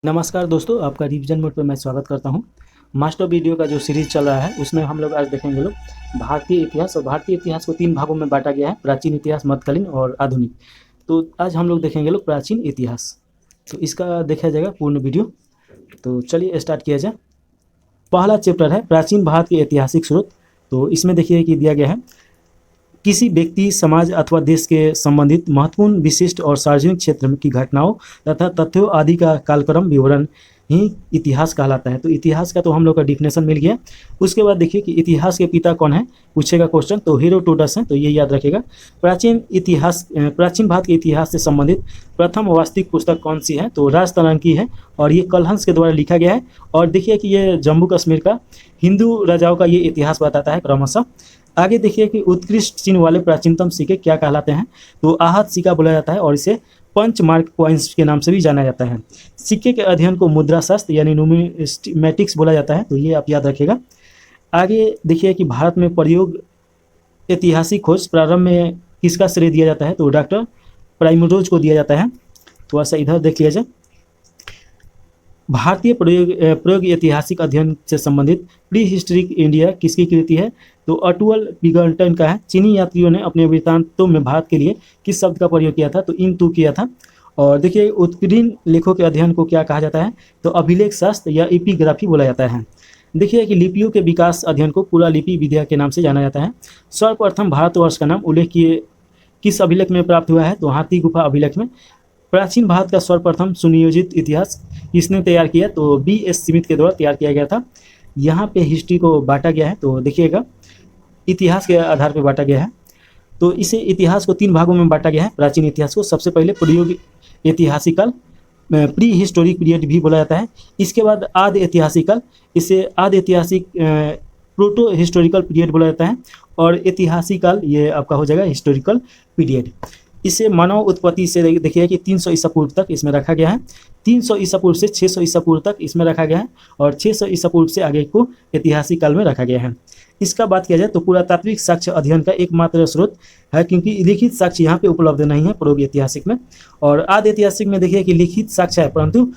नमस्कार दोस्तों, आपका रिवीजन मोड पर मैं स्वागत करता हूं। मास्टर वीडियो का जो सीरीज चल रहा है उसमें हम लोग आज देखेंगे भारतीय इतिहास। और भारतीय इतिहास को 3 भागों में बांटा गया है: प्राचीन इतिहास, मध्यकालीन और आधुनिक। तो आज हम लोग देखेंगे प्राचीन इतिहास। तो इसका देखा जाएगा पूर्ण वीडियो। तो चलिए स्टार्ट किया जाए। पहला चैप्टर है प्राचीन भारत के ऐतिहासिक स्रोत। तो इसमें देखिए कि दिया गया है किसी व्यक्ति, समाज अथवा देश के संबंधित महत्वपूर्ण, विशिष्ट और सार्वजनिक क्षेत्र की घटनाओं तथा तथ्यों आदि का कालक्रम विवरण ही इतिहास कहलाता है। तो इतिहास का तो हम लोग का डिफिनेशन मिल गया। उसके बाद देखिए कि इतिहास के पिता कौन है, पूछेगा क्वेश्चन। तो हेरोडोटस है, तो ये याद रखेगा। प्राचीन भारत के इतिहास से संबंधित प्रथम वास्तविक पुस्तक कौन सी है, तो राजतरंग की है और ये कलहंस के द्वारा लिखा गया है। और देखिए कि ये जम्मू कश्मीर का हिंदू राजाओं का ये इतिहास बताता है क्रमशः। आगे देखिए कि उत्कृष्ट चिन्ह वाले प्राचीनतम सिक्के क्या कहलाते हैं, तो आहत सिक्का बोला जाता है और इसे पंच मार्क कॉइन्स के नाम से भी जाना जाता है। सिक्के के अध्ययन को मुद्रा शास्त्र यानी न्यूमिस्मेटिक्स बोला जाता है, तो ये आप याद रखिएगा। आगे देखिए कि भारत में प्रयोग ऐतिहासिक खोज प्रारंभ में किसका श्रेय दिया जाता है, तो डॉक्टर प्राइमरोज को दिया जाता है। थोड़ा सा इधर देख लिया जाए। भारतीय प्रयोग ऐतिहासिक अध्ययन से संबंधित प्री हिस्टोरिक इंडिया किसकी कृति है, तो अटुअल पिगल्टन का है। चीनी यात्रियों ने अपने वृत्तांतों में भारत के लिए किस शब्द का प्रयोग किया था, तो इंतु किया था। और देखिए उत्कीर्ण लेखों के अध्ययन को क्या कहा जाता है, तो अभिलेख शास्त्र या एपिग्राफी बोला जाता है। देखिए कि लिपियों के विकास अध्ययन को पुरा लिपि विद्या के नाम से जाना जाता है। सर्वप्रथम भारतवर्ष का नाम उल्लेख किए किस अभिलेख में प्राप्त हुआ है, तो हाथी गुफा अभिलेख में। प्राचीन भारत का सर्वप्रथम सुनियोजित इतिहास किसने तैयार किया, तो B.S. स्मिथ के द्वारा तैयार किया गया था। यहाँ पे हिस्ट्री को बांटा गया है, तो देखिएगा इतिहास के आधार पर बांटा गया है। तो इसे इतिहास को 3 भागों में बांटा गया है। प्राचीन इतिहास को सबसे पहले प्रयोग ऐतिहासिक काल, प्री हिस्टोरिक पीरियड भी बोला जाता है। इसके बाद आद ऐतिहासिक काल, इसे आद ऐतिहासिक प्रोटो हिस्टोरिकल पीरियड बोला जाता है। और ऐतिहासिक काल ये आपका हो जाएगा हिस्टोरिकल पीरियड। इसे मानव उत्पत्ति से देखिए कि 300 ईसा पूर्व तक इसमें रखा गया है। 300 ईसा पूर्व से 600 ईसा पूर्व तक इसमें रखा गया है और 600 ईसा पूर्व से आगे को ऐतिहासिक काल में रखा गया है। इसका बात किया जाए तो पुरातात्विक साक्ष्य अध्ययन का एकमात्र स्रोत है, क्योंकि लिखित साक्ष्य यहाँ पे उपलब्ध नहीं है पूर्व ऐतिहासिक में। और आदि ऐतिहासिक में देखिए कि लिखित साक्ष्य है परंतु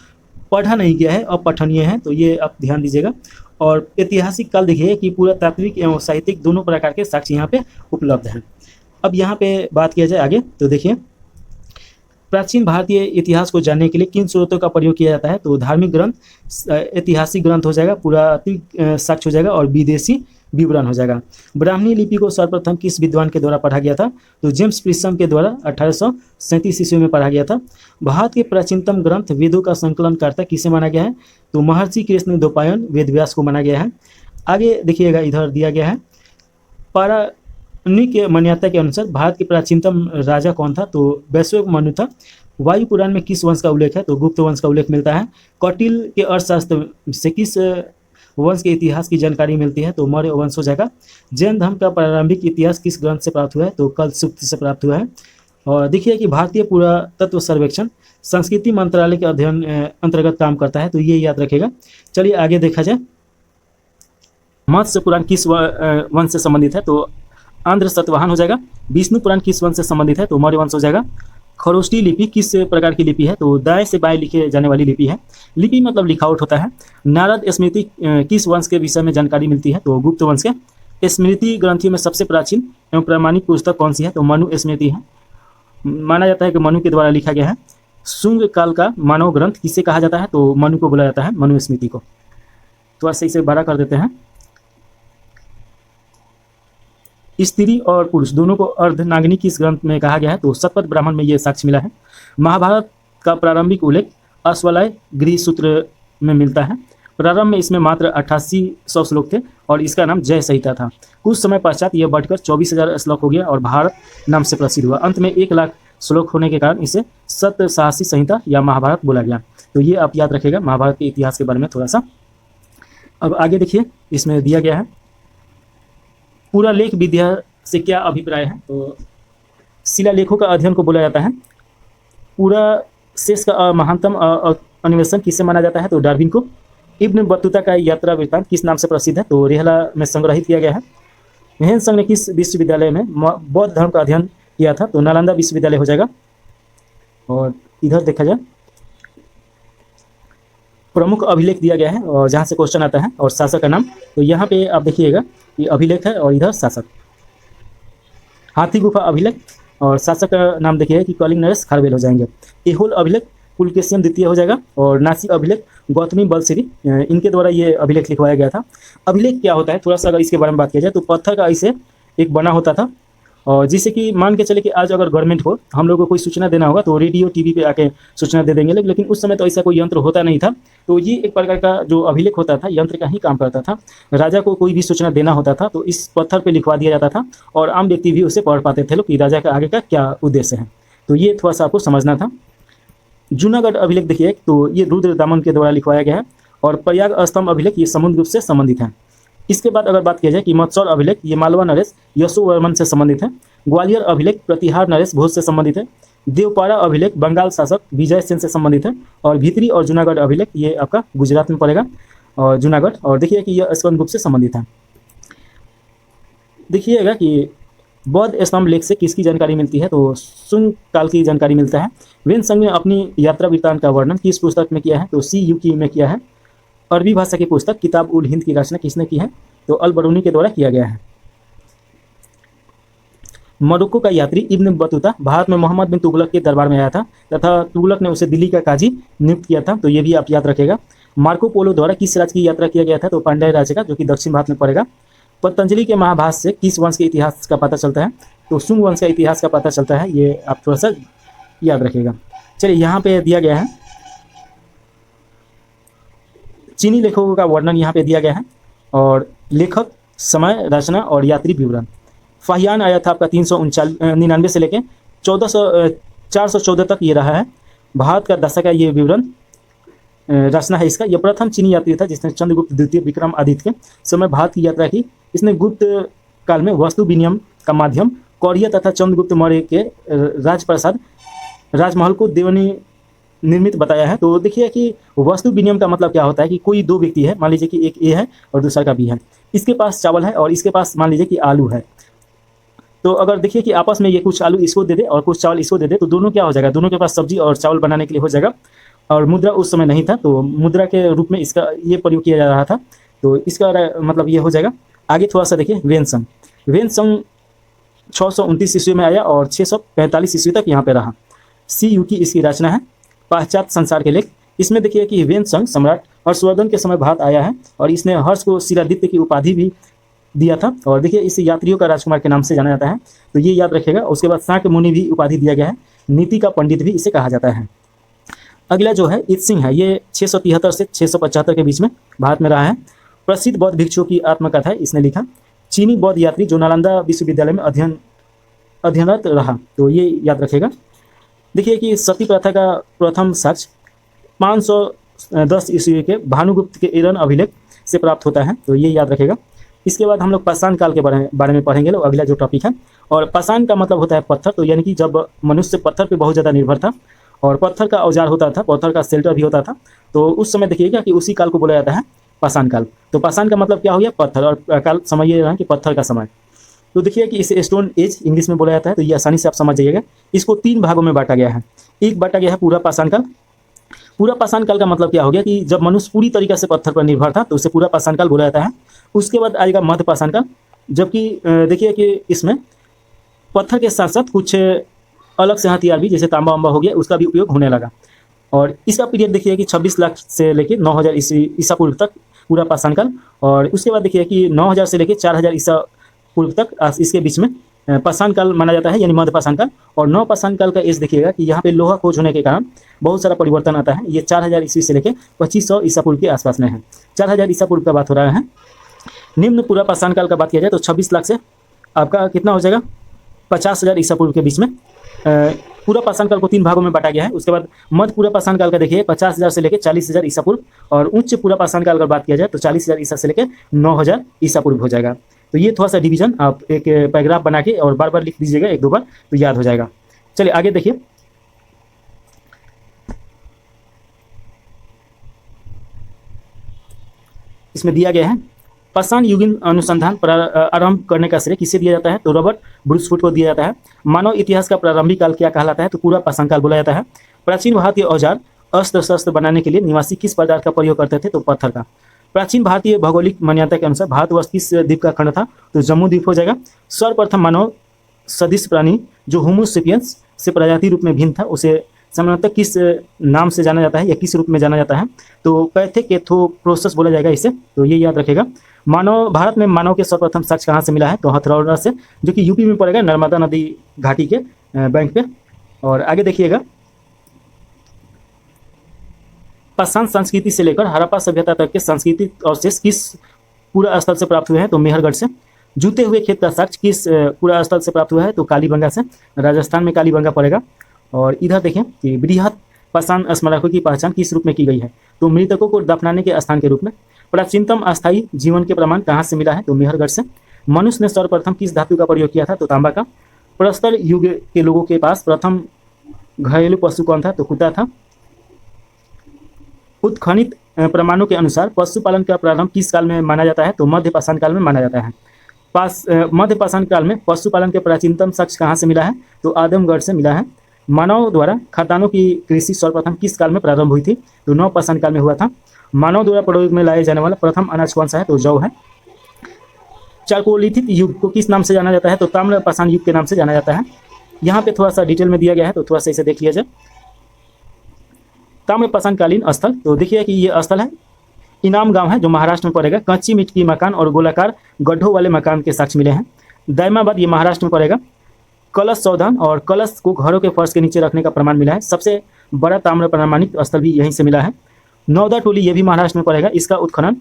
पढ़ा नहीं गया है, अपठनीय है, तो ये आप ध्यान दीजिएगा। और ऐतिहासिक काल देखिए कि पुरातात्विक एवं साहित्यिक दोनों प्रकार के साक्ष्य यहाँ पे उपलब्ध हैं। अब यहाँ पे बात किया जाए आगे, तो देखिए प्राचीन भारतीय इतिहास को जानने के लिए किन स्रोतों का प्रयोग किया जाता है, तो धार्मिक ग्रंथ, ऐतिहासिक ग्रंथ हो जाएगा, पुरातात्विक साक्ष्य हो जाएगा और विदेशी विवरण हो जाएगा। ब्राह्मणी लिपि को सर्वप्रथम किस विद्वान के द्वारा पढ़ा गया था, तो जेम्स प्रिस्म के द्वारा 1837 ईस्वी में पढ़ा गया था। भारत के प्राचीनतम ग्रंथ वेदों का संकलनकर्ता किसे माना गया है, तो महर्षि कृष्ण द्वैपायन वेदव्यास को माना गया है। आगे देखिएगा इधर दिया गया है पौराणिक मान्यता के अनुसार भारत के प्राचीनतम राजा कौन था, तो वैश्विक मनु था। वायु पुराण में किस वंश का उल्लेख है, तो गुप्त वंश का उल्लेख मिलता है। कौटिल के अर्थशास्त्र से किस वंश के इतिहास की जानकारी मिलती है, तो मौर्य वंश हो जाएगा। जैन धर्म का प्रारंभिक इतिहास किस ग्रंथ से प्राप्त हुआ है, तो कल्पसूत्र से प्राप्त हुआ है। और देखिए कि भारतीय पुरातत्व सर्वेक्षण संस्कृति मंत्रालय के अध्ययन अंतर्गत काम करता है, तो ये याद रखेगा। चलिए आगे देखा जाए। मत्स्य पुराण किस वंश से संबंधित है, तो आंध्र सतवाहन हो जाएगा। विष्णु पुराण किस वंश से संबंधित है, तो मौर्य वंश हो जाएगा। खरोष्टी लिपि किस प्रकार की लिपि है, तो दाएं से बाएं लिखे जाने वाली लिपि है। लिपि मतलब लिखावट होता है। नारद स्मृति किस वंश के विषय में जानकारी मिलती है, तो गुप्त वंश के। स्मृति ग्रंथियों में सबसे प्राचीन एवं प्रामाणिक पुस्तक कौन सी है, तो मनु स्मृति है। माना जाता है कि मनु के द्वारा लिखा गया है। शुंग काल का मानव ग्रंथ किसे कहा जाता है, तो मनु को बोला जाता है, मनु स्मृति को। तो ऐसे इसे बड़ा कर देते हैं। स्त्री और पुरुष दोनों को अर्धनागिनी किस ग्रंथ में कहा गया है, तो शतपथ ब्राह्मण में ये साक्ष्य मिला है। महाभारत का प्रारंभिक उल्लेख अश्वलाय गृह सूत्र में मिलता है। प्रारंभ में इसमें मात्र 8800 श्लोक थे और इसका नाम जय संहिता था। कुछ समय पश्चात यह बढ़कर 24,000 श्लोक हो गया और भारत नाम से प्रसिद्ध हुआ। अंत में 1 लाख श्लोक होने के कारण इसे सप्तसाहसी संहिता या महाभारत बोला गया। तो ये आप याद रखेगा महाभारत के इतिहास के बारे में थोड़ा सा। अब आगे देखिए, इसमें दिया गया है पूरा लेख विद्या से क्या अभिप्राय है, तो शिलालेखों का अध्ययन को बोला जाता है। पूरा शेष का महानतम अन्वेषण किससे माना जाता है, तो डार्विन को। इब्न बतूता का यात्रा वृत्तांत किस नाम से प्रसिद्ध है, तो रेहला में संग्रहित किया गया है। हेन संघ ने किस विश्वविद्यालय में बौद्ध धर्म का अध्ययन किया था, तो नालंदा विश्वविद्यालय हो जाएगा। और इधर देखा जाए प्रमुख अभिलेख दिया गया है और जहाँ से क्वेश्चन आता है, और शासक का नाम। तो यहाँ पे आप देखिएगा ये अभिलेख है और इधर शासक। हाथी गुफा अभिलेख और शासक का नाम देखिए कि कलिंग नरेश खारवेल हो जाएंगे। एहोल अभिलेख पुलकेशिन द्वितीय हो जाएगा, और नासिक अभिलेख गौतमी बलश्री, इनके द्वारा ये अभिलेख लिखवाया गया था। अभिलेख क्या होता है, थोड़ा सा अगर इसके बारे में बात किया जाए तो पत्थर का ऐसे एक बना होता था, और जिससे कि मान के चले कि आज अगर गवर्नमेंट को हम लोगों को कोई सूचना देना होगा तो रेडियो टीवी पे आके सूचना दे देंगे, लेकिन उस समय तो ऐसा कोई यंत्र होता नहीं था। तो ये एक प्रकार का जो अभिलेख होता था यंत्र का ही काम करता था। राजा को कोई भी सूचना देना होता था तो इस पत्थर पे लिखवा दिया जाता था, और आम व्यक्ति भी उसे पढ़ पाते थे लोग कि राजा का आगे का क्या उद्देश्य है। तो ये थोड़ा सा आपको समझना था। जूनागढ़ अभिलेख देखिए तो ये रुद्र दामन के द्वारा लिखवाया गया है, और प्रयाग स्तंभ अभिलेख ये समुद्र गुप्त से संबंधित है। इसके बाद अगर बात किया जाए कि मत्सौर अभिलेख ये मालवा नरेश यशोवर्मन से संबंधित है। ग्वालियर अभिलेख प्रतिहार नरेश भोज से संबंधित है। देवपारा अभिलेख बंगाल शासक विजय सेन से संबंधित है। और भीतरी और जूनागढ़ अभिलेख ये आपका गुजरात में पड़ेगा, और जूनागढ़, और देखिए कि यह स्कंद गुप्त से संबंधित है। देखिएगा कि बौद्ध स्तंभ लेख से किसकी जानकारी मिलती है, तो सुंग काल की जानकारी मिलता है। वेनसंग ने अपनी यात्रा वृत्तांत का वर्णन किस पुस्तक में किया है, तो सी यू की में किया है। अरबी भाषा की पुस्तक किताब उल हिंद की रचना किसने की है, तो अल बरूनी के द्वारा किया गया है। मोरक्को का यात्री इब्न बतूता भारत में मोहम्मद बिन तुगलक के दरबार में आया था तथा तुगलक ने उसे दिल्ली का काजी नियुक्त किया था, तो ये भी आप याद रखेगा। मार्को पोलो द्वारा किस राज्य की यात्रा किया गया था, तो पांड्या राज्य का, जो कि दक्षिण भारत में पड़ेगा। पतंजलि के महाभाष्य से किस वंश के इतिहास का पता चलता है, तो शुंग वंश का इतिहास का पता चलता है। ये आप थोड़ा सा याद रखिएगा। चलिए यहाँ पे दिया गया है चीनी लेखकों का वर्णन यहाँ पे दिया गया है, और लेखक, समय, रचना और यात्री विवरण। फाहियान आया था आपका 399 से लेके 414 तक ये रहा है। भारत का दशा का ये विवरण रचना है इसका। यह प्रथम चीनी यात्री था जिसने चंद्रगुप्त द्वितीय विक्रमादित्य के समय भारत की यात्रा की। इसने गुप्त काल में वस्तु विनिमय का माध्यम कौरिया तथा चंद्रगुप्त मौर्य के राजप्रसाद राजमहल को देवनी निर्मित बताया है। तो देखिए कि वस्तु विनिमय का मतलब क्या होता है कि कोई दो व्यक्ति है, मान लीजिए कि एक ए है और दूसरा का बी है, इसके पास चावल है और इसके पास मान लीजिए कि आलू है। तो अगर देखिए कि आपस में ये कुछ आलू इसको दे दे और कुछ चावल इसको दे दे, तो दोनों क्या हो जाएगा, दोनों के पास सब्जी और चावल बनाने के लिए हो जाएगा। और मुद्रा उस समय नहीं था, तो मुद्रा के रूप में इसका ये प्रयोग किया जा रहा था, तो इसका मतलब ये हो जाएगा। आगे थोड़ा सा देखिए वेनसंग 629 ईस्वी में आया और 645 ईस्वी तक यहाँ पे रहा। सी यू की इसकी रचना है पाश्चात्य संसार के लेख। इसमें देखिए कि वेनसंग सम्राट हर्षवर्धन के समय भारत आया है, और इसने हर्ष को शिलादित्य की उपाधि भी दिया था, और देखिए इसे यात्रियों का राजकुमार के नाम से जाना जाता है, तो ये याद रखेगा। उसके बाद शाक्य मुनि भी उपाधि दिया गया है, नीति का पंडित भी इसे कहा जाता है। अगला जो है इत्सिंग है, ये 673 से 675 के बीच में भारत में रहा है। प्रसिद्ध बौद्ध भिक्षुओं की आत्मकथा है इसने लिखा। चीनी बौद्ध यात्री जो नालंदा विश्वविद्यालय में अध्ययनरत रहा, तो ये याद रखेगा। देखिए कि सती प्रथा का प्रथम साक्ष्य 510 ईस्वी के भानुगुप्त के ईरान अभिलेख से प्राप्त होता है, तो ये याद रखेगा। इसके बाद हम लोग पाषाण काल के बारे में पढ़ेंगे लोग, अगला जो टॉपिक है। और पाषाण का मतलब होता है पत्थर, तो यानी कि जब मनुष्य पत्थर पे बहुत ज़्यादा निर्भर था और पत्थर का औजार होता था, पत्थर का शेल्टर भी होता था, तो उस समय देखिएगा कि उसी काल को बोला जाता है पाषाण काल। तो पाषाण का मतलब क्या हो गया, पत्थर, और काल समझिए कि पत्थर का समय। तो देखिए कि इसे स्टोन एज इंग्लिश में बोला जाता है, तो ये आसानी से आप समझ जाइएगा। इसको 3 भागों में बांटा गया है। एक बांटा गया है पूरा पाषाण काल। पूरा पाषाण काल का मतलब क्या हो गया कि जब मनुष्य पूरी तरीके से पत्थर पर निर्भर था, तो उसे पूरा पाषाण काल बोला जाता है। उसके बाद आएगा मध्य पाषाण काल, जबकि देखिए कि इसमें पत्थर के साथ साथ कुछ अलग से हथियार भी, जैसे तांबा वांबा हो गया, उसका भी उपयोग होने लगा। और इसका पीरियड देखिए कि 26 लाख से लेकर 9000 ईसा पूर्व तक पूरा पाषाण काल। और उसके बाद देखिए कि 9000 से लेकर 4000 ईसा पूर्व तक इसके बीच में पाषाण काल माना जाता है, यानी मध्य पाषाण काल। और नव पाषाण काल का एज देखिएगा कि यहाँ पे लोहा खोज होने के कारण बहुत सारा परिवर्तन आता है। ये 4000 ईस्वी से लेकर 2500 ईसा पूर्व के आसपास में है। 4000 ईसा पूर्व का बात हो रहा है। निम्न पूरा पाषाण काल का बात किया जाए तो 26 लाख से आपका कितना हो जाएगा, 50,000 ईसा पूर्व के बीच में। पूरा पाषाण काल को 3 भागों में बांटा गया है। उसके बाद मध्य पूरा पाषाण काल का देखिए 50,000 से लेकर 40,000 ईसा पूर्व, और उच्च पूरा पाषाण काल का बात किया जाए तो 40,000 ईसा से लेकर 9,000 ईसा पूर्व हो जाएगा। तो ये थोड़ा सा डिवीजन आप एक पैराग्राफ बना के और बार बार लिख दीजिएगा 1-2 बार, तो याद हो जाएगा। चलिए आगे देखिए। इसमें दिया गया है पाषाण युगीन अनुसंधान आरंभ करने का श्रेय किसे दिया जाता है, तो रॉबर्ट ब्रूसफुट को दिया जाता है। मानव इतिहास का प्रारंभिक काल क्या कहलाता है, तो पूरा पाषाण काल बोला जाता है। प्राचीन भारतीय औजार अस्त्र शस्त्र बनाने के लिए निवासी किस पदार्थ का प्रयोग करते थे? तो पत्थर का। प्राचीन भारतीय भौगोलिक मान्यता के अनुसार भारतवर्ष किस द्वीप का खंड था? तो जम्मू द्वीप हो जाएगा। सर्वप्रथम मानव सदृश प्राणी जो होमो सेपियंस से प्रजाति रूप में भिन्न था, उसे सामान्यतः किस नाम से जाना जाता है या किस रूप में जाना जाता है? तो पैथेकेथोप्रोसस बोला जाएगा इसे, तो ये याद रखेगा। मानव भारत में मानव के सर्वप्रथम साक्ष्य कहाँ से मिला है? तो हथरौड़ा से, जो कि यूपी में पड़ेगा, नर्मदा नदी घाटी के बैंक पे। और आगे देखिएगा, पाषाण संस्कृति से लेकर हड़प्पा सभ्यता तक के सांस्कृतिक अवशेष किस पूरा स्थल से प्राप्त हुए हैं? तो मेहरगढ़ से। जूते हुए खेत का साक्ष्य किस पूरा स्थल से प्राप्त हुआ है? तो कालीबंगा से, राजस्थान में कालीबंगा पड़ेगा। और इधर देखें कि बृहत पाषाण स्मारकों की पहचान किस रूप में की गई है? तो मृतकों को दफनाने के स्थान के रूप में। प्राचीनतम अस्थायी जीवन के प्रमाण कहाँ से मिला है? तो मेहरगढ़ से। मनुष्य ने सर्वप्रथम किस धातु का प्रयोग किया था? तो तांबा का। प्रस्तर युग के लोगों के पास प्रथम घरेलू पशु कौन था? तो कुत्ता था। उत्खनित प्रमाणों के अनुसार पशुपालन का प्रारंभ किस काल में माना जाता है? तो मध्य पाषाण काल में माना जाता है। मध्य पाषाण काल में पशुपालन के प्राचीनतम साक्ष्य कहाँ से मिला है? तो आदमगढ़ से मिला है। मानव द्वारा खाद्यान्नों की कृषि सर्वप्रथम किस काल में प्रारंभ हुई थी? तो नव पाषाण काल में हुआ था। मानव द्वारा प्रयोग में लाए जाने वाला प्रथम अनाज कौन सा है? तो जौ है। चारकोलिथिक युग को किस नाम से जाना जाता है? तो ताम्र पाषाण युग के नाम से जाना जाता है। यहाँ पे थोड़ा सा डिटेल में दिया गया है, तो थोड़ा सा इसे देख लिया जाए। ताम्र पाषाणकालीन स्थल, तो देखिए कि ये स्थल है, इनाम गांव है जो महाराष्ट्र में पड़ेगा। कच्ची मिट्टी की मकान और गोलाकार गड्ढों वाले मकान के साक्ष्य मिले हैं। दायमाबाद ये महाराष्ट्र में पड़ेगा। कलश शोधन और कलश को घरों के फर्श के नीचे रखने का प्रमाण मिला है। सबसे बड़ा ताम्र प्रमाणिक स्थल भी यहीं से मिला है। नौदा टोली ये भी महाराष्ट्र में पड़ेगा। इसका उत्खनन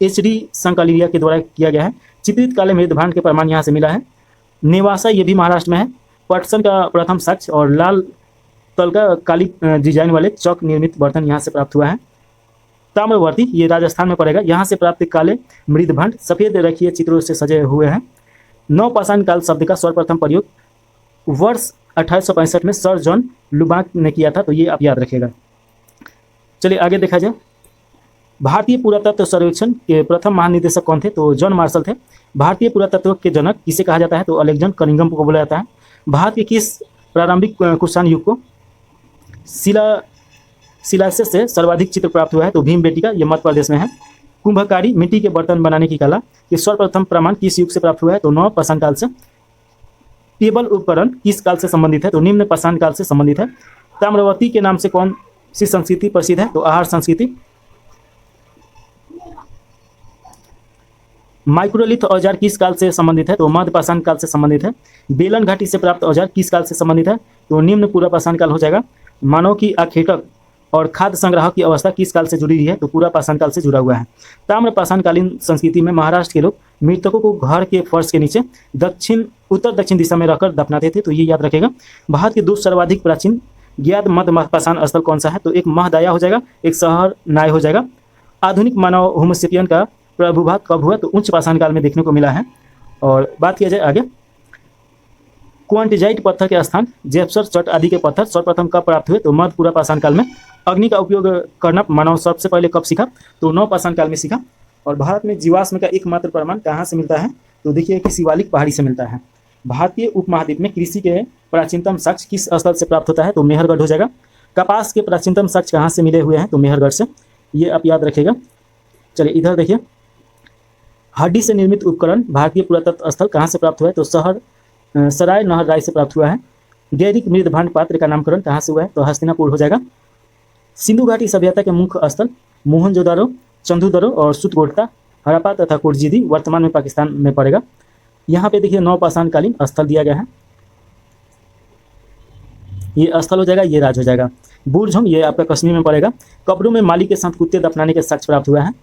HD संकालिया के द्वारा किया गया है। चित्रित काले मृदभांड के प्रमाण यहाँ से मिला है। नेवासा ये भी महाराष्ट्र में है। पटसन का प्रथम साक्ष्य और लाल तल का काली डिजाइन वाले चौक निर्मित बर्तन यहाँ से प्राप्त हुआ है। ताम्रवर्ती ये राजस्थान में पड़ेगा। यहाँ से प्राप्त काले मृदभांड सफेद रेखीय चित्रों से सजे हुए हैं। नव पाषाण काल शब्द का सर्वप्रथम प्रयोग वर्ष 1865 में सर जॉन लुबाक ने किया था, तो ये आप याद रखिएगा। चलिए आगे देखा जाए। भारतीय पुरातत्व सर्वेक्षण के प्रथम महानिदेशक कौन थे? तो जॉन मार्शल थे। भारतीय पुरातत्व के जनक किसे कहा जाता है? तो अलेक्जेंडर कनिंघम को बोला जाता है। भारत के किस प्रारंभिक कुषाण युग को शिलालेख से सर्वाधिक चित्र प्राप्त हुआ है? तो भीमबेटका, ये मध्य प्रदेश में है। कुंभकारी मिट्टी के बर्तन बनाने की कला के सर्वप्रथम प्रमाण किस युग से प्राप्त हुआ है? तो नव पाषाण काल से। टेबल उपकरण किस काल से संबंधित है? तो निम्न पाषाण काल से संबंधित है। ताम्रवती के नाम से कौन सी संस्कृति प्रसिद्ध है? तो आहार संस्कृति। माइक्रोलिथ औजार किस काल से संबंधित है? तो मध्य पाषाण काल से संबंधित है। बेलन घाटी से प्राप्त औजार किस काल से संबंधित है? तो निम्न पूरा पाषाण काल हो जाएगा। मानव की आखेटक और खाद्य संग्रह की अवस्था किस काल से जुड़ी हुई है? तो पूरा पाषाण काल से जुड़ा हुआ है। ताम्र पाषाणकालीन संस्कृति में महाराष्ट्र के लोग मृतकों को घर के फर्श के नीचे उत्तर दक्षिण दिशा में रखकर दफनाते थे, तो ये याद रखेगा। भारत के दो सर्वाधिक प्राचीन ज्ञात मध्य पाषाण स्थल कौन सा है? तो एक महदाया हो जाएगा, एक शहर नाय हो जाएगा। आधुनिक मानव होमोसेपियन का प्रभुभाग कब हुआ? तो उच्च पाषाण काल में देखने को मिला है। और बात किया जाए आगे, क्वांटिजाइट पत्थर के स्थान जेप्सर चट आदि के पत्थर सर्वप्रथम कब प्राप्त हुए? तो मध्य पूरा पाषाण काल में। अग्नि का उपयोग करना मानव सबसे पहले कब सीखा? तो नव पाषाण काल में सीखा। और भारत में जीवाश्म का एकमात्र प्रमाण कहाँ से मिलता है? तो देखिए कि शिवालिक पहाड़ी से मिलता है। भारतीय उपमहाद्वीप में कृषि के प्राचीनतम साक्ष्य किस स्थल से प्राप्त होता है? तो मेहरगढ़ हो जाएगा। कपास के प्राचीनतम साक्ष्य कहाँ से मिले हुए हैं? तो मेहरगढ़ से, ये आप याद रखेगा। चलिए इधर देखिए, हड्डी से निर्मित उपकरण भारतीय पुरातत्व स्थल कहाँ से प्राप्त हुआ है? तो सराय नहर राय से प्राप्त हुआ है। गैरिक मृदभांड पात्र का नामकरण कहाँ से हुआ है? तो हस्तिनापुर हो जाएगा। सिंधु घाटी सभ्यता के मुख्य स्थल मोहनजोदारो, चंदूदरो और सुतगोड़ता, हड़प्पा तथा कोटजीदी वर्तमान में पाकिस्तान में पड़ेगा। यहाँ पे देखिए नव पाषाणकालीन स्थल दिया गया है। ये स्थल हो जाएगा, ये राज हो जाएगा। बुरझम ये आपका कश्मीर में पड़ेगा। कब्रों में माली के साथ कुत्ते दफनाने के साक्ष्य प्राप्त हुआ है।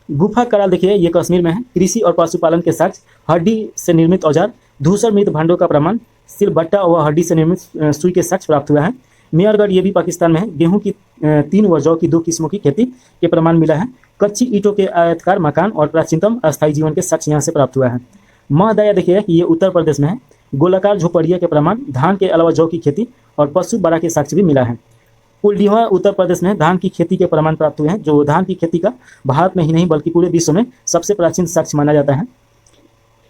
गुफा कराल देखिए ये कश्मीर में है। कृषि और पशुपालन के साक्ष्य हड्डी से निर्मित औजार, धूसर मृत भांडों का प्रमाण, सिलबट्टा व हड्डी से निर्मित सुई के साक्ष्य प्राप्त हुआ है। मेहरगढ़ ये भी पाकिस्तान में है। गेहूं की 3 व जौ की 2 किस्मों की खेती के प्रमाण मिला है। कच्ची ईंटों के आयताकार मकान और प्राचीनतम अस्थायी जीवन के साक्ष्य यहाँ से प्राप्त हुआ है। महदाया देखिए कि ये उत्तर प्रदेश में है। गोलाकार झोपड़िया के प्रमाण, धान के अलावा जौ की खेती और पशु बड़ा के साक्ष्य भी मिला है। कुलडीहा उत्तर प्रदेश में धान की खेती के प्रमाण प्राप्त हुए हैं, जो धान की खेती का भारत में ही नहीं बल्कि पूरे विश्व में सबसे प्राचीन साक्ष्य माना जाता है।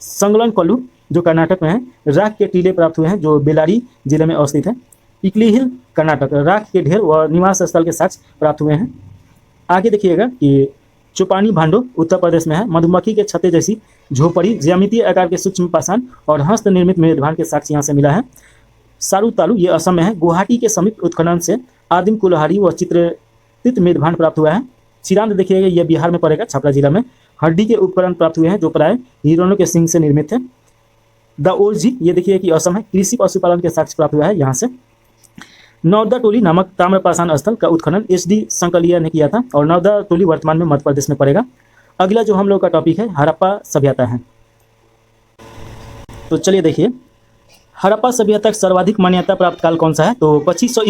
संगलन कल्लू जो कर्नाटक में है। राख के टीले प्राप्त हुए हैं जो बेलारी जिले में अवस्थित है। इकली हिल कर्नाटक, राख के ढेर व निवास स्थल के साक्ष्य प्राप्त हुए हैं। आगे देखिएगा कि चुपानी भांडो उत्तर प्रदेश में है। मधुमक्खी के छत्ते जैसी झोपड़ी, ज्यामितीय आकार के सूक्ष्म पाषाण और हस्त निर्मित मेजबान के साक्ष्य यहाँ से मिला है। सारू तालु ये असम में है। गुवाहाटी के समीप उत्खनन से आदिम कुल्हाड़ी व चित्रित मेजबान प्राप्त हुआ है। चिरांद देखिएगा ये बिहार में पड़ेगा, छपरा जिला में। हड्डी के उपकरण प्राप्त हुए हैं जो प्राय हिरणों के सिंग से निर्मित थे। द ओरजी ये देखिए कि असम है। कृषि पशुपालन के साक्ष्य प्राप्त हुआ है यहाँ से। नवदा टोली नामक ताम्रपाषाण स्थल का उत्खनन एस.डी. संकलिया ने किया था और नवदा टोली वर्तमान में मध्य प्रदेश में पड़ेगा। अगला जो हम लोग का टॉपिक है हड़प्पा सभ्यता है। तो चलिए देखिए, हड़प्पा सभ्यता का सर्वाधिक मान्यता प्राप्त काल कौन सा है? तो 2500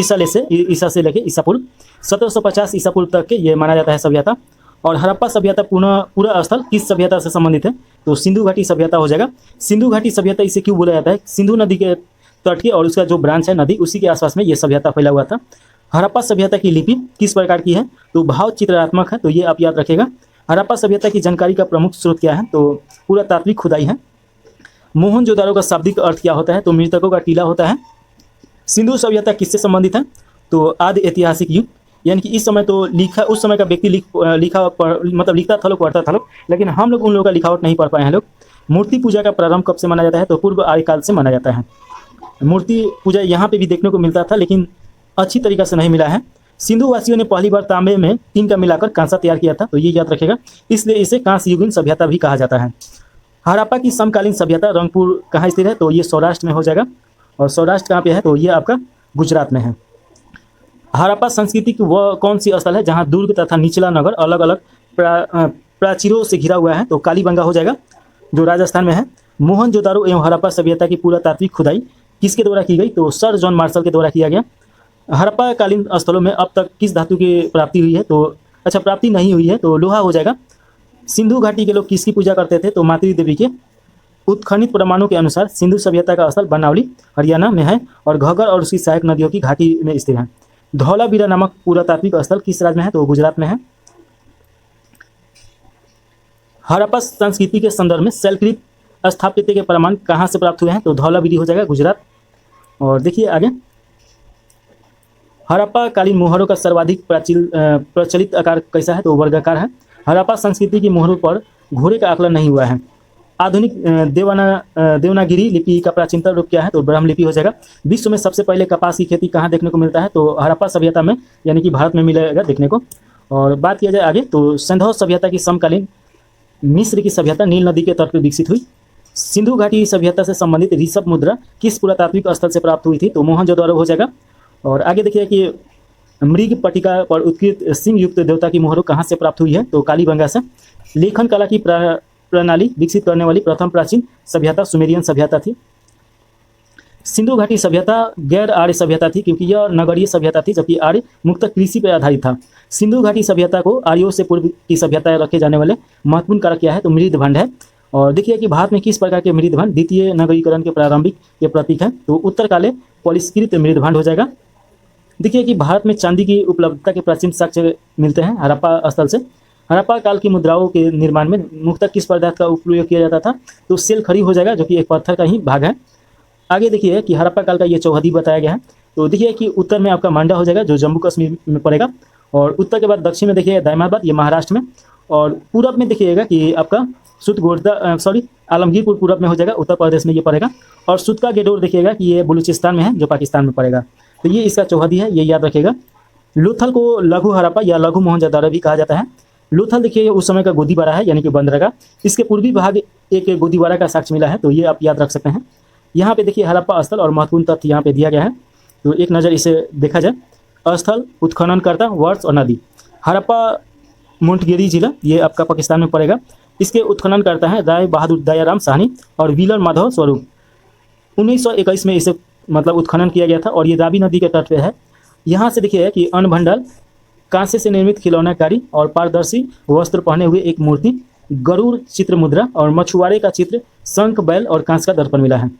ईसा से लेके ईसा पूर्व 1750 ईसा पूर्व तक के ये माना जाता है सभ्यता। और हड़प्पा सभ्यता पूरा स्थल किस सभ्यता से संबंधित है? तो सिंधु घाटी सभ्यता हो जाएगा। सिंधु घाटी सभ्यता इसे क्यों बोला जाता है? सिंधु नदी के तट के और उसका जो ब्रांच है नदी, उसी के आसपास में ये सभ्यता फैला हुआ था। हड़प्पा सभ्यता की लिपि किस प्रकार की है? तो भाव चित्रात्मक है, तो ये आप याद रखिएगा। हड़प्पा सभ्यता की जानकारी का प्रमुख स्रोत क्या है? तो पूरा तात्विक खुदाई है। मोहनजोदारो का शाब्दिक अर्थ क्या होता है? तो मृतकों का टीला होता है। सिंधु सभ्यता किससे संबंधित है? तो आदि ऐतिहासिक युग, यानी कि इस समय तो उस समय का व्यक्ति लिखता था लोग, पढ़ता था लोग, लेकिन हम लोग उन लोगों का लिखावट नहीं पढ़ पाए हैं लोग। मूर्ति पूजा का प्रारंभ कब से माना जाता है? तो पूर्व आर्य काल से माना जाता है। मूर्ति पूजा यहाँ पे भी देखने को मिलता था, लेकिन अच्छी तरीक़ा से नहीं मिला है। सिंधु वासियों ने पहली बार तांबे में 3 का मिलाकर कांसा तैयार किया था, तो ये याद रखेगा, इसलिए इसे कांस्य युगीन सभ्यता भी कहा जाता है। हड़प्पा की समकालीन सभ्यता रंगपुर कहाँ स्थित है? तो ये सौराष्ट्र में हो जाएगा। और सौराष्ट्र कहाँ पे है? तो ये आपका गुजरात में है। हड़प्पा संस्कृति की वह कौन सी स्थल है जहाँ दुर्ग तथा निचला नगर अलग अलग प्राचीरों से घिरा हुआ है? तो कालीबंगा हो जाएगा, जो राजस्थान में है। मोहनजोदारो एवं हड़प्पा सभ्यता की पुरातात्विक खुदाई किसके द्वारा की गई? तो सर जॉन मार्शल के द्वारा किया गया। हड़प्पा कालीन स्थलों में अब तक किस धातु की प्राप्ति हुई है? तो प्राप्ति नहीं हुई है, तो लोहा हो जाएगा। सिंधु घाटी के लोग किसकी पूजा करते थे? तो मातृ देवी के। उत्खनित प्रमाणों के अनुसार सिंधु सभ्यता का स्थल बनावली हरियाणा में है और घग्गर और उसकी सहायक नदियों की घाटी में स्थित है। धौलावीरा नामक पुरातात्विक स्थल किस राज्य में है? तो गुजरात में है। हड़प्पा संस्कृति के संदर्भ में शैलकृत स्थापत्य के प्रमाण कहाँ से प्राप्त हुए हैं? तो धौलावीरी हो जाएगा, गुजरात। और देखिए आगे, हड़प्पा कालीन मोहरों का सर्वाधिक प्रचलित आकार कैसा है? तो वर्गाकार है। हड़प्पा संस्कृति की मोहरों पर घोड़े का आकलन नहीं हुआ है। आधुनिक देवनागिरी लिपि का प्राचीनतम रूप क्या है? तो ब्रह्म लिपि हो जाएगा। विश्व में सबसे पहले कपास की खेती कहाँ देखने को मिलता है? तो हड़प्पा सभ्यता में, यानी कि भारत में मिलेगा देखने को। और बात किया जाए आगे, तो सिंधु सभ्यता की समकालीन मिस्र की सभ्यता नील नदी के तट पर विकसित हुई। सिंधु घाटी सभ्यता से संबंधित ऋषभ मुद्रा किस पुरातात्विक स्थल से प्राप्त हुई थी? तो मोहनजोदड़ो हो जाएगा। और आगे देखिए कि मृग पट्टिका पर उत्कृत सिंह युक्त देवता की मोहरों कहाँ से प्राप्त हुई है? तो कालीबंगा से। लेखन कला की प्रणाली विकसित करने वाली प्रथम प्राचीन सभ्यता सुमेरियन सभ्यता थी। सिंधु घाटी सभ्यता गैर आर्य सभ्यता थी क्योंकि यह नगरीय सभ्यता थी, जबकि आर्य मुक्त कृषि पर आधारित था। सिंधु घाटी सभ्यता को आर्यों से पूर्व की सभ्यता रखे जाने वाले महत्वपूर्ण कारक क्या है? तो मृदभंड है। और देखिए कि भारत में किस प्रकार के मृदभंड द्वितीय नगरीकरण के प्रारंभिक ये प्रतीक है? तो उत्तरकाले पलिष्कृत मृदभंड हो जाएगा। देखिए कि भारत में चांदी की उपलब्धता के प्राचीन साक्ष्य मिलते हैं हड़प्पा स्थल से। हड़प्पा काल की मुद्राओं के निर्माण में मुख्यतः किस पदार्थ का उपयोग किया जाता था? तो सेल खड़ी हो जाएगा, जो कि एक पत्थर का ही भाग है। आगे देखिए कि हड़प्पा काल का ये चौहदी बताया गया है। तो देखिए कि उत्तर में आपका मांडा हो जाएगा, जो जम्मू कश्मीर में पड़ेगा। और उत्तर के बाद दक्षिण में देखिएगा दायमाबाद, ये महाराष्ट्र में। और पूरब में देखिएगा कि आपका आलमगीरपुर पूरब में हो जाएगा, उत्तर प्रदेश में ये पड़ेगा। और सुतका गेडोर देखिएगा कि ये बलूचिस्तान में है, जो पाकिस्तान में पड़ेगा। तो ये इसका चौहदी है, ये याद रखिएगा। लोथल को लघु हड़प्पा या लघु मोहनजोदड़ो भी कहा जाता है। लोथल देखिए उस समय का गोदीबारा है, यानी कि बंदरगाह। इसके पूर्वी भाग एक गोदीबारा का साक्ष्य मिला है, तो ये आप याद रख सकते हैं। यहाँ पे देखिए हड़प्पा स्थल और महत्वपूर्ण तथ्य यहाँ पे दिया गया है, तो एक नज़र इसे देखा जाए। स्थल, उत्खननकर्ता, वर्ष और नदी। हड़प्पा मुंटगिरी जिला, ये आपका पाकिस्तान में पड़ेगा। इसके उत्खननकर्ता हैं राय बहादुर दयाराम साहनी और व्हीलर माधव स्वरूप। 1921 में इसे उत्खनन किया गया था और ये रावी नदी के तट पे है। यहाँ से देखिए कि अन्न भंडार, कांसे से निर्मित खिलौनाकारी और पारदर्शी वस्त्र पहने हुए एक मूर्ति, गरुड़ चित्र मुद्रा और मछुआरे का चित्र, शंख, बैल और कांस का दर्पण मिला है।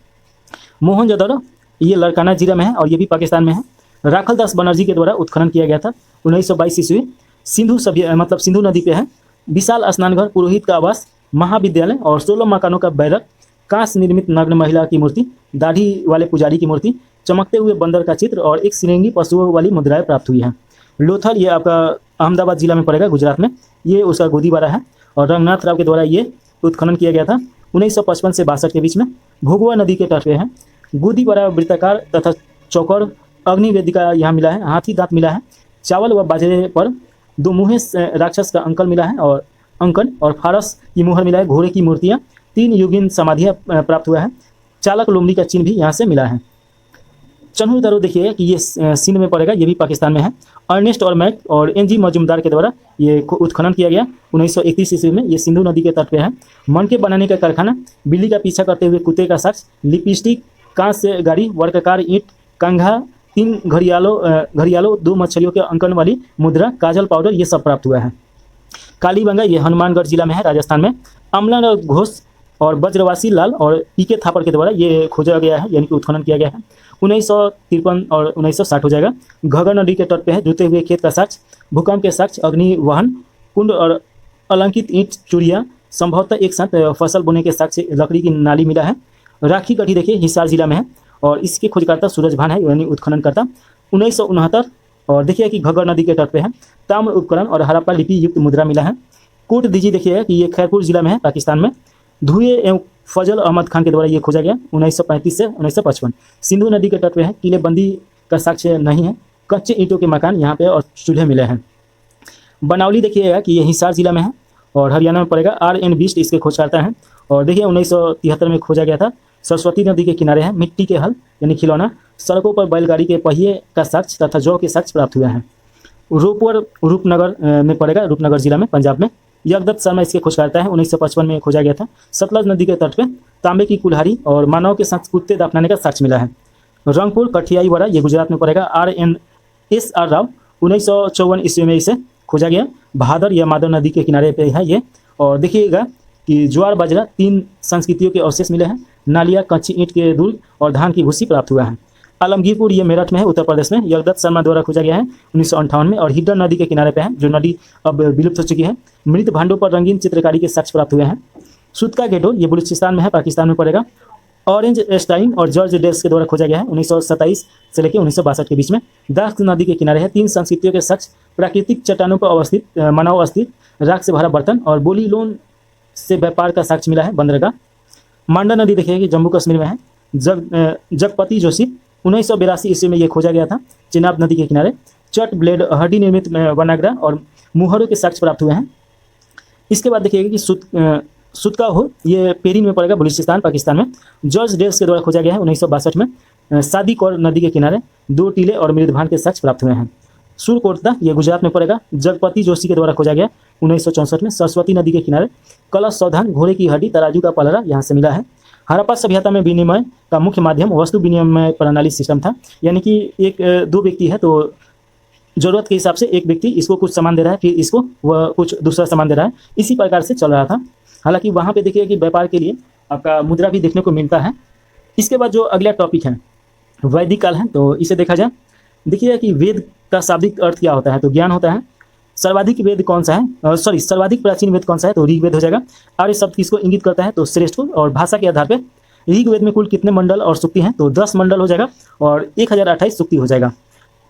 मोहनजोदड़ो ये लड़काना जिला में है और ये भी पाकिस्तान में है। राखल दास बनर्जी के द्वारा उत्खनन किया गया था 1922 ईस्वी। सिंधु नदी पे है। विशाल स्नानघर, पुरोहित का आवास, महाविद्यालय और 16 मकानों का बैरक, कांस निर्मित नग्न महिला की मूर्ति, दाढ़ी वाले पुजारी की मूर्ति, चमकते हुए बंदर का चित्र और एक सिरेंगी पशुओं वाली मुद्राएं प्राप्त हुई हैं। लोथल ये आपका अहमदाबाद जिला में पड़ेगा, गुजरात में, ये उसका गोदीबारा है और रंगनाथ राव के द्वारा ये उत्खनन किया गया था 1955 से 62 के बीच में। भोगवा नदी के तट पे है। गोदीबारा वृत्ताकार तथा चौकोर अग्नि वेदिका यहाँ मिला है। हाथी दांत मिला है। चावल व बाजरे पर दो मुँहे राक्षस का अंकन मिला है और फारस की मुहर मिला है। घोड़े की मूर्तियाँ, 3 युगीन समाधियाँ प्राप्त हुआ है। चालक लोमड़ी का चिन्ह भी यहाँ से मिला है। चन्हू दरो देखिए कि ये सिंध में पड़ेगा, ये भी पाकिस्तान में है। अर्नेस्ट और मैक और एन जी मजुमदार के द्वारा ये उत्खनन किया गया 1931 ईस्वी में। ये सिंधु नदी के तट पे है। मनके बनाने का कारखाना, बिल्ली का पीछा करते हुए कुत्ते का साक्ष्य, लिपस्टिक, कांच से गाड़ी, वर्गाकार ईंट, कंघा, 3 घड़ियालों, 2 मछलियों के अंकन वाली मुद्रा, काजल पाउडर, ये सब प्राप्त हुआ है। कालीबंगा ये हनुमानगढ़ जिला में है, राजस्थान में। अमला घोष और ब्रजवासी लाल और पीके थापर के द्वारा ये खोजा गया है, यानी कि उत्खनन किया गया है। 1953 और 1960 हो जाएगा। घगर नदी के तट पे है। जुते हुए खेत का साक्ष्य, भूकंप के साक्ष्य, अग्नि वाहन कुंड और अलंकित ईंट चूड़ियाँ, संभवतः एक साथ फसल बोने के साक्ष्य, लकड़ी की नाली मिला है। राखी गढ़ी देखिए हिसार जिला में है और इसके खोजकर्ता सूरज भान है, यानी उत्खननकर्ता। 1969 और देखिए कि घगर नदी के तट पे है। ताम्र उपकरण और हड़प्पा लिपि युक्त मुद्रा मिला है। कोट दीजी देखिए कि ये खैरपुर जिला में है, पाकिस्तान में। धुए एवं फजल अहमद खान के द्वारा ये खोजा गया 1935 से 1955। सिंधु नदी के तट पे है। किलेबंदी का साक्ष्य नहीं है। कच्चे ईंटों के मकान यहाँ पे और चूल्हे मिले हैं। बनावली देखिएगा कि ये हिसार जिला में है और हरियाणा में पड़ेगा। RN बिस्ट इसके खोजकर्ता हैं और देखिए 1973 में खोजा गया था। सरस्वती नदी के किनारे है। मिट्टी के हल यानी खिलौना, सड़कों पर बैलगाड़ी के पहिए का साक्ष्य तथा जौ के साक्ष्य प्राप्त हुए हैं। रोपवर रूपनगर में पड़ेगा, रूपनगर जिला में, पंजाब में। यज्ञदत्त शर्मा इसके खोजकर्ता है। 1955 में खोजा गया था। सतलज नदी के तट पे तांबे की कुल्हाड़ी और मानव के साथ कुत्ते दफनाने का साक्ष्य मिला है। रंगपुर कठियाईवाड़ा ये गुजरात में पड़ेगा। RNSR राव 1954 ईस्वी में इसे खोजा गया। भादर या मादर नदी के किनारे पे है ये। और देखिएगा कि ज्वार बाजरा, 3 संस्कृतियों के अवशेष मिले हैं। नालिया, कच्ची ईंट के दुर्ग और धान की भूसी प्राप्त हुआ है। आलमगीरपुर ये मेरठ में है, उत्तर प्रदेश में। यज्ञदत्त शर्मा द्वारा खोजा गया है 1958 में और हिड्डन नदी के किनारे पे है, जो नदी अब विलुप्त हो चुकी है। मृत भांडों पर रंगीन चित्रकारी के साक्ष्य प्राप्त हुए हैं। सुतका गेटो ये बलूचिस्तान में है, पाकिस्तान में पड़ेगा। ऑरेंज स्टाइन और जॉर्ज डेल्स के द्वारा खोजा गया है 1927 से लेकर 1962 के बीच में। दाख नदी के किनारे है। 3 संस्कृतियों के साक्ष्य, प्राकृतिक चट्टानों पर अवस्थित मानव अस्थित राख से भरा बर्तन और बोली लोन से व्यापार का साक्ष्य मिला है, बंदरगाह। मांडा नदी देखिए कि जम्मू कश्मीर में है। जगपति जोशी 1982 ईस्वी में ये खोजा गया था, चिनाब नदी के किनारे। चट ब्लेड, हड्डी निर्मित वनाग्रा और मुहरों के साक्ष्य प्राप्त हुए हैं। इसके बाद देखिएगा कि सुतका हो ये पेरिन में पड़ेगा, बलूचिस्तान, पाकिस्तान में। जॉर्ज डेल्स के द्वारा खोजा गया है 1962 में। सादीकौर नदी के किनारे 2 टीले और मृदभान के साक्ष्य प्राप्त हुए हैं। सुरकोटदा ये गुजरात में पड़ेगा। जगपति जोशी के द्वारा खोजा गया 1964 में। सरस्वती नदी के किनारे कलश सावधान, घोड़े की हड्डी, तराजू का पलड़ा यहाँ से मिला है। हड़प्पा सभ्यता में विनिमय का मुख्य माध्यम वस्तु विनिमय प्रणाली सिस्टम था, यानी कि 1-2 व्यक्ति है तो जरूरत के हिसाब से एक व्यक्ति इसको कुछ सामान दे रहा है, फिर इसको वह कुछ दूसरा सामान दे रहा है, इसी प्रकार से चल रहा था। हालांकि वहाँ पे देखिए कि व्यापार के लिए आपका मुद्रा भी देखने को मिलता है। इसके बाद जो अगला टॉपिक है वैदिक काल है, तो इसे देखा जाए। देखिए कि वेद का शाब्दिक अर्थ क्या होता है, तो ज्ञान होता है। सर्वाधिक वेद कौन सा है, सर्वाधिक प्राचीन वेद कौन सा है, तो ऋग्वेद हो जाएगा। आर्य शब्द किसको इंगित करता है, तो श्रेष्ठ को। और भाषा के आधार पर ऋग्वेद में कुल कितने मंडल और सूक्ति हैं, तो 10 मंडल हो जाएगा और 1028 सूक्ति हो जाएगा।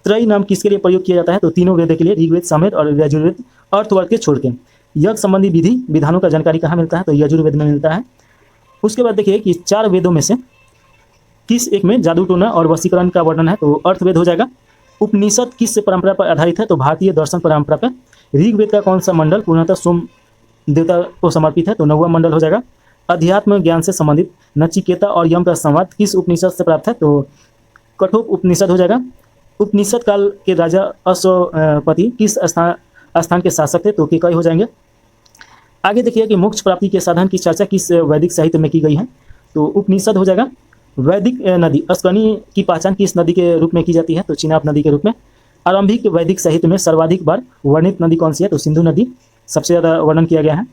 त्रयी नाम किसके लिए प्रयोग किया जाता है, तो तीनों वेद के लिए, ऋग्वेद, सामवेद और यजुर्वेद, अर्थवर्ग के छोड़ के। यज्ञ संबंधी विधि विधानों का जानकारी कहाँ मिलता है, तो यजुर्वेद में मिलता है। उसके बाद देखिए कि 4 वेदों में से किस एक में जादू टोना और वशीकरण का वर्णन है, तो अर्थवेद हो जाएगा। उपनिषद किस परंपरा पर आधारित है, तो भारतीय दर्शन परंपरा पर। ऋग्वेद का कौन सा मंडल पूर्णतः सोम देवता को समर्पित है, तो 9वां मंडल हो जाएगा। अध्यात्म ज्ञान से संबंधित नचिकेता और यम का संवाद किस उपनिषद से प्राप्त है, तो कठोप उपनिषद हो जाएगा। उपनिषद काल के राजा अश्वपति किस स्थान के शासक थे, तो केकई हो जाएंगे। आगे देखिए कि मोक्ष प्राप्ति के साधन की चर्चा किस वैदिक साहित्य में की गई है, तो उपनिषद हो जाएगा। वैदिक नदी अस्कनी की पहचान किस नदी के रूप में की जाती है, तो चिनाब नदी के रूप में। आरंभिक वैदिक साहित्य में सर्वाधिक बार वर्णित नदी कौन सी है, तो सिंधु नदी सबसे ज़्यादा वर्णन किया गया है।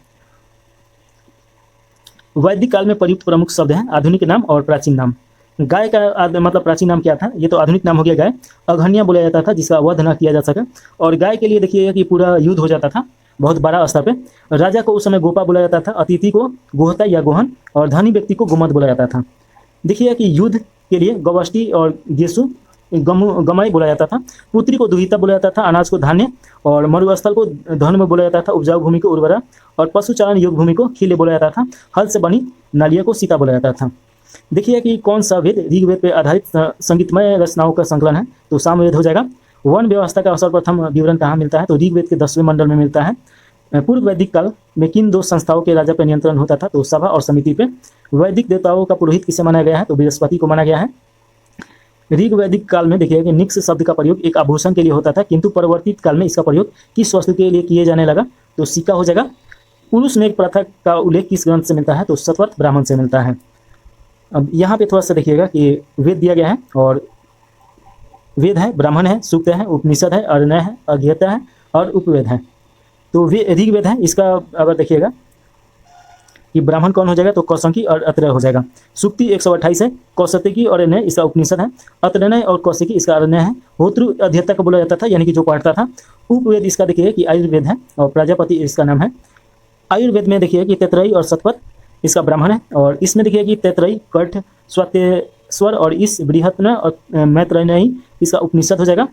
वैदिक काल में प्रयुक्त प्रमुख शब्द हैं आधुनिक नाम और प्राचीन नाम। गाय का मतलब प्राचीन नाम क्या था, ये तो आधुनिक नाम हो गया गाय। अघन्या बोला जाता था जिसका वध न किया जा सके, और गाय के लिए देखिए कि पूरा युद्ध हो जाता था बहुत बड़ा स्तर पे। राजा को उस समय गोपा बोला जाता था, अतिथि को गोहता या गोहन, और धनी व्यक्ति को गोमत बोला जाता था। देखिए कि युद्ध के लिए गवष्टि और गेसु गमई बोला जाता था। पुत्री को दुहिता बोला जाता था, अनाज को धान्य, और मरुस्थल को धन में बोला जाता था, उपजाऊ भूमि को उर्वरा, और पशुचारण योग्य भूमि को खीले बोला जाता था, हल से बनी नालिया को सीता बोला जाता था। देखिए कि कौन सा वेद ऋग्वेद पर आधारित संगीतमय रचनाओं का संकलन है, तो सामवेद हो जाएगा। वन व्यवस्था का सर्वप्रथम विवरण कहाँ मिलता है, तो ऋग्वेद के 10वें मंडल में मिलता है। पूर्व वैदिक काल में किन दो संस्थाओं के राजा पर नियंत्रण होता था, तो सभा और समिति पे। वैदिक देवताओं का पुरोहित किसे माना गया है, तो बृहस्पति को माना गया है। ऋग वैदिक काल में देखिए कि निक्स शब्द का प्रयोग एक आभूषण के लिए होता था, किंतु परिवर्तित काल में इसका प्रयोग किस वस्तु के लिए किए जाने लगा, तो सिक्का हो जाएगा। पुरुष नेक प्रथा का उल्लेख किस ग्रंथ से मिलता है, तो सतवर्त ब्राह्मण से मिलता है। अब यहाँ पे थोड़ा सा देखिएगा कि वेद दिया गया है, और वेद है, ब्राह्मण है, सूक्त है, उपनिषद है, अरण्य है, अज्ञता है और उपवेद है। तो ऋग्वेद है, इसका अगर देखिएगा कि ब्राह्मण कौन हो जाएगा, तो कौशंकी और अत्रेय हो जाएगा। सूक्ति 128 है, कौशतिकी और अरण्य इसका उपनिषद है, अत्रेय और कौशिकी इसका अरण्य है। होत्रु अध्येता को बोला जाता था, यानी कि जो पढ़ता था। उपवेद इसका देखिए कि आयुर्वेद है, और प्रजापति इसका नाम है। आयुर्वेद में देखिए कि तैतरई और सतपथ इसका ब्राह्मण है, और इसमें देखिए कि तैतरई कठ स्वतेश्वर और इस बृहत्न और मैत्रेयी इसका उपनिषद हो जाएगा।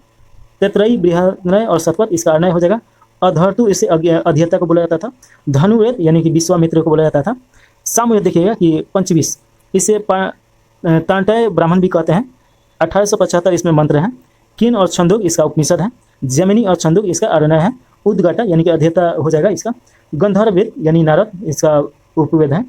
तैतरई बृहत्नय और सतपथ इसका अरण्य हो जाएगा। अधर्तु इसे अध्येता को बोला जाता था। धनुवेद यानी कि विश्वामित्र को बोला जाता था। सामवेद देखिएगा कि पंचविश, इसे तांटय ब्राह्मण भी कहते हैं। 1875 इसमें मंत्र हैं। किन और छंदोग इसका उपनिषद है। जैमिनी और छंदोग इसका अरण्य है। उद्गाटा यानी कि अध्येता हो जाएगा इसका। गंधर्ववेद यानी नारद इसका उपवेद है।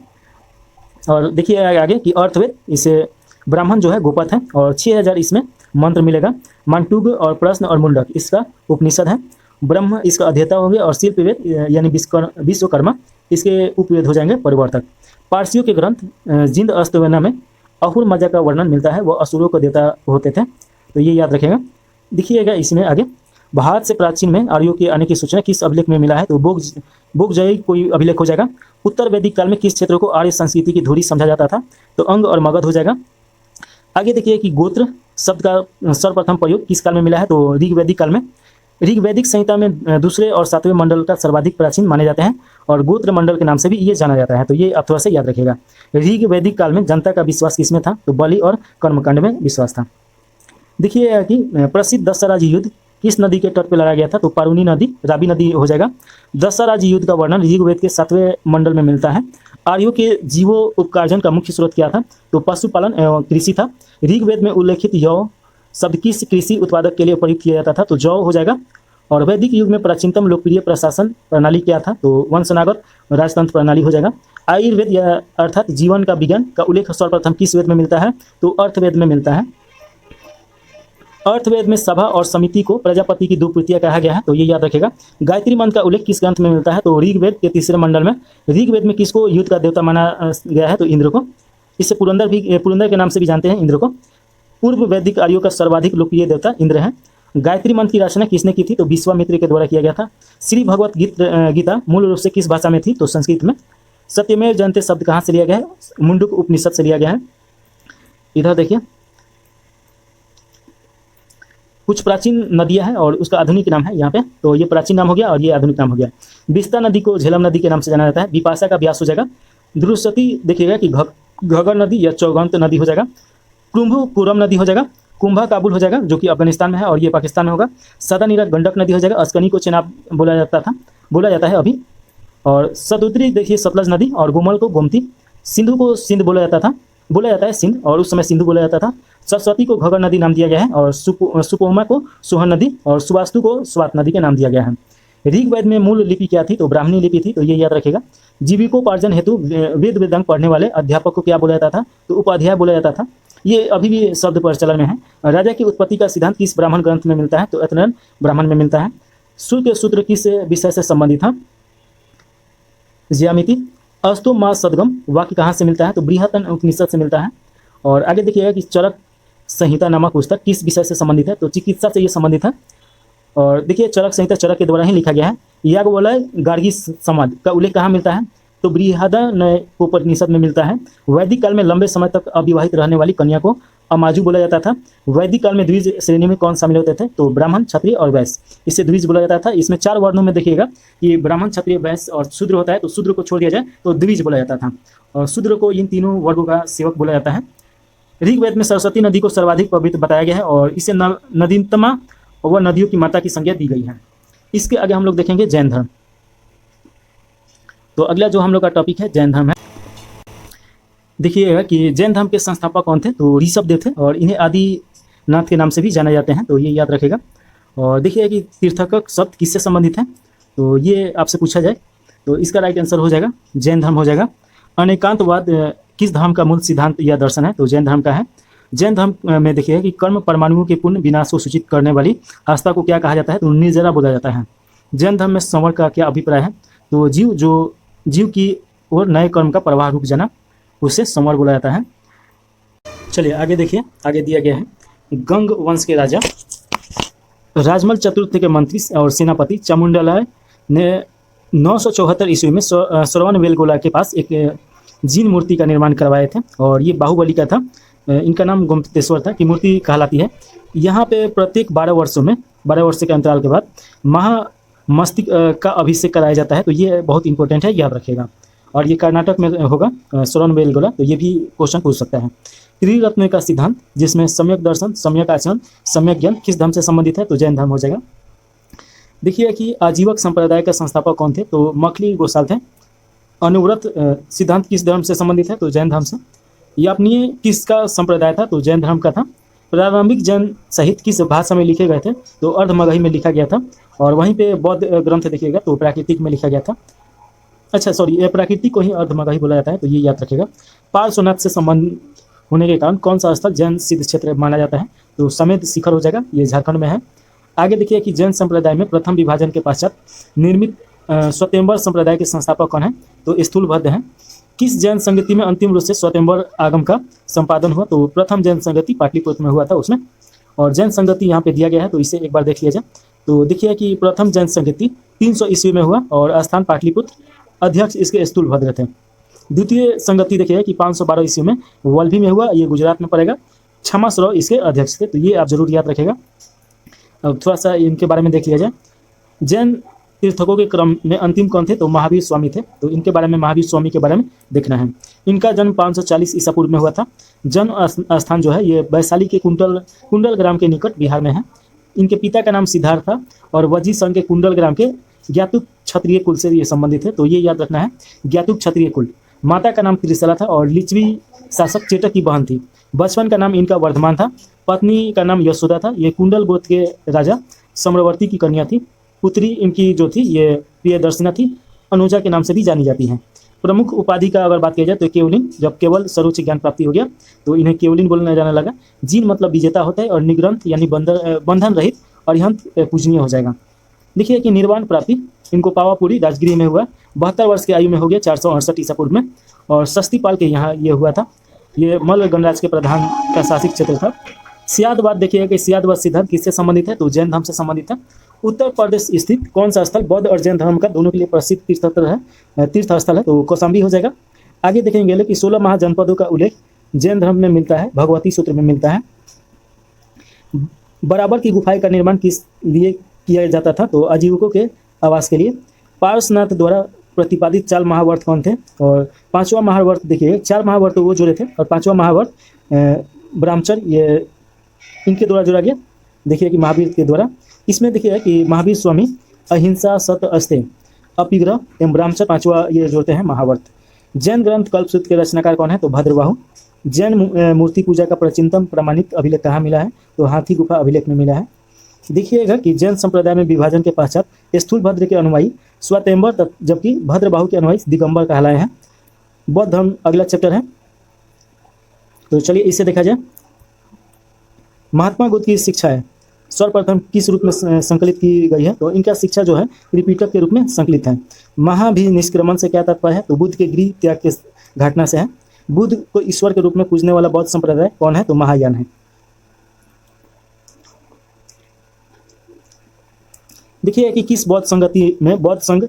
और देखिए आगे कि अर्थवेद, इसे ब्राह्मण जो है गोपथ है, और 6000 इसमें मंत्र मिलेगा। मांडुक्य और प्रश्न और मुंडक इसका उपनिषद है। ब्रह्म इसका अध्येता हो गया, और शिल्पवेद यानी विश्वकर्मा इसके उपवेद हो जाएंगे परिवर्तक। पारसियों के ग्रंथ जिंद अस्तवेना में अहुर मजा का वर्णन मिलता है, वो असुरों को देवता होते थे, तो ये याद रखेगा। देखिएगा इसमें आगे भारत से प्राचीन में आर्यों के आने की सूचना किस अभिलेख में मिला है, तो बोगजयी कोई अभिलेख हो जाएगा। उत्तर वैदिक काल में किस क्षेत्र को आर्य संस्कृति की धुरी समझा जाता था, तो अंग और मगध हो जाएगा। आगे देखिए कि गोत्र शब्द का सर्वप्रथम प्रयोग किस काल में मिला है, तो ऋग्वैदिक काल में। ऋग्वैदिक संहिता में दूसरे और 7वें मंडल का सर्वाधिक प्राचीन माने जाते हैं, और गोत्र मंडल के नाम से भी ये जाना जाता है, तो ये आप थोड़ा सा याद रखिएगा। ऋग्वैदिक काल में जनता का विश्वास किसमें था, तो बलि और कर्मकांड में विश्वास था। देखिए कि प्रसिद्ध दशराजी युद्ध किस नदी के तट पर लड़ा गया था, तो पारुनी नदी, रावी नदी हो जाएगा। दशराजी युद्ध का वर्णन ऋग्वेद के 7वें मंडल में मिलता है। आर्यों के जीवो उपार्जन का मुख्य स्रोत क्या था, तो पशुपालन एवं कृषि था। ऋग्वेद में उल्लेखित यौ शब्द किस कृषि उत्पादक के लिए प्रयुक्त किया जाता था, तो जौ हो जाएगा। और वैदिक युग में प्राचीनतम लोकप्रिय प्रशासन प्रणाली क्या था, तो वंशनागत राजतंत्र प्रणाली हो जाएगा। आयुर्वेद या अर्थात जीवन का विज्ञान का उल्लेख सर्वप्रथम किस वेद में मिलता है, तो अर्थवेद में मिलता है। अर्थवेद में सभा और समिति को प्रजापति की 2 कृतियां कहा गया है, तो ये याद रखेगा। गायत्री मंत्र का उल्लेख किस ग्रंथ में मिलता है, तो ऋग्वेद के 3रे मंडल में। ऋग्वेद में किसको युद्ध का देवता माना गया है, तो इंद्र को। इससे पुरंदर के नाम से भी जानते हैं इंद्र को। पूर्व वैदिक आर्यों का सर्वाधिक लोकप्रिय देवता इंद्र है। गायत्री मंत्र की रचना किसने की थी, तो विश्वामित्र के द्वारा किया गया था। श्री भगवत गीता मूल रूप से किस भाषा में थी, तो संस्कृत में। सत्यमेव जयते शब्द कहाँ से लिया गया है, मुंडुक उपनिषद से लिया गया है। इधर देखिए कुछ प्राचीन नदियां हैं और उसका आधुनिक नाम है यहाँ पे, तो ये प्राचीन नाम हो गया और ये आधुनिक नाम हो गया। बिस्ता नदी को झेलम नदी के नाम से जाना जाता है। विपाशा का व्यास हो जाएगा। द्रुसती देखिएगा कि घगर नदी या चौगंत नदी हो जाएगा। कुंभ पूरम नदी हो जाएगा। कुंभा काबुल हो जाएगा जो कि अफगानिस्तान में है, और ये पाकिस्तान में होगा। सदानीरा गंडक नदी हो जाएगा। अस्कनी को चेनाब बोला जाता है अभी। और सदुत्री देखिए सतलज नदी, और गोमल को गोमती। सिंधु को सिंध बोला जाता है सिंध, और उस समय सिंधु बोला जाता था। सरस्वती को घगर नदी नाम दिया गया है, और सुपोमा को सोहन नदी, और सुवास्तु को स्वात नदी के नाम दिया गया है। ऋग्वेद में मूल लिपि क्या थी, तो ब्राह्मणी लिपि थी, तो ये याद रखेगा। जीविकोपार्जन हेतु वेद वेदांग पढ़ने वाले अध्यापक को क्या बोला जाता था, तो उपाध्याय बोला जाता था। ये अभी भी शब्द प्रचलन में है। राजा की उत्पत्ति का सिद्धांत किस ब्राह्मण ग्रंथ में मिलता है, तो अतनन ब्राह्मण में मिलता है। सूर्य के सूत्र किस विषय से संबंधित है, ज्यामिति। अस्तु मा सदगम वाक्य कहाँ से मिलता है, तो बृहत्तन उपनिषद से मिलता है। और आगे देखिएगा कि चरक संहिता नामक पुस्तक किस विषय से संबंधित है, तो चिकित्सा से ये संबंधित है। और देखिए चरक संहिता चरक के द्वारा ही लिखा गया है। याज्ञवल्क्य गार्गी समाज का उल्लेख कहाँ मिलता है, तो बृहदारण्यकोपनिषद में मिलता है। वैदिक काल में लंबे समय तक अविवाहित रहने वाली कन्या को अमाजु बोला जाता था। वैदिक काल में द्विज श्रेणी में कौन शामिल होते थे, तो ब्राह्मण, क्षत्रिय और वैश्य, इसे द्विज बोला जाता था। इसमें 4 वर्णों में देखिएगा कि ब्राह्मण, क्षत्रिय, वैश्य और शूद्र होता है, तो शूद्र को छोड़ दिया जाए तो द्विज बोला जाता था, और शूद्र को इन तीनों वर्गों का सेवक बोला जाता है। ऋग्वेद में सरस्वती नदी को सर्वाधिक पवित्र बताया गया है और इसे नदीतमा व नदियों की माता की संज्ञा दी गई है। इसके आगे हम लोग देखेंगे जैन धर्म। तो अगला जो हम लोग का टॉपिक है जैन धर्म है। देखिएगा कि जैन धर्म के संस्थापक कौन थे, तो ऋषभदेव थे और इन्हें आदिनाथ के नाम से भी जाने जाते हैं, तो ये याद रखेगा। और देखिए कि तीर्थंकर शब्द किससे संबंधित है, तो ये आपसे पूछा जाए तो इसका राइट आंसर हो जाएगा जैन धर्म हो जाएगा। अनेकांतवाद किस धर्म का मूल सिद्धांत या दर्शन है, तो जैन धर्म का है। जैन धर्म में देखिए कि कर्म परमाणुओं के पूर्ण विनाश को सूचित करने वाली आस्था को क्या कहा जाता है, तो निर्जरा बोला जाता है। जैन धर्म में संवर का क्या अभिप्राय है, तो जीव की ओर नए कर्म का प्रवाह रुक जाना, उसे संवर बोला जाता है। चलिए आगे देखिए, आगे दिया गया है गंग वंश के राजा राजमल चतुर्थ के मंत्री और सेनापति चामुंडालाय ने 974 ईस्वी में श्रवण बेलगोला के पास एक जीन मूर्ति का निर्माण करवाए थे और ये बाहुबली का था। इनका नाम गोमतेश्वर था की मूर्ति कहलाती है। यहाँ पे प्रत्येक 12 वर्ष के अंतराल के बाद महामस्तिक का अभिषेक कराया जाता है, तो ये बहुत इंपॉर्टेंट है, याद रखिएगा। और ये कर्नाटक में होगा श्रवण बेलगोला, तो ये भी क्वेश्चन पूछ सकता है। त्रिरत्न का सिद्धांत जिसमें सम्यक दर्शन, सम्यक आचरण, सम्यक ज्ञान किस धर्म से संबंधित है, तो जैन धर्म हो जाएगा। देखिए कि आजीवक संप्रदाय का संस्थापक कौन थे, तो मखली गोसाल थे। अनुव्रत सिद्धांत किस धर्म से संबंधित है, तो जैन धर्म से। यापनीय किसका संप्रदाय था, तो जैन धर्म का था। प्रारंभिक जैन साहित्य किस भाषा में लिखे गए थे, तो अर्धमगही में लिखा गया था। और वहीं पे बौद्ध ग्रंथ देखिएगा तो प्राकृतिक में लिखा गया था। अच्छा सॉरी, ये प्राकृतिक को ही अर्धमगही बोला जाता है, तो ये याद रखेगा। पार्श्वनाथ से संबंध होने के कारण कौन सा स्थल जैन सिद्ध क्षेत्र माना जाता है, तो समेत शिखर हो जाएगा, ये झारखंड में है। आगे देखिए कि जैन संप्रदाय में प्रथम विभाजन के पश्चात निर्मित स्वयंवर संप्रदाय के संस्थापक कौन है, तो स्थूलभद्र हैं। किस जैन संगति में अंतिम रूप से स्वयंवर आगम का संपादन हुआ, तो प्रथम जैन संगति पाटलिपुत्र में हुआ था उसमें। और जैन संगति यहाँ पे दिया गया है, तो इसे एक बार देख लिया जाए। तो देखिए कि प्रथम जैन संगति 300 ईस्वी में हुआ और स्थान पाटलिपुत्र, अध्यक्ष इसके स्थूलभद्र थे। द्वितीय संगति देखिए कि 512 ईस्वी में वल्भी में हुआ, ये गुजरात में पड़ेगा। क्षमाश्रव इसके अध्यक्ष थे, तो ये आप जरूर याद रखेगा। अब थोड़ा सा इनके बारे में देख लिया जाए। जैन तीर्थकों के क्रम में अंतिम कौन थे, तो महावीर स्वामी थे, तो इनके बारे में महावीर स्वामी के बारे में देखना है। इनका जन्म 540 ईसा पूर्व में हुआ था। जन्म स्थान जो है ये वैशाली के कुंडल ग्राम के निकट बिहार में है। इनके पिता का नाम सिद्धार्थ था और वजी संघ के कुंडल ग्राम के ज्ञातुक क्षत्रिय कुल से ये संबंधित है, तो ये याद रखना है, ज्ञातुक क्षत्रिय कुल। माता का नाम त्रिशला था और लिच्छवी शासक चेटक की बहन थी। बचपन का नाम इनका वर्धमान था। पत्नी का नाम यशोदा था। ये कुंडल गोत्र के राजा सम्रवर्ती की कन्या थी। पुत्री इनकी जो थी ये प्रियदर्शना थी, अनुजा के नाम से भी जानी जाती हैं। प्रमुख उपाधि का अगर बात किया जाए तो केवलिन, जब केवल सर्वोच्च ज्ञान प्राप्ति हो गया तो इन्हें केवलिन बोलने जाने लगा। जीन मतलब विजेता होता है और निग्रंथ यानी बंधन रहित, अरिहंत पूजनीय हो जाएगा। देखिए कि निर्वाण प्राप्ति इनको पावापुरी राजगिरी में हुआ। 72 वर्ष की आयु में हो गया 468 ईसा पूर्व में। और सस्तीपाल के यहाँ ये हुआ था। ये मल्ल गणराज के प्रधान का शासित क्षेत्र था। सियादवाद देखिएगा कि सियादवाद सिद्धांत किससे संबंधित है, तो जैन धर्म से संबंधित है। उत्तर प्रदेश स्थित कौन सा स्थल बौद्ध और जैन धर्म का दोनों के लिए प्रसिद्ध तीर्थ स्थल है, तो कौशाम्बी हो जाएगा। आगे देखेंगे कि 16 महाजनपदों का उल्लेख जैन धर्म में मिलता है, भगवती सूत्र में मिलता है। बराबर की गुफाएं का निर्माण किस लिए किया जाता था, तो आजीविकों के आवास के लिए। पार्श्वनाथ द्वारा प्रतिपादित 4 महावर्त कौन थे, और 5वां महावर्त देखिए, 4 महावर्त वो जुड़े थे और 5वां महावर्त ब्रह्मचर्य ये इनके द्वारा जुड़ा गया। देखिए कि महावीर के द्वारा। इसमें देखिए कि महावीर स्वामी अहिंसा, सत्य, अस्तेय, अपिग्रह एवं ब्रह्मचर्य 5वां ये जोड़ते हैं महावर्त। जैन ग्रंथ कल्पसूत्र के रचनाकार कौन है, तो भद्रबाहु। जैन मूर्ति पूजा का प्राचीनतम प्रमाणित अभिलेख कहाँ मिला है, तो हाथी गुफा अभिलेख में मिला है। देखिएगा कि जैन संप्रदाय में विभाजन के पश्चात स्थूलभद्र के अनुयायी स्वयंवर, जबकि भद्रबाहु के अनुयायी दिगंबर कहलाए हैं। बौद्ध धर्म अगला चैप्टर है, तो चलिए इसे देखा जाए। महात्मा बुद्ध की शिक्षा है सर्वप्रथम किस रूप में संकलित की गई है, तो इनका शिक्षा जो है त्रिपिटक के रूप में संकलित है। महाभिनिष्क्रमण से क्या तात्पर्य है, तो बुद्ध के गृह त्याग के घटना से है। बुद्ध को ईश्वर के रूप में पूजने वाला बौद्ध संप्रदाय कौन है, तो महायान है। देखिए कि किस बौद्ध संगति में बौद्ध संघ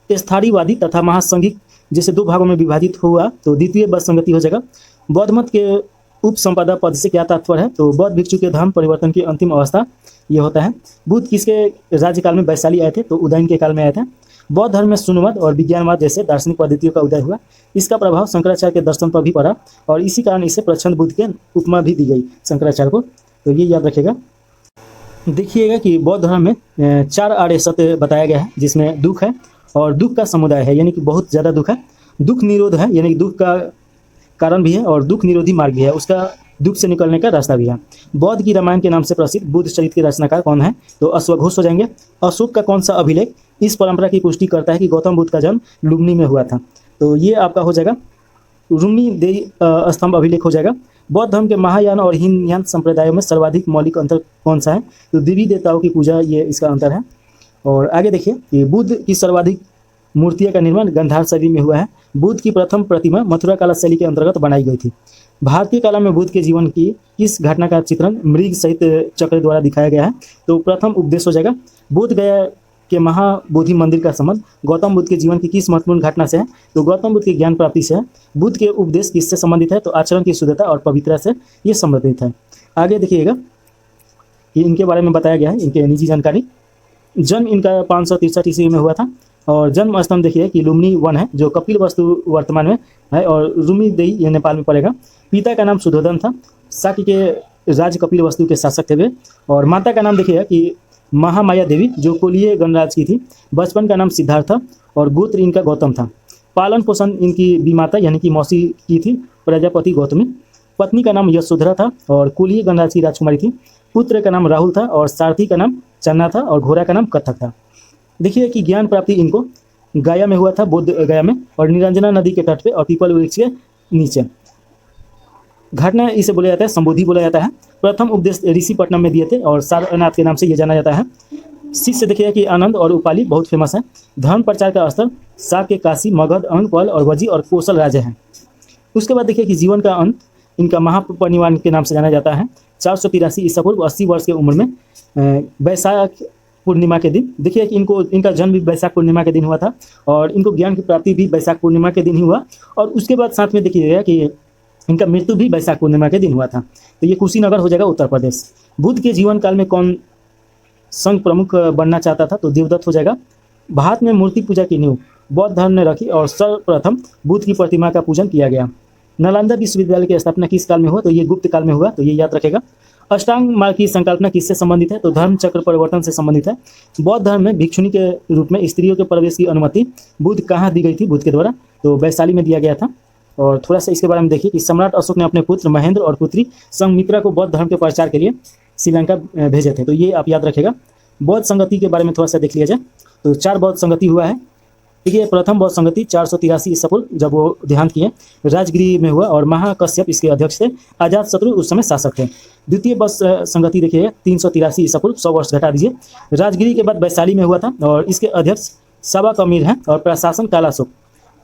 स्थारीवादी तथा महासंघिक जैसे 2 भागों में विभाजित हुआ, तो द्वितीय बौद्ध संगति हो जाएगा। बौद्ध मत के उपसंपदा पद से क्या तात्पर्य है, तो बौद्ध भिक्षु के धर्म परिवर्तन की अंतिम अवस्था ये होता है। बुद्ध किसके राज्यकाल में वैशाली आए थे, तो उदयन के काल में आए थे। बौद्ध धर्म में शून्यवाद और विज्ञानवाद जैसे दार्शनिक पद्धतियों का उदय हुआ। इसका प्रभाव शंकराचार्य के दर्शन पर भी पड़ा और इसी कारण इसे प्रच्छन्न बुद्ध के उपमा भी दी गई शंकराचार्य को। तो ये याद रखिएगा। देखिएगा कि बौद्ध धर्म में 4 आर्य सत्य बताया गया है, जिसमें दुख है और दुख का समुदाय है, यानी कि बहुत ज़्यादा दुख है। दुख निरोध है, यानी कि दुख का कारण भी है और दुख निरोधी मार्ग भी है, उसका दुख से निकलने का रास्ता भी है। बौद्ध की रामायण के नाम से प्रसिद्ध बुद्ध चरित्र के रचनाकार कौन है? तो अश्वघोष हो जाएंगे। अशोक का कौन सा अभिलेख इस परंपरा की पुष्टि करता है कि गौतम बुद्ध का जन्म लुम्बिनी में हुआ था? तो ये आपका हो जाएगा रुम्नी देवी स्तंभ अभिलेख हो जाएगा। बौद्ध धर्म के महायान और हीनयान संप्रदायों में सर्वाधिक मौलिक अंतर कौन सा है? तो देवी देवताओं की पूजा, ये इसका अंतर है। और आगे देखिए कि बुद्ध की सर्वाधिक मूर्तियों का निर्माण गंधार शैली में हुआ है। बुद्ध की प्रथम प्रतिमा मथुरा कला शैली के अंतर्गत बनाई गई थी। भारतीय कला में बुद्ध के जीवन की किस घटना का चित्रण मृग सहित चक्र द्वारा दिखाया गया है? तो प्रथम उपदेश हो जाएगा। बोध गया के महाबोधि मंदिर का संबंध गौतम बुद्ध के जीवन की किस महत्वपूर्ण घटना से है? तो गौतम बुद्ध की ज्ञान प्राप्ति से है। बुद्ध के उपदेश किससे संबंधित है? तो आचरण की शुद्धता और पवित्रता से ये संबंधित है। आगे देखिएगा ये इनके बारे में बताया गया है, इनके निजी जानकारी। जन्म इनका 563 ईस्वी में हुआ था और जन्म स्थान देखिए कि लुम्बिनी वन है, जो कपिल वस्तु वर्तमान में है, और रुमी देई ये नेपाल में पड़ेगा। पिता का नाम सुधोधन था, शाक्य के राज कपिल वस्तु के शासक थे वे। और माता का नाम देखिएगा कि महामाया देवी, जो कोलिय गणराज की थी। बचपन का नाम सिद्धार्थ था और गोत्र इनका गौतम था। पालन पोषण इनकी बीमाता यानी कि मौसी की थी, प्रजापति गौतमी। पत्नी का नाम यशोधरा था और कोलिय गणराज की राजकुमारी थी। पुत्र का नाम राहुल था और सारथी का नाम चन्ना था और घोड़ा का नाम कथक था। देखिए कि ज्ञान प्राप्ति इनको गया में हुआ था, बोध गया में, और निरंजना नदी के तट पे और पीपल वृक्ष के नीचे। घटना इसे बोला जाता है संबोधि बोला जाता है। प्रथम उपदेश ऋषिपट्टनम में दिए थे और सारनाथ के नाम से यह जाना जाता है। शिष्य देखिए कि आनंद और उपाली बहुत फेमस है। धर्म प्रचार का स्तर साक्य, काशी, मगध, अंगपल और वजी और कौशल राज्य हैं। उसके बाद देखिए कि जीवन का अंत इनका महापरिनिर्वाण के नाम से जाना जाता है। 483 ईसा पूर्व 80 वर्ष की उम्र में वैशाख पूर्णिमा के दिन। देखिए कि इनका जन्म भी वैशाख पूर्णिमा के दिन हुआ था और इनको ज्ञान की प्राप्ति भी वैशाख पूर्णिमा के दिन ही हुआ। और उसके बाद साथ में देखिएगा कि इनका मृत्यु भी वैशाख पूर्णिमा के दिन हुआ था। तो ये कुशीनगर हो जाएगा, उत्तर प्रदेश। बुद्ध के जीवन काल में कौन संघ प्रमुख बनना चाहता था? तो देवदत्त हो जाएगा। भारत में मूर्ति पूजा की नींव बौद्ध धर्म ने रखी और सर्वप्रथम बुद्ध की प्रतिमा का पूजन किया गया। नालंदा विश्वविद्यालय की स्थापना किस काल में हुआ? तो ये गुप्त काल में हुआ, तो ये याद रखेगा। अष्टांग मार्ग की संकल्पना किससे संबंधित है? तो धर्म चक्र परिवर्तन से संबंधित है। बौद्ध धर्म में भिक्षुणी के रूप में स्त्रियों के प्रवेश की अनुमति बुद्ध कहाँ दी गई थी बुद्ध के द्वारा? तो वैशाली में दिया गया था। और थोड़ा सा इसके बारे में देखिए कि सम्राट अशोक ने अपने पुत्र महेंद्र और पुत्री संघमित्रा को बौद्ध धर्म के प्रचार के लिए श्रीलंका भेजे थे। तो ये आप याद रखेगा। बौद्ध संगति के बारे में थोड़ा सा देख लिया जाए तो 4 बौद्ध संगति हुआ है। देखिए प्रथम बौद्ध संगति 483 ईसा पूर्व जब वो देहांत किए राजगिरी में हुआ और महाकश्यप इसके अध्यक्ष थे। अजात शत्रु उस समय शासक थे। द्वितीय बौद्ध संगति देखिए 383 ईसा पूर्व, 100 वर्ष घटा दीजिए। राजगिरी के बाद वैशाली में हुआ था और इसके अध्यक्ष सबक अमीर हैं और प्रशासन कालाशोक।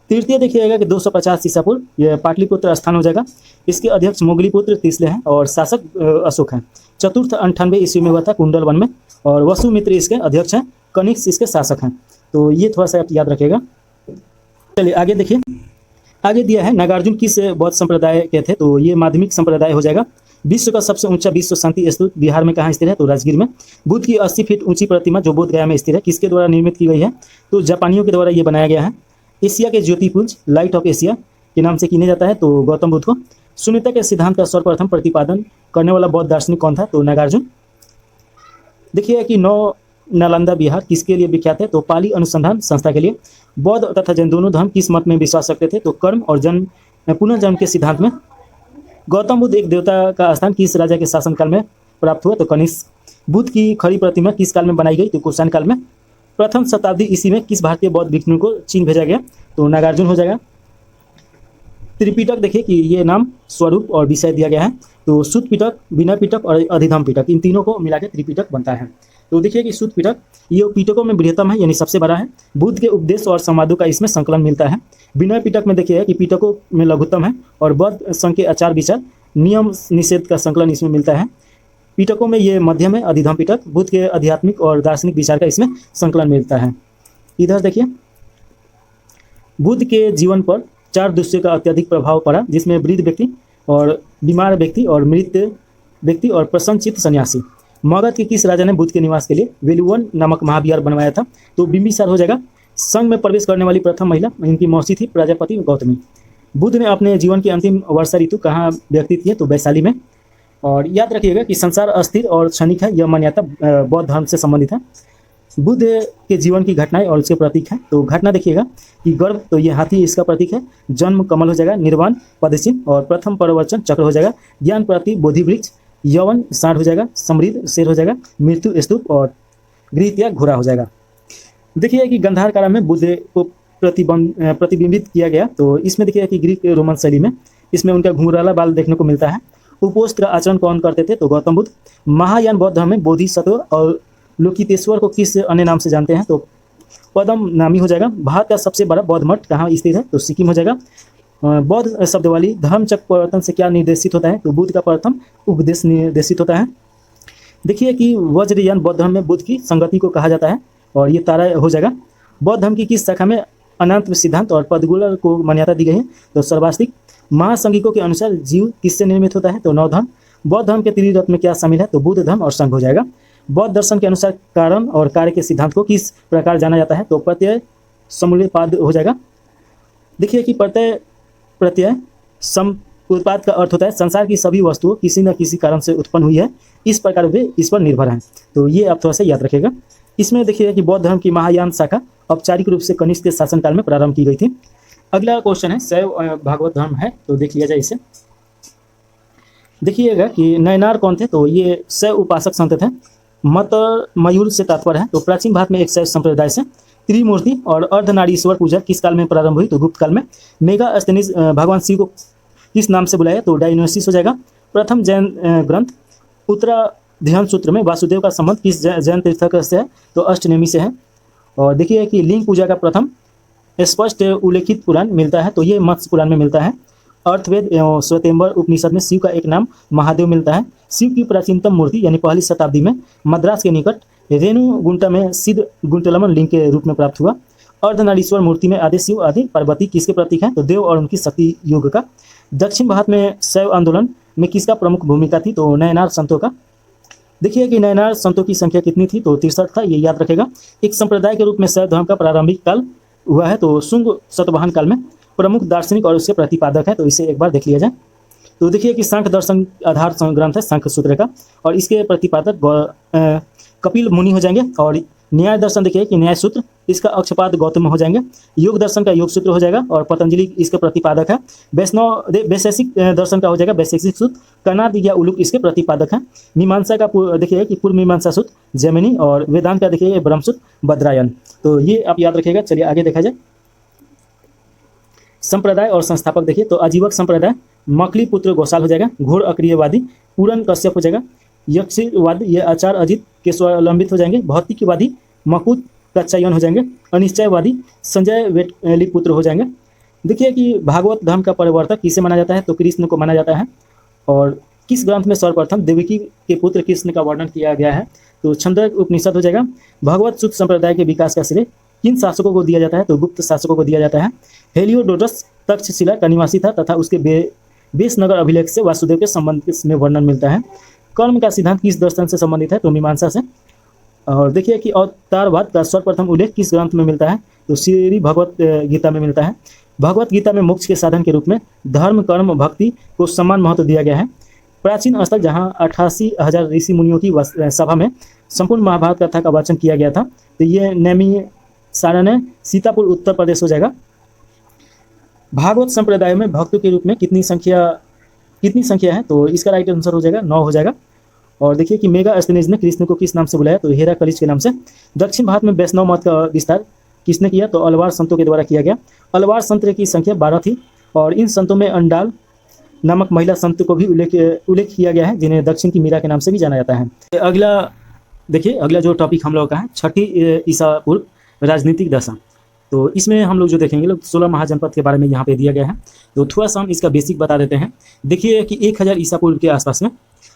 तृतीय देखिएगा कि 250 ईसा पूर्व, यह पाटलिपुत्र स्थान हो जाएगा। इसके अध्यक्ष मोगलीपुत्र तीसले हैं और शासक अशोक हैं। चतुर्थ 98 ईस्वी में हुआ था कुंडल वन में और वसुमित्र इसके अध्यक्ष हैं, कनिष्क इसके शासक हैं। तो ये थोड़ा सा आप याद रखिएगा। चलिए आगे देखिए, आगे दिया है नागार्जुन किस बौद्ध संप्रदाय के थे? तो ये माध्यमिक संप्रदाय हो जाएगा। विश्व का सबसे ऊंचा विश्व शांति स्तूप बिहार में कहाँ स्थित है? तो राजगीर में। बुद्ध की 80 फीट ऊंची प्रतिमा जो बोध गया में स्थित है किसके द्वारा निर्मित की गई है? तो जापानियों के द्वारा ये बनाया गया है। एशिया के ज्योतिपुंज लाइट ऑफ एशिया के नाम से कीने जाता है तो गौतम बुद्ध को। शून्यता के सिद्धांत का सर्वप्रथम प्रतिपादन करने वाला बौद्ध दार्शनिक कौन था? तो नागार्जुन। देखिए कि 9 नालंदा बिहार किसके लिए विख्यात है? तो पाली अनुसंधान संस्था के लिए। बौद्ध तथा जैन दोनों धर्म किस मत में विश्वास रखते थे? तो कर्म और जन्म पुनर्जन्म के सिद्धांत में। गौतम बुद्ध एक देवता का स्थान किस राजा के शासनकाल में प्राप्त हुआ? तो कनिष्क। बुद्ध की खड़ी प्रतिमा किस काल में बनाई गई? तो कुषाण काल में। प्रथम शताब्दी ईस्वी में किस भारतीय बौद्ध भिक्षु को चीन भेजा गया? तो नागार्जुन हो जाएगा। त्रिपिटक देखिए कि ये नाम स्वरूप और विषय दिया गया है। तो सुत्त पिटक, विनय पिटक और अधिधम पिटक, इन तीनों को मिलाकर त्रिपिटक बनता है। तो देखिए कि सुत्त पिटक ये पिटकों में बृहत्तम है, यानी सबसे बड़ा है। बुद्ध के उपदेश और संवादों का इसमें संकलन मिलता है। विनय पिटक में देखिए कि पिटकों में लघुत्तम है और बौद्ध संघ के आचार विचार नियम निषेध का संकलन इसमें मिलता है। पिटकों में ये मध्यम है। अधिधम पिटक बुद्ध के आध्यात्मिक और दार्शनिक विचार का इसमें संकलन मिलता है। इधर देखिए बुद्ध के जीवन पर 4 दृश्यों का अत्यधिक प्रभाव पड़ा, जिसमें वृद्ध व्यक्ति और बीमार व्यक्ति और मृत व्यक्ति और प्रसन्नचित्त सन्यासी। मगध के किस राजा ने बुद्ध के निवास के लिए वेलुवन नामक महाविहार बनवाया था? तो बिंबिसार हो जाएगा। संघ में प्रवेश करने वाली प्रथम महिला इनकी मौसी थी प्रजापति गौतमी। बुद्ध ने अपने जीवन की अंतिम वर्षा ऋतु कहाँ व्यतीत की है, तो वैशाली में। और याद रखिएगा कि संसार अस्थिर और क्षणिक है, यह मान्यता बौद्ध धर्म से संबंधित है। बुद्ध के जीवन की घटनाएं और उसके प्रतीक हैं। तो घटना देखिएगा कि गर्भ, तो ये हाथी इसका प्रतीक है। जन्म कमल हो जाएगा, निर्वाण पदचिन्ह, और प्रथम प्रवचन चक्र हो जाएगा। ज्ञान प्राप्ति बोधि वृक्ष, यौवन सांड हो जाएगा, समृद्ध शेर हो जाएगा, मृत्यु स्तूप, और गृहत्याग घोड़ा हो जाएगा। देखिए कि गंधार कारा में बुद्ध को प्रतिबिंबित किया गया। तो इसमें देखिए कि ग्रीक रोमन शैली में इसमें उनका घुंघराला बाल देखने को मिलता है। उपोष्ट का आचरण कौन करते थे, तो गौतम बुद्ध। महायान बौद्ध धर्म में बोधिसत्व और लोकितेश्वर को किस अन्य नाम से जानते हैं, तो पदम नामी हो जाएगा। भारत का सबसे बड़ा बौद्ध मठ कहाँ स्थित है, तो सिक्किम हो जाएगा। बौद्ध शब्दावली धर्म चक्र परिवर्तन से क्या निर्देशित होता है, तो बुद्ध का प्रथम उपदेश निर्देशित होता है। देखिए कि वज्रयान बौद्ध धर्म में बुद्ध की संगति को कहा जाता है, और ये तारा हो जाएगा। बौद्ध धर्म की किस शाखा में अनंत सिद्धांत और पदगुलर को मान्यता दी गई है, तो सर्वास्तिक। महासंघिकों के अनुसार जीव किससे निर्मित होता है, तो नौ धर्म। बौद्ध धर्म के त्रिरत्न में क्या शामिल है, तो बुद्ध धर्म और संघ हो जाएगा। बौद्ध दर्शन के अनुसार कारण और कार्य के सिद्धांत को किस प्रकार जाना जाता है, तो प्रत्यय समूल्यपाद हो जाएगा। देखिए कि प्रत्यय समुत्पाद का अर्थ होता है संसार की सभी वस्तुओं किसी न किसी कारण से उत्पन्न हुई है, इस प्रकार वे इस पर निर्भर हैं। तो ये आप थोड़ा सा याद रखिएगा। इसमें देखिए कि बौद्ध धर्म की महायान शाखा औपचारिक रूप से कनिष्क के शासनकाल में प्रारंभ की गई थी। अगला क्वेश्चन है शैव भागवत धर्म है, तो देख लिया जाए इसे। देखिएगा कि नयनार कौन थे, तो ये शैव उपासक संत थे। मत मयूर से तात्पर्य है, तो प्राचीन भारत में एक शैव संप्रदाय से त्रिमूर्ति और अर्धनारीश्वर पूजा किस काल में प्रारंभ हुई, तो गुप्त काल में। मेगा अस्थनीज भगवान शिव को किस नाम से बुलाया, तो डायनोसिस हो जाएगा। प्रथम जैन ग्रंथ उत्तराध्यान सूत्र में वासुदेव का संबंध किस जैन तीर्थंकर से है, तो अष्टनेमी से है। और देखिए कि लिंग पूजा का प्रथम स्पष्ट उल्लेखित पुराण मिलता है, तो ये मत्स्य पुराण में मिलता है। अर्थवेद एवं श्वेतेम्बर उपनिषद में शिव का एक नाम महादेव मिलता है। शिव की प्राचीनतम मूर्ति यानी पहली शताब्दी में मद्रास के निकट रेणुगुंटा में सिद्ध गुंटलमन लिंग के रूप में प्राप्त हुआ। अर्धनारीश्वर मूर्ति में आदि शिव आदि पार्वती किसके प्रतीक हैं, तो देव और उनकी शक्ति योग का। दक्षिण भारत में शैव आंदोलन में किसका प्रमुख भूमिका थी, तो नयनार संतों का। देखिए कि नयनार संतों की संख्या कितनी थी, तो 63 था, ये याद रखेगा। एक संप्रदाय के रूप में शैव धर्म का प्रारंभिक काल हुआ है, तो शुंग सतवाहन काल में। प्रमुख दार्शनिक और उसके प्रतिपादक है, तो इसे एक बार देख लिया जाए। तो देखिए कि सांख्य दर्शन आधार ग्रंथ है सांख्य सूत्र का, और इसके प्रतिपादक कपिल मुनि हो जाएंगे। और न्याय दर्शन देखिए कि न्याय सूत्र, इसका अक्षपाद गौतम हो जाएंगे। योग दर्शन का योग सूत्र हो जाएगा, और पतंजलि इसके प्रतिपादक है। वैशेषिक दर्शन का हो जाएगा वैशेषिक सूत्र। कनाद या उलूक इसके प्रतिपादक हैं। मीमांसा का देखिए कि पूर्व मीमांसा सूत्र जैमिनी, और वेदांत का देखिए ब्रह्मसूत्र बद्रायन। तो ये आप याद रखिएगा। चलिए आगे देखा जाए। संप्रदाय और संस्थापक देखिए तो आजीवक संप्रदाय मकली पुत्र गौशाल हो जाएगा। घोर अक्रियवादी पूरन कश्यप हो जाएगा। यक्षवाद ये आचार अजित के स्वावलंबित हो जाएंगे। भौतिकवादी मकुद कच्चायन हो जाएंगे। अनिश्चयवादी संजय वेटली पुत्र हो जाएंगे। देखिए कि भागवत धर्म का परिवर्तक किसे माना जाता है, तो कृष्ण को माना जाता है। और किस ग्रंथ में सर्वप्रथम देवकी के पुत्र कृष्ण का वर्णन किया गया है, तो छंदोग उपनिषद हो जाएगा। भगवत शुद्ध संप्रदाय के विकास का श्रेय किन शासकों को दिया जाता है, तो गुप्त शासकों को दिया जाता है। हेलियोडोरस तक्षशिला का निवासी था तथा उसके बेसनगर अभिलेख से वासुदेव के संबंध में वर्णन मिलता है। कर्म का सिद्धांत किस दर्शन से संबंधित है, तो मीमांसा से। और देखिए कि अवतारवाद का सर्वप्रथम उल्लेख किस ग्रंथ में मिलता है, तो श्री भगवत गीता में मिलता है। भगवत गीता में मोक्ष के साधन के रूप में धर्म कर्म भक्ति को समान महत्व दिया गया है। प्राचीन स्थल जहाँ 88,000 ऋषि मुनियों की सभा में संपूर्ण महाभारत कथा का वाचन किया गया था, तो ये नैमी सारण सीतापुर उत्तर प्रदेश हो जाएगा। भागवत संप्रदाय में भक्तों के रूप में कितनी संख्या है, तो इसका राइट आंसर हो जाएगा 9 हो जाएगा। और देखिए कि मेगा अस्थनीज ने कृष्ण को किस नाम से बुलाया, तो हेराक्लिस के नाम से। दक्षिण भारत में वैष्णव मत का विस्तार किसने किया, तो अलवार संतों के द्वारा किया गया। अलवार संत की संख्या 12 थी, और इन संतों में अंडाल नामक महिला संत को भी उल्लेख किया गया है, जिन्हें दक्षिण की मीरा के नाम से भी जाना जाता है। अगला जो टॉपिक हम लोग का है छठी ईसा पूर्व राजनीतिक दशा। तो इसमें हम लोग जो देखेंगे 16 महाजनपद के बारे में यहाँ पे दिया गया है। तो थोड़ा सा हम इसका बेसिक बता देते हैं। देखिए कि 1000 ईसा पूर्व के आसपास में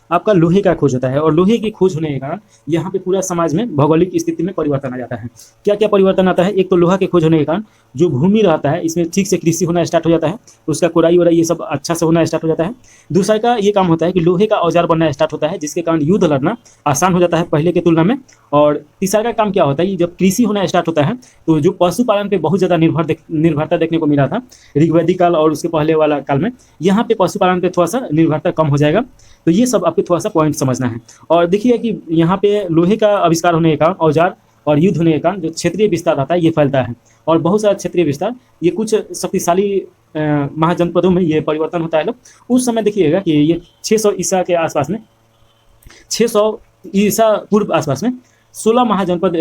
आपका लोहे का खोज होता है, और लोहे की खोज होने के कारण यहाँ पे पूरा समाज में भौगोलिक स्थिति में परिवर्तन आ जाता है। क्या क्या परिवर्तन आता है? एक तो लोहा के खोज होने के कारण जो भूमि रहता है इसमें ठीक से कृषि होना स्टार्ट हो जाता है, उसका कोड़ाई वोड़ाई ये सब अच्छा से होना स्टार्ट हो जाता है। दूसरा का ये काम होता है कि लोहे का औजार बनना स्टार्ट होता है, जिसके कारण युद्ध लड़ना आसान हो जाता है पहले की तुलना में। और तीसरा का काम क्या होता है कि जब कृषि होना स्टार्ट होता है तो जो पशुपालन पे बहुत ज़्यादा निर्भरता देखने को मिला था ऋग्वैदिक काल और उसके पहले वाला काल में, यहाँ पे पशुपालन पे थोड़ा सा निर्भरता कम हो जाएगा। तो ये सब आपको थोड़ा सा पॉइंट समझना है। और देखिए कि यहाँ पे लोहे का आविष्कार होने के कारण औजार और युद्ध होने के कारण जो क्षेत्रीय विस्तार रहता है ये फैलता है, और बहुत सारा क्षेत्रीय विस्तार ये कुछ शक्तिशाली महाजनपदों में ये परिवर्तन होता है। लोग उस समय देखिएगा कि ये 600 ईसा के आसपास में, 600 ईसा पूर्व आसपास में 16 महाजनपद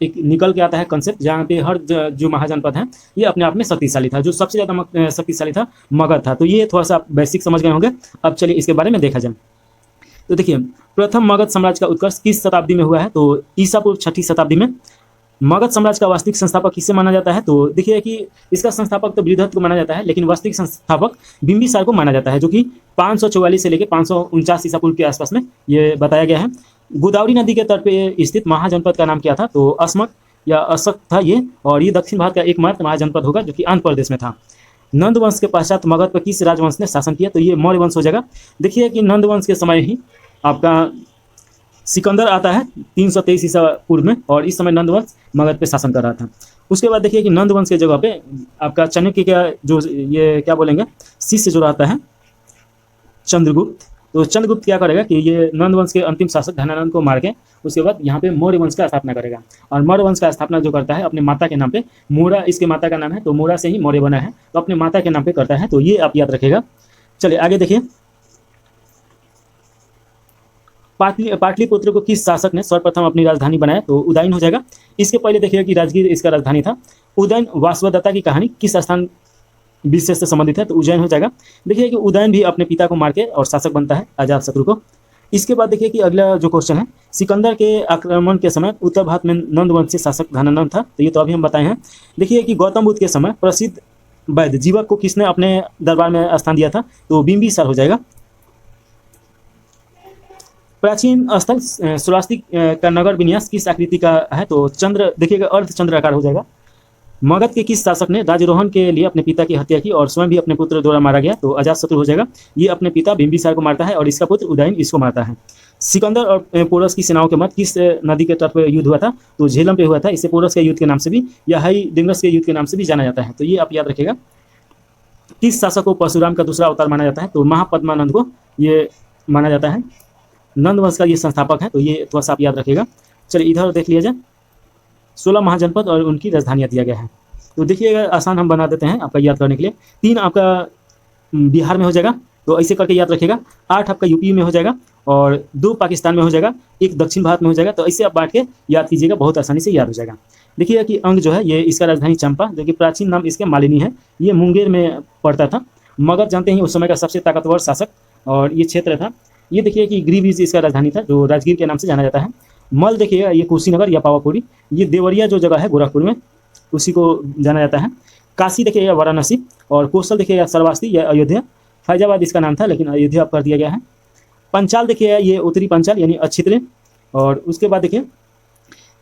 एक निकल के आता है कंसेप्ट, जहाँ पे हर जो महाजनपद है ये अपने आप में शक्तिशाली था। जो सबसे ज़्यादा शक्तिशाली था मगध था। तो ये थोड़ा सा बेसिक समझ गए होंगे। अब चलिए इसके बारे में देखा जाए। तो देखिए प्रथम मगध साम्राज्य का उत्कर्ष किस शताब्दी में हुआ है? तो ईसा पूर्व 6ठी शताब्दी में। मगध साम्राज्य का वास्तविक संस्थापक किससे माना जाता है? तो देखिए कि इसका संस्थापक तो बृहदत्त को माना जाता है, लेकिन वास्तविक संस्थापक बिंबिसार को माना जाता है, जो कि 544 से लेकर 549 ईसा पूर्व के आसपास में ये बताया गया है। गोदावरी नदी के तट पे स्थित महाजनपद का नाम क्या था? तो अस्मक या असक था ये, और ये दक्षिण भारत का एकमात्र महाजनपद होगा जो कि आंध्र प्रदेश में था। नंद वंश के पश्चात मगध पर किस राजवंश ने शासन किया? तो ये मौर्य वंश हो जाएगा। देखिए कि नंद वंश के समय ही आपका सिकंदर आता है 323 ईसा पूर्व में, और इस समय नंद वंश मगध पे शासन कर रहा था। उसके बाद देखिए कि नंद वंश के जगह पे आपका चाणक्य का जो ये क्या बोलेंगे शिष्य जो रहता है चंद्रगुप्त, तो चंद्रगुप्त क्या करेगा कि ये नंद वंश के अंतिम शासक धनानंद को मार के उसके बाद यहाँ पे मौर्य वंश का स्थापना करेगा। और मौर्य वंश का स्थापना जो करता है अपने माता के नाम पे, मोरा इसके माता का नाम है, तो मोरा से ही मौर्य बना है, तो अपने माता के नाम पे करता है। तो ये आप याद रखेगा। चलिए आगे देखिए। पाटलिपुत्र को किस शासक ने सर्वप्रथम अपनी राजधानी बनाया? तो उदयन हो जाएगा। इसके पहले देखिएगा कि राजगीर इसका राजधानी था। उदयन वासवदत्ता की कहानी किस स्थान विशेष से संबंधित है? तो उज्जैन हो जाएगा। देखिए कि उदयन भी अपने पिता को मार के और शासक बनता है अजातशत्रु को। इसके बाद देखिए कि अगला जो क्वेश्चन है, सिकंदर के आक्रमण के समय उत्तर भारत में नंद वंशी शासक धनानंद था, तो ये तो अभी हम बताए हैं। देखिए कि गौतम बुद्ध के समय प्रसिद्ध वैद्य जीवक को किसने अपने दरबार में स्थान दिया था? तो बिंबिसार हो जाएगा। प्राचीन स्थल श्रावस्ती का नगर विन्यास किस आकृति का है? तो चंद्र, देखिएगा अर्ध चंद्र आकार हो जाएगा। मगध के किस शासक ने राज्यरोहण के लिए अपने पिता की हत्या की और स्वयं भी अपने पुत्र द्वारा मारा गया? तो अजातशत्रु हो जाएगा। ये अपने पिता बिंबिसार को मारता है और इसका पुत्र उदयन इसको मारता है। सिकंदर और पोरस की सेनाओं के मध्य किस नदी के तट पर युद्ध हुआ था? तो झेलम पे हुआ था। इसे पोरस के युद्ध के नाम से भी या हाईडिंगस के युद्ध के नाम से भी जाना जाता है। तो ये आप याद रखिएगा। किस शासक को परशुराम का दूसरा अवतार माना जाता है? तो महापद्मानंद को ये माना जाता है। नंद वंश का ये संस्थापक है, तो ये थोड़ा सा आप याद रखिएगा। चलिए इधर देख लिया जाए। 16 महाजनपद और उनकी राजधानियाँ दिया गया है। तो देखिएगा आसान हम बना देते हैं आपका याद करने के लिए। 3 आपका बिहार में हो जाएगा, तो ऐसे करके याद रखिएगा। 8 आपका यूपी में हो जाएगा और 2 पाकिस्तान में हो जाएगा, 1 दक्षिण भारत में हो जाएगा। तो ऐसे आप बांट के याद कीजिएगा, बहुत आसानी से याद हो जाएगा। देखिएगा कि अंग जो है ये इसका राजधानी चंपा, जो कि प्राचीन नाम इसके मालिनी है, ये मुंगेर में पड़ता था। मगध जानते हैं उस समय का सबसे ताकतवर शासक और ये क्षेत्र था। ये देखिए कि ग्रीविज इसका राजधानी था, जो राजगीर के नाम से जाना जाता है। मल देखिएगा ये कुशीनगर या पावापुरी, ये देवरिया जो जगह है गोरखपुर में, उसी को जाना जाता है। काशी देखिएगा वाराणसी, और कोसल देखिएगा श्रावस्ती या अयोध्या। फैजाबाद इसका नाम था लेकिन अयोध्या अब कर दिया गया है। पंचाल देखिएगा ये उत्तरी पंचाल यानी अक्षित्र, और उसके बाद देखिए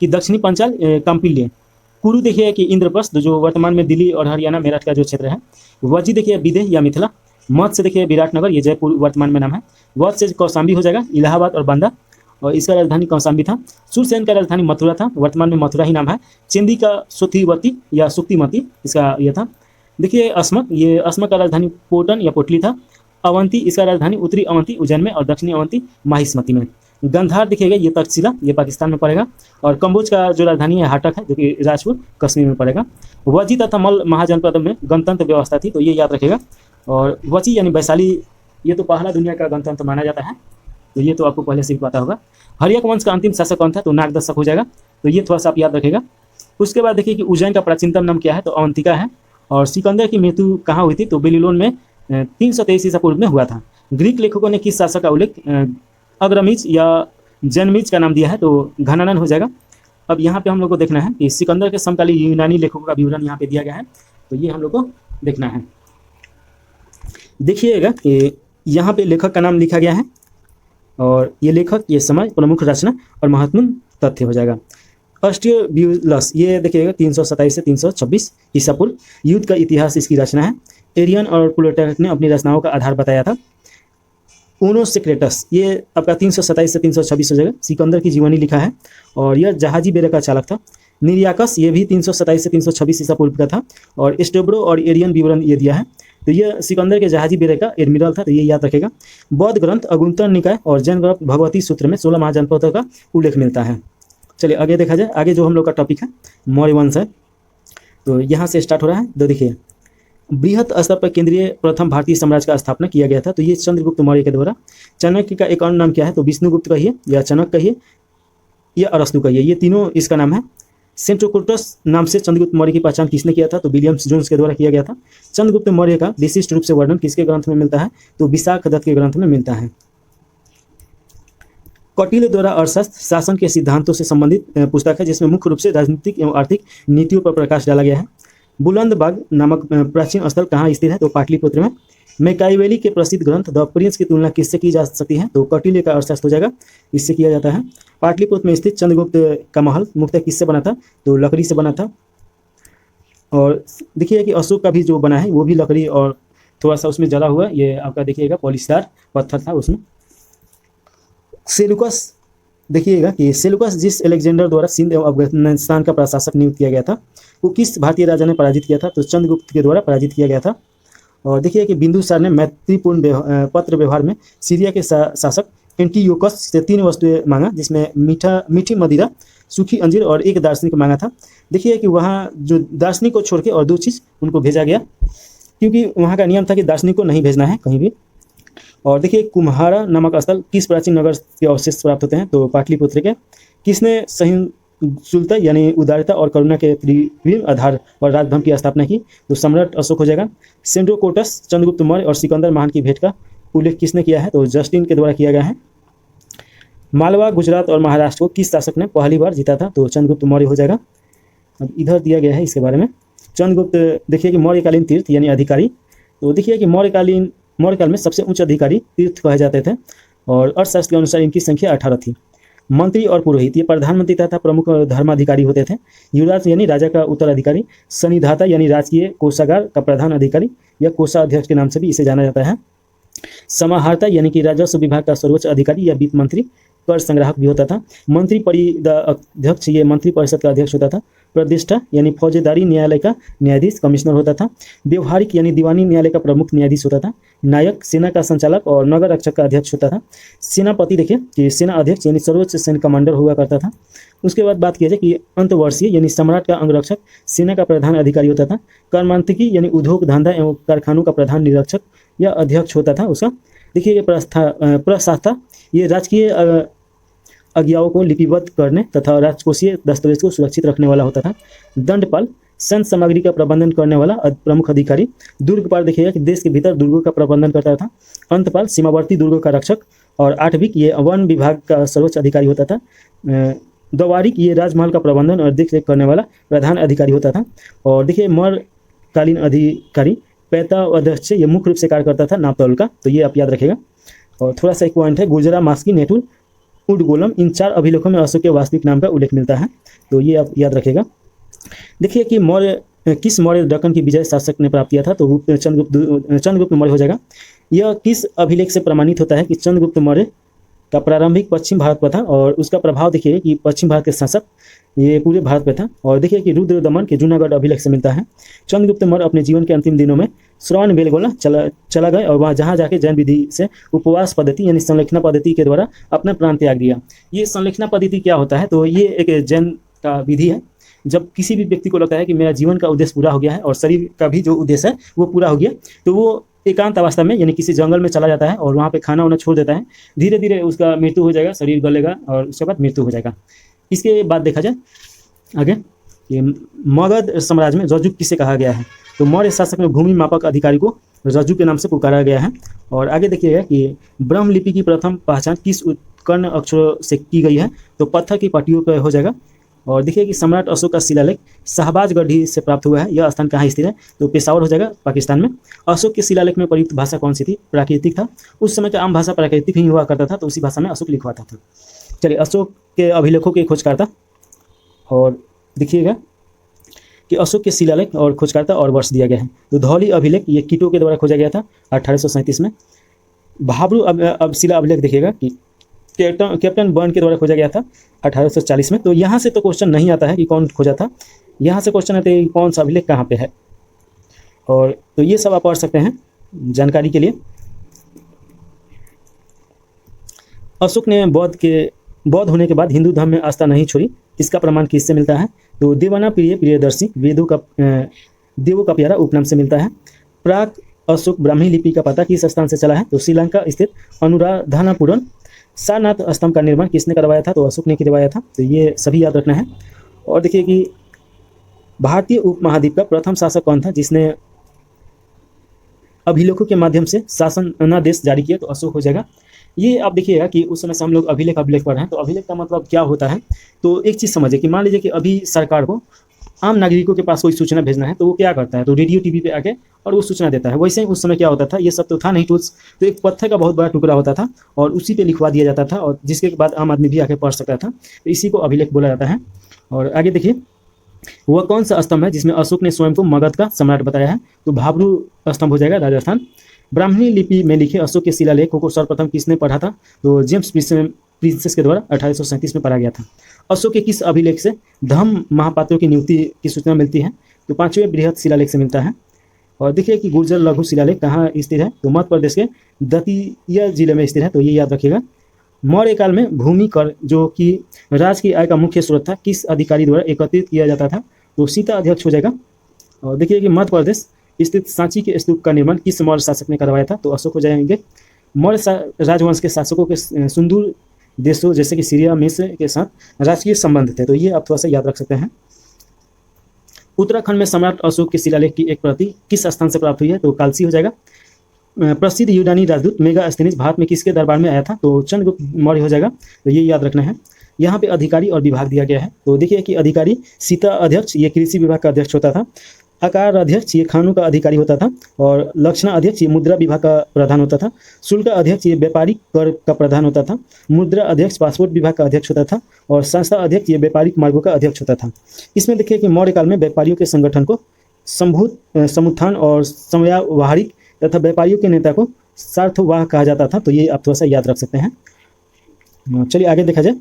कि दक्षिणी पंचाल कम्पिल्य। कुरु देखिए कि इंद्रप्रस्थ जो वर्तमान में दिल्ली और हरियाणा मेरठ का जो क्षेत्र है। वजी देखिए विदेह या मिथिला। मध्य से देखिए विराटनगर, ये जयपुर वर्तमान में नाम है। वध से कौशाम्बी हो जाएगा, इलाहाबाद और बांदा, और इसका राजधानी कौशाम्बी था। सूरसेन का राजधानी मथुरा था, वर्तमान में मथुरा ही नाम है। चेंदी का सुथिवती या सुक्तिमती इसका यह था। देखिए अस्मक, ये अस्मक का राजधानी पोटन या पोटली था। अवंती इसका राजधानी उत्तरी अवंती उज्जैन में और दक्षिणी अवंती माहिष्मती में। गंधार दिखेगा ये तक्षशिला, ये पाकिस्तान में पड़ेगा। और कम्बोज का जो राजधानी है हाटक है, जो कि राजपुर कश्मीर में पड़ेगा। वजी तथा मल महाजनपद में गणतंत्र व्यवस्था थी, तो ये याद रखेगा। और वची यानी वैशाली, ये तो पहला दुनिया का गणतंत्र माना जाता है, तो ये तो आपको पहले से ही पता होगा। हर्यक वंश का अंतिम शासक कौन था? तो नागदशक हो जाएगा, तो ये थोड़ा सा आप याद रखेगा। उसके बाद देखिए कि उज्जैन का प्राचीनतम नाम क्या है? तो अवंतिका है। और सिकंदर की मृत्यु कहाँ हुई थी? तो बेबीलोन में 323 ईसा पूर्व में हुआ था। ग्रीक लेखकों ने किस शासक का उल्लेख अग्रमीज या जनमीज का नाम दिया है? तो घनानन हो जाएगा। अब यहाँ पे हम लोग को देखना है कि सिकंदर के समकालीन यूनानी लेखकों का विवरण यहाँ पे दिया गया है, तो ये हम लोग को देखना है। देखिएगा कि यहाँ पे लेखक का नाम लिखा गया है और ये लेखक, ये समय, प्रमुख रचना और महत्वपूर्ण तथ्य हो जाएगा। अस्ट्रियोब्यूलस, ये देखिएगा 327 से 326 ईसा पूर्व, युद्ध का इतिहास इसकी रचना है। एरियन और प्लूटार्क ने अपनी रचनाओं का आधार बताया था। ओनो सेक्रेटस, ये आपका 327 से 326 हो जाएगा, सिकंदर की जीवनी लिखा है और यह जहाजी बेड़े का चालक था। निरियाकस, ये भी 327 से 326 ईसा पूर्व का था और स्टेब्रो और एरियन विवरण ये दिया है। तो यह सिकंदर के जहाजी बेड़े का एडमिरल था, तो ये याद रखेगा। बौद्ध ग्रंथ अगुंतर निकाय और जैन ग्रंथ भगवती सूत्र में 16 महाजनपदों का उल्लेख मिलता है। चलिए आगे देखा जाए। आगे जो हम लोग का टॉपिक है मौर्य वंश है, तो यहाँ से स्टार्ट हो रहा है। तो देखिए, बृहत स्तर पर केंद्रीय प्रथम भारतीय साम्राज्य का स्थापना किया गया था, तो ये चंद्रगुप्त मौर्य के द्वारा। चाणक्य का एक और नाम क्या है, तो विष्णुगुप्त कहिए या चाणक्य कहिए या अरस्तु कहिए, ये तीनों इसका नाम है। सेंट्रोकोटस नाम से चंद्रगुप्त मौर्य की पहचान किसने किया था, तो विलियम्स जोन्स के द्वारा किया गया था। चंद्रगुप्त मौर्य का विशिष्ट रूप से वर्णन किसके ग्रंथ में मिलता है, तो विशाख दत्त के ग्रंथ में मिलता है। कौटिल्य द्वारा अर्थशास्त्र शासन के सिद्धांतों से संबंधित पुस्तक है, जिसमें मुख्य रूप से राजनीतिक एवं आर्थिक नीतियों पर प्रकाश डाला गया है। बुलंदबाग नामक प्राचीन स्थल कहाँ स्थित है, तो पाटलिपुत्र में। मैकाइवेली के प्रसिद्ध ग्रंथ द प्रिंस की तुलना किससे की जा सकती है, तो कौटिल्य का अर्थशास्त्र हो जाएगा, इससे किया जाता है। पाटलिपुत्र में स्थित चंद्रगुप्त का महल मुख्यतः किससे बना था, तो लकड़ी से बना था। और देखिए कि अशोक का भी जो बना है वो भी लकड़ी और थोड़ा सा उसमें जला हुआ, ये आपका देखिएगा पॉलिस्टार पत्थर था उसमें। सेलुकस, देखिएगा कि सेलुकस जिस अलेक्जेंडर द्वारा सिंध एवं अफगानिस्तान का प्रशासक नियुक्त किया गया था, वो किस भारतीय राजा ने पराजित किया था, तो चंद्रगुप्त के द्वारा पराजित किया गया था। और देखिए कि बिंदुसार ने मैत्रीपूर्ण पत्र व्यवहार में सीरिया के शासक एंटीयोकस से 3 वस्तुएं मांगा, जिसमें मीठी मदिरा, सूखी अंजीर और एक दार्शनिक मांगा था। देखिए कि वहाँ जो दार्शनिक को छोड़ के और 2 चीज़ उनको भेजा गया, क्योंकि वहाँ का नियम था कि दार्शनिक को नहीं भेजना है कहीं भी। और देखिए कुम्हारा नामक स्थल किस प्राचीन नगर के अवशेष प्राप्त होते हैं, तो पाटलिपुत्र के। किसने सहिष्णुता यानी उदारता और करुणा के त्रिविम आधार और राजधर्म की स्थापना की, तो सम्राट अशोक हो जाएगा। सेंड्रोकोटस, चंद्रगुप्त मौर्य और सिकंदर महान की भेंट का उल्लेख किसने किया है, तो जस्टिन के द्वारा किया गया है। मालवा, गुजरात और महाराष्ट्र को किस शासक ने पहली बार जीता था, तो चंद्रगुप्त मौर्य हो जाएगा। अब इधर दिया गया है इसके बारे में। चंद्रगुप्त, देखिए कि मौर्यकालीन तीर्थ यानी अधिकारी, तो देखिए कि मौर्यकाल में सबसे उच्च अधिकारी तीर्थ कहे जाते थे और अर्थशास्त्र के अनुसार इनकी संख्या 18 थी। मंत्री और पुरोहित, ये प्रधानमंत्री तथा प्रमुख धर्माधिकारी होते थे। युवराज यानी राजा का उत्तराधिकारी। सन्निधाता यानी राजकीय कोषागार का प्रधान अधिकारी या कोषाध्यक्ष के नाम से भी इसे जाना जाता है। समाहर्ता यानी कि राजस्व विभाग का सर्वोच्च अधिकारी या वित्त मंत्री, कर संग्राहक भी होता था। मंत्री परिषद अध्यक्ष, ये मंत्री परिषद का अध्यक्ष होता था। प्रतिष्ठा यानी फौजदारी न्यायालय का न्यायाधीश कमिश्नर होता था। व्यवहारिक यानी दीवानी न्यायालय का प्रमुख न्यायाधीश होता था। नायक सेना का संचालक और नगर रक्षक का अध्यक्ष होता था। सेनापति, देखिए कि सेना अध्यक्ष यानी सर्वोच्च सैन्य कमांडर हुआ करता था। उसके बाद बात किया जाए कि अंतवर्षीय यानी सम्राट का अंगरक्षक सेना का प्रधान अधिकारी होता था। कर्मांतकी यानी उद्योग धंधा एवं कारखानों का प्रधान निरीक्षक या अध्यक्ष होता था उसका। देखिए ये प्रशास्ता, ये राजकीय आज्ञाओं को लिपिबद्ध करने तथा राजकोषीय दस्तावेज को सुरक्षित रखने वाला होता था। दंडपाल, संत सामग्री का प्रबंधन करने वाला प्रमुख अधिकारी। दुर्गपाल, देखिएगा कि देश के भीतर दुर्गों का प्रबंधन करता था। अंतपाल, सीमावर्ती दुर्गों का रक्षक। और आठविक, ये वन विभाग का सर्वोच्च अधिकारी होता था। दवारिक, ये राजमहल का प्रबंधन और देखरेख करने वाला प्रधान अधिकारी होता था। और देखिए मौर्यकालीन अधिकारी पैता अध्यक्ष, ये मुख्य रूप से कार्य करता था नापतौल का, तो ये आप याद रखेगा। और थोड़ा सा एक पॉइंट है, गुजरा, मास्की, नेटुल, उडगोलम, इन 4 अभिलेखों में अशोक के वास्तविक नाम का उल्लेख मिलता है, तो ये आप याद रखेगा। देखिए कि किस मौर्य दक्कन की विजय शासक ने प्राप्त किया था, तो चंद्रगुप्त मौर्य हो जाएगा। यह किस अभिलेख से प्रमाणित होता है कि चंद्रगुप्त मौर्य का प्रारंभिक पश्चिम भारत पर था और उसका प्रभाव देखिए कि पश्चिम भारत के शासक ये पूरे भारत पे था। और देखिए कि रुद्र दमन के जूनागढ़ अभिलेख से मिलता है। चंद्रगुप्त मौर्य अपने जीवन के अंतिम दिनों में श्रवण बेलगोला चला गए और वहाँ जहाँ जाके जैन विधि से उपवास पद्धति यानी संलेखना पद्धति के द्वारा अपना प्राण त्याग दिया। ये संलेखना पद्धति क्या होता है, तो ये एक जैन का विधि है। जब किसी भी व्यक्ति को लगता है कि मेरा जीवन का उद्देश्य पूरा हो गया है और शरीर का भी जो उद्देश्य है वो पूरा हो गया, तो वो एकांत अवस्था में यानी किसी जंगल में चला जाता है और वहाँ पे खाना वाना छोड़ देता है। धीरे धीरे उसका मृत्यु हो जाएगा, शरीर गलेगा और उसके बाद मृत्यु हो जाएगा। इसके बाद देखा जाए आगे, ये मगध साम्राज्य में रज्जु किसे कहा गया है, तो मौर्य शासक में भूमि मापक अधिकारी को रज्जु के नाम से पुकारा गया है। और आगे देखिएगा कि ब्रह्म लिपि की प्रथम पहचान किस उत्कर्ण अक्षरों से की गई है, तो पत्थर की पट्टियों पर हो जाएगा। और देखिए कि सम्राट अशोक का शिलालेख शाहबाज गढ़ी से प्राप्त हुआ है। यह स्थान कहाँ स्थित है? तो पेशावर हो जाएगा, पाकिस्तान में। अशोक के शिलालेख में प्रयुक्त भाषा कौन सी थी? प्राकृतिक था। उस समय का आम भाषा प्राकृतिक ही हुआ करता था, तो उसी भाषा में अशोक लिखवाता था। चलिए, अशोक के अभिलेखों के खोजकर्ता, और देखिएगा कि अशोक के शिलालेख और खोजकर्ता और वर्ष दिया गया है। तो धौली अभिलेख ये कीटो के द्वारा खोजा गया था 1837 में। भाब्रू अब शिला अभिलेख देखिएगा कि कैप्टन बर्न के द्वारा खोजा गया था 1840 में। तो यहाँ से तो क्वेश्चन नहीं आता है कि कौन खोजा था, यहाँ से क्वेश्चन आता है कि कौन सा अभिलेख कहाँ पे है। और तो ये सब आप पढ़ सकते हैं जानकारी के लिए। अशोक ने बौद्ध होने के बाद हिंदू धर्म में आस्था नहीं छोड़ी, इसका प्रमाण किससे मिलता है? तो देवाना प्रिय प्रियदर्शी देवों का प्यारा उपनाम से मिलता है। प्राक अशोक ब्राह्मी लिपि का पता किस स्थान से चला है? तो श्रीलंका स्थित अनुराधानापुरम। सारनाथ स्तंभ का निर्माण किसने करवाया था? तो अशोक ने करवाया था। तो ये सभी याद रखना है। और देखिए कि भारतीय उपमहाद्वीप का प्रथम शासक कौन था जिसने अभिलेखों के माध्यम से शासनादेश जारी किया? तो अशोक हो जाएगा। ये आप देखिएगा कि उस समय से हम लोग अभिलेख पढ़ रहे हैं, तो अभिलेख का मतलब क्या होता है? तो एक चीज़ समझिए कि मान लीजिए कि अभी सरकार को आम नागरिकों के पास कोई सूचना भेजना है, तो वो क्या करता है? तो रेडियो टीवी पे आके और वो सूचना देता है। वैसे ही उस समय क्या होता था, ये सब तो था नहीं टूल्स, तो एक पत्थर का बहुत बड़ा टुकड़ा होता था और उसी पे लिखवा दिया जाता था, और जिसके बाद आम आदमी भी आके पढ़ सकता था। तो इसी को अभिलेख बोला जाता है। और आगे देखिए, वह कौन सा स्तंभ है जिसमें अशोक ने स्वयं को मगध का सम्राट बताया है? तो भाब्रू स्तंभ हो जाएगा, राजस्थान। ब्राह्मणी लिपि में लिखे अशोक के शिलालेखों को सर्वप्रथम किसने पढ़ा था? तो जेम्स प्रिंसेस के द्वारा 1837 में पढ़ा गया था। अशोक के किस अभिलेख से धम्म महापात्रों की नियुक्ति की सूचना मिलती है? तो 5वें बृहद शिलालेख से मिलता है। और देखिए कि गुर्जर लघु शिलालेख कहाँ स्थित है? तो मध्य प्रदेश के दतिया जिले में स्थित है। तो ये याद रखिएगा। मौर्य काल में भूमि कर, जो कि राज्य की आय का मुख्य स्रोत था, किस अधिकारी द्वारा एकत्रित किया जाता था? तो सीता अध्यक्ष हो जाएगा। और देखिए कि मध्य प्रदेश स्थित सांची के स्तूप का निर्माण किस मौर्य शासक ने करवाया था? तो अशोक हो जाएंगे। मौर्य राजवंश के शासकों के सुदूर देशों जैसे कि सीरिया, मिस्र के साथ राजकीय संबंध थे। तो ये आप थोड़ा सा याद रख सकते हैं। उत्तराखंड में सम्राट अशोक के शिलालेख की एक प्रति किस स्थान से प्राप्त हुई है? तो कालसी हो जाएगा। प्रसिद्ध यूनानी राजदूत मेगास्थनीज भारत में किसके दरबार में आया था? तो चंद्रगुप्त मौर्य हो जाएगा। तो ये याद रखना है। यहाँ पे अधिकारी और विभाग दिया गया है। तो देखिए कि अधिकारी सीता अध्यक्ष ये कृषि विभाग का अध्यक्ष होता था। आकार अध्यक्ष ये खानों का अधिकारी होता था। और लक्षणा अध्यक्ष ये मुद्रा विभाग का प्रधान होता था। शुल्क अध्यक्ष ये व्यापारिक कर का प्रधान होता था। मुद्रा अध्यक्ष पासपोर्ट विभाग का अध्यक्ष होता था। और संस्था अध्यक्ष ये व्यापारिक मार्गों का अध्यक्ष होता था। इसमें देखिए कि मौर्य काल में व्यापारियों के संगठन को समुत्थान और समयावहारिक तथा व्यापारियों के नेता को सार्थवाह कहा जाता था। तो ये आप थोड़ा सा याद रख सकते हैं। चलिए आगे देखा जाए।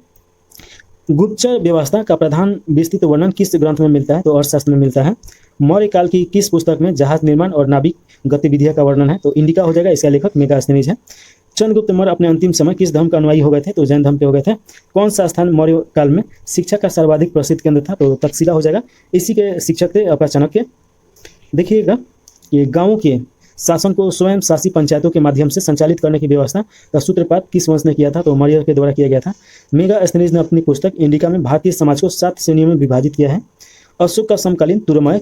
गुप्तचर व्यवस्था का प्रधान विस्तृत वर्णन किस ग्रंथ में मिलता है? तो अर्थशास्त्र में मिलता है। मौर्य काल की किस पुस्तक में जहाज निर्माण और नाविक गतिविधियों का वर्णन है? तो इंडिका हो जाएगा। इसका लेखक मेगास्थनीज है। चंद्रगुप्त मौर्य अपने अंतिम समय किस धर्म का अनुयायी हो गए थे? तो जैन धर्म के हो गए थे। कौन सा स्थान मौर्य काल में शिक्षा का सर्वाधिक प्रसिद्ध केंद्र था? तो तक्षशिला हो जाएगा। इसी के शिक्षक थे आपका चाणक्य। देखिएगा ये गाँवों के शासन को स्वयं शासी पंचायतों के माध्यम से संचालित करने की व्यवस्था का सूत्रपात किस वंश ने किया था? तो मौर्य के द्वारा किया गया था। मेगास्थनीज ने अपनी पुस्तक इंडिका में भारतीय समाज को 7 श्रेणियों में विभाजित किया है। अशोक का समकालीन तुरमय